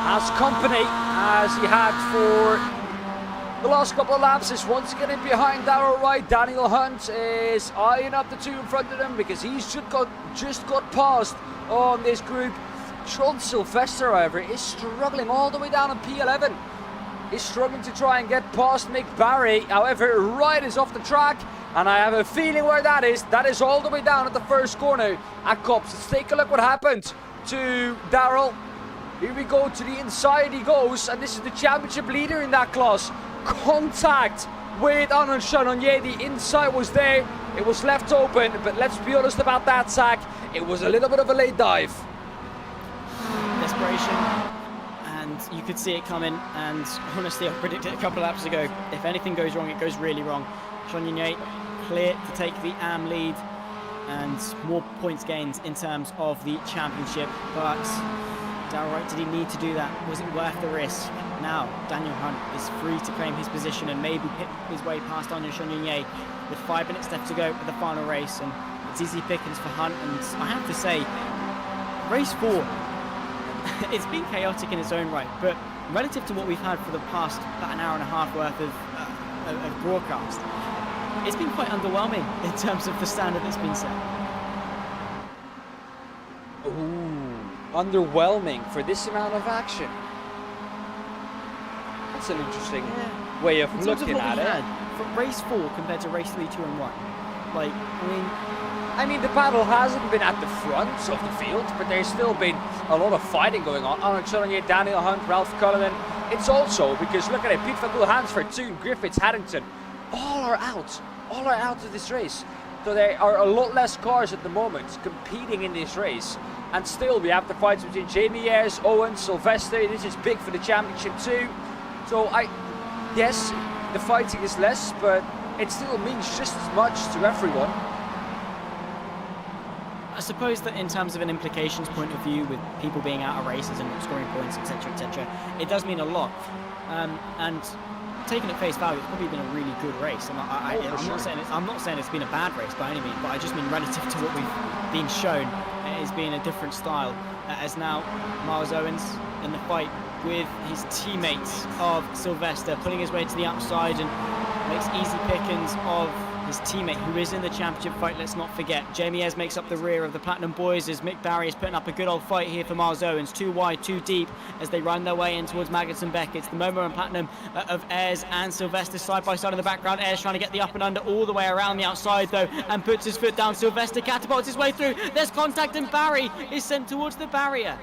has company as he had for the last couple of laps, is once again in behind Darrell Wright. Daniel Hunt is eyeing up the two in front of him because he's just got past on this group. Sean Sylvester, however, is struggling all the way down on P11. He's struggling to try and get past Mick Barry. However, Wright is off the track, and I have a feeling where that is. That is all the way down at the first corner at Cops. Let's take a look what happened to Darrell. Here we go, to the inside he goes, and this is the championship leader in that class. Contact with Arnaud Chardonnay. The inside was there, it was left open, but let's be honest about that, Zach. It was a little bit of a late dive. Desperation, and you could see it coming, and honestly I predicted a couple of laps ago, if anything goes wrong, it goes really wrong. Chardonnay clear to take the AM lead and more points gained in terms of the championship, but Darrell Wright, did he need to do that? Was it worth the risk? Now Daniel Hunt is free to claim his position and maybe pick his way past Arnaud Chardonnay with 5 minutes left to go at the final race, and it's easy pickings for Hunt. And I have to say, race 4, it's been chaotic in its own right, but relative to what we've had for the past about an hour and a half worth of broadcast, it's been quite underwhelming in terms of the standard that's been set. Ooh, underwhelming for this amount of action. That's an interesting way of looking at it. From race 4 compared to race 3, 2 and 1. Like, I mean, the battle hasn't been at the front of the field, but there's still been a lot of fighting going on. Alex Chillingate, Daniel Hunt, Ralph Cullinan. It's also because, look at it, Pete van Gool, Hansford, Toon, Griffiths, Haddington, all are out of this race. So there are a lot less cars at the moment competing in this race. And still we have the fights between Jamie Ayres, Owens, Sylvester. This is big for the championship too. So yes, the fighting is less, but it still means just as much to everyone. I suppose that in terms of an implications point of view, with people being out of races and not scoring points, etc., it does mean a lot. And taking at face value, it's probably been a really good race. And I'm not saying it's been a bad race by any means, but I just mean relative to what we've been shown, it's been a different style. As now Miles Owens in the fight with his teammates of Sylvester, pulling his way to the outside and makes easy pickings of his teammate who is in the championship fight. Let's not forget, Jamie Ayres makes up the rear of the Platinum Boys as Mick Barry is putting up a good old fight here for Miles Owens. Too wide, too deep as they run their way in towards Magnussen Beck. It's the Momo and Platinum of Ayres and Sylvester side by side in the background. Ayres trying to get the up and under all the way around the outside though, and puts his foot down. Sylvester catapults his way through. There's contact and Barry is sent towards the barrier.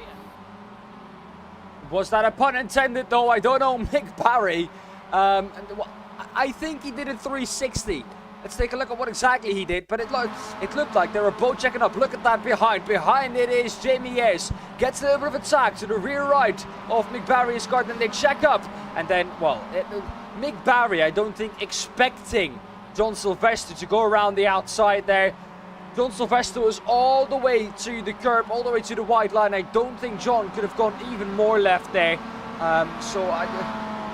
Was that a pun intended though? I don't know. Mick Barry, I think he did a 360. Let's take a look at what exactly he did, but it looked like they were both checking up. Look at that behind. Behind it is Jamie Ayres. Gets a little bit of attack to the rear right of Mick Barry's car, then they check up. And then, Mick Barry, I don't think, expecting John Sylvester to go around the outside there. John Sylvester was all the way to the curb, all the way to the white line. I don't think John could have gone even more left there.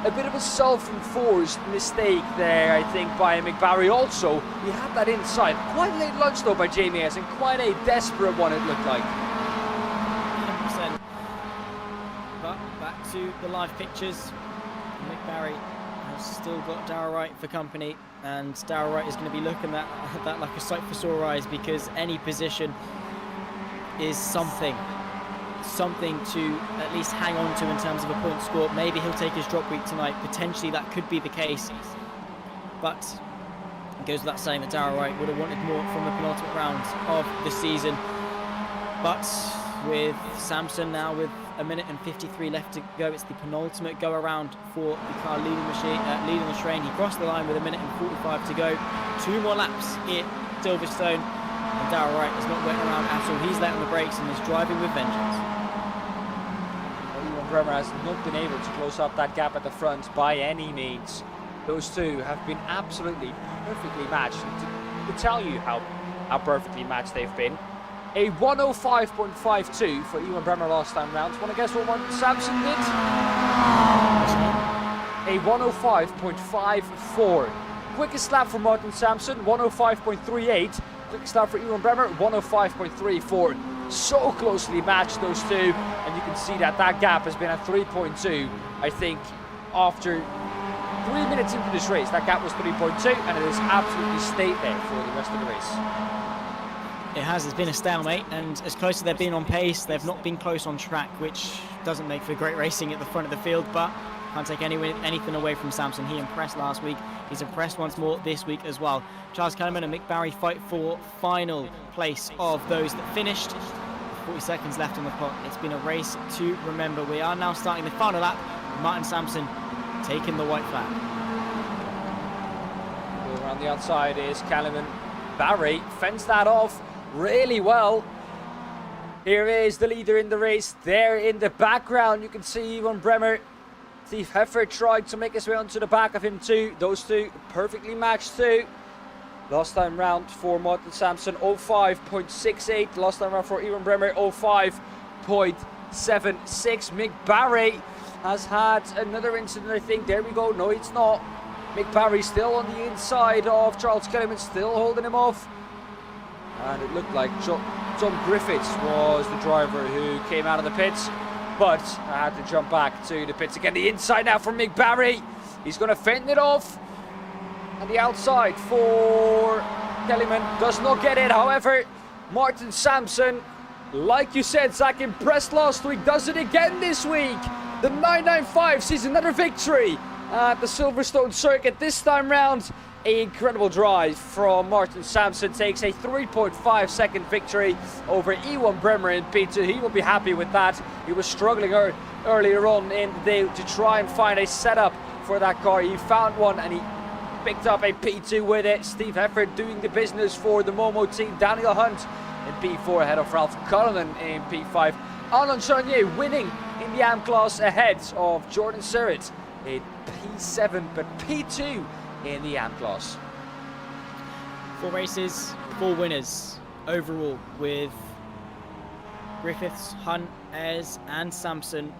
A bit of a self-enforced mistake there, I think, by Mick Barry. Also, he had that inside. Quite late lunch, though, by Jamie Ayres, and quite a desperate one, it looked like. 100%. But back to the live pictures. Mick Barry has still got Darrell Wright for company, and Darrell Wright is going to be looking at that like a sight for sore eyes, because any position is something to at least hang on to in terms of a point score. Maybe he'll take his drop week tonight. Potentially that could be the case. But it goes without saying that Darrell Wright would have wanted more from the penultimate round of the season. But with Samson now with a minute and 53 left to go, it's the penultimate go around for the car leading the train. He crossed the line with a minute and 45 to go. 2 more laps at Silverstone. And Darrell Wright is not waiting around at all. He's letting the brakes and is driving with vengeance. Bremer has not been able to close up that gap at the front by any means. Those two have been absolutely perfectly matched. And to tell you how perfectly matched they've been, a 105.52 for Ewan Bremer last time round. Want to guess what one Samson did? A 105.54. Quickest lap for Martin Samson, 105.38. Quickest lap for Ewan Bremer, 105.34. So closely matched, those two, and you can see that gap has been at 3.2. I think after 3 minutes into this race, that gap was 3.2, and it has absolutely stayed there for the rest of the race. It has. It's been a stalemate, and as close as they've been on pace, they've not been close on track, which doesn't make for great racing at the front of the field, but can't take anything away from Samson. He impressed last week. He's impressed once more this week as well. Charles Kellerman and Mick Barry fight for final place of those that finished. 40 seconds left on the clock. It's been a race to remember. We are now starting the final lap. Martin Samson taking the white flag. Around the outside is Kellerman. Barry fenced that off really well. Here is the leader in the race. There in the background, you can see Ewan Bremer. Steve Heffer tried to make his way onto the back of him too. Those two perfectly matched too. Last time round for Martin Samson, 05.68. Last time round for Ewan Bremer, 05.76. Mick Barry has had another incident, I think. There we go. No, it's not. Mick Barry still on the inside of Charles Kellerman, still holding him off. And it looked like John Griffiths was the driver who came out of the pits. But I had to jump back to the pits again. The inside now from Mick Barry. He's going to fend it off. And the outside for Kellyman does not get it. However, Martin Samson, like you said, Zach, impressed last week, does it again this week. The 995 sees another victory at the Silverstone circuit. This time round, Incredible drive from Martin Sampson, takes a 3.5 second victory over Ewan Bremer in P2. He will be happy with that. He was struggling earlier on in the day to try and find a setup for that car. He found one and he picked up a P2 with it. Steve Hefford doing the business for the Momo team. Daniel Hunt in P4 ahead of Ralph Cullinan in P5. Alain Chonier winning in the AM class ahead of Jordan Surratt in P7, but P2 in the AM class. 4 races, 4 winners overall, with Griffiths, Hunt, Ayres and Sampson,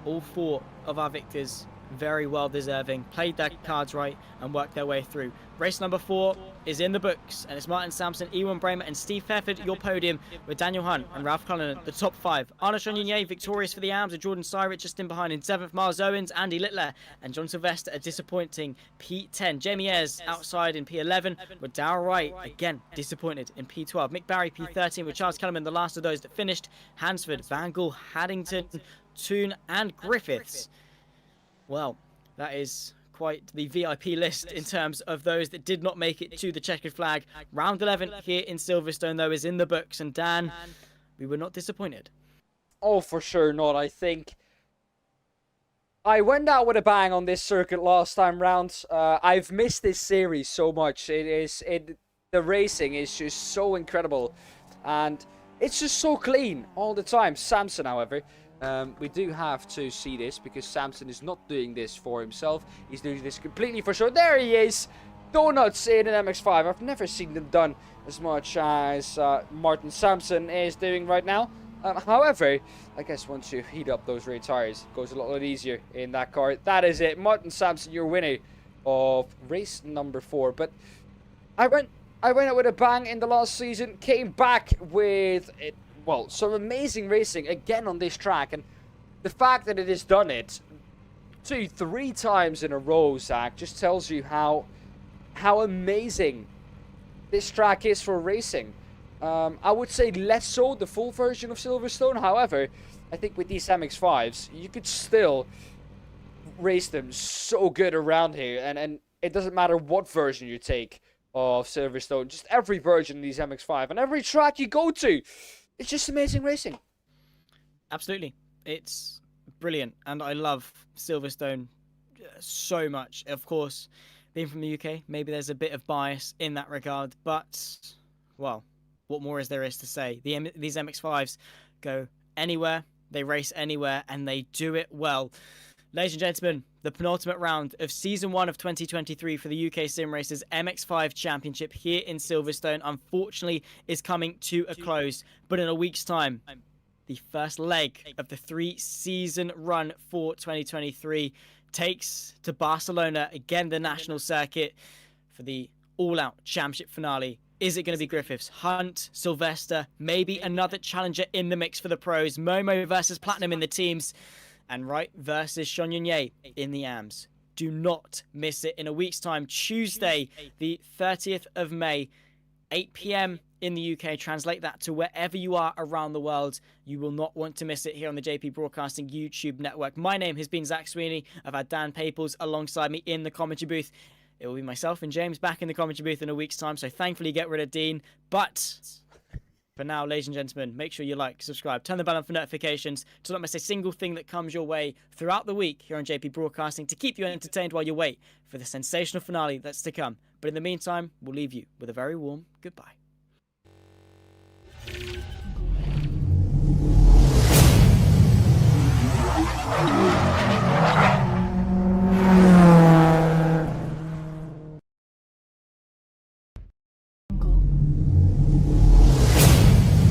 all 4 of our victors very well deserving, played their cards right and worked their way through. Race number 4 is in the books, and it's Martin Sampson, Ewan Bremer and Steve Hefford your podium, with Daniel Hunt and Ralph Cullinan the top 5. Arnaud Chonier victorious for the AMS, with Jordan Surratt just in behind in 7th, Miles Owens, Andy Littler and John Sylvester a disappointing P10. Jamie Ayres outside in P11, with Darrell Wright again disappointed in P12. Mick Barry P13, with Charles Kellerman the last of those that finished. Hansford, Vangal, Haddington, Toon and Griffiths. Well, that is quite the VIP list in terms of those that did not make it to the checkered flag. Round 11 here in Silverstone, though, is in the books. And Dan, we were not disappointed. Oh, for sure not. I think I went out with a bang on this circuit last time round. I've missed this series so much. The racing is just so incredible. And it's just so clean all the time. Sampson, however, we do have to see this because Sampson is not doing this for himself. He's doing this completely for sure. There he is. Donuts in an MX5. I've never seen them done as much as Martin Sampson is doing right now. However, I guess once you heat up those rear tires, it goes a lot easier in that car. That is it. Martin Sampson, your winner of race number 4. But I went out with a bang in the last season. Came back with some amazing racing again on this track, and the fact that it has done it 2-3 times in a row, Zach, just tells you how amazing this track is for racing. I would say less so the full version of Silverstone. However, I think with these MX5s, you could still race them so good around here, and it doesn't matter what version you take of Silverstone, just every version of these MX5 and every track you go to. It's just amazing racing. Absolutely. It's brilliant. And I love Silverstone so much. Of course, being from the UK, maybe there's a bit of bias in that regard. But, well, what more is there to say? These MX5s go anywhere, they race anywhere, and they do it well. Ladies and gentlemen, the penultimate round of Season 1 of 2023 for the UkSimracers MX5 Championship here in Silverstone, unfortunately, is coming to a close. But in a week's time, the first leg of the 3-season run for 2023 takes to Barcelona, again the national circuit, for the all-out championship finale. Is it going to be Griffiths, Hunt, Sylvester, maybe another challenger in the mix for the pros, Momo versus Platinum in the teams, and Wright versus Chonier in the AMS. Do not miss it in a week's time, Tuesday, the 30th of May, 8 p.m. in the UK. Translate that to wherever you are around the world. You will not want to miss it here on the JP Broadcasting YouTube network. My name has been Zach Sweeney. I've had Daan Pepels alongside me in the commentary booth. It will be myself and James back in the commentary booth in a week's time, so thankfully get rid of Dean. But for now, ladies and gentlemen, make sure you like, subscribe, turn the bell on for notifications to not miss a single thing that comes your way throughout the week here on JP Broadcasting to keep you entertained while you wait for the sensational finale that's to come. But in the meantime, we'll leave you with a very warm goodbye.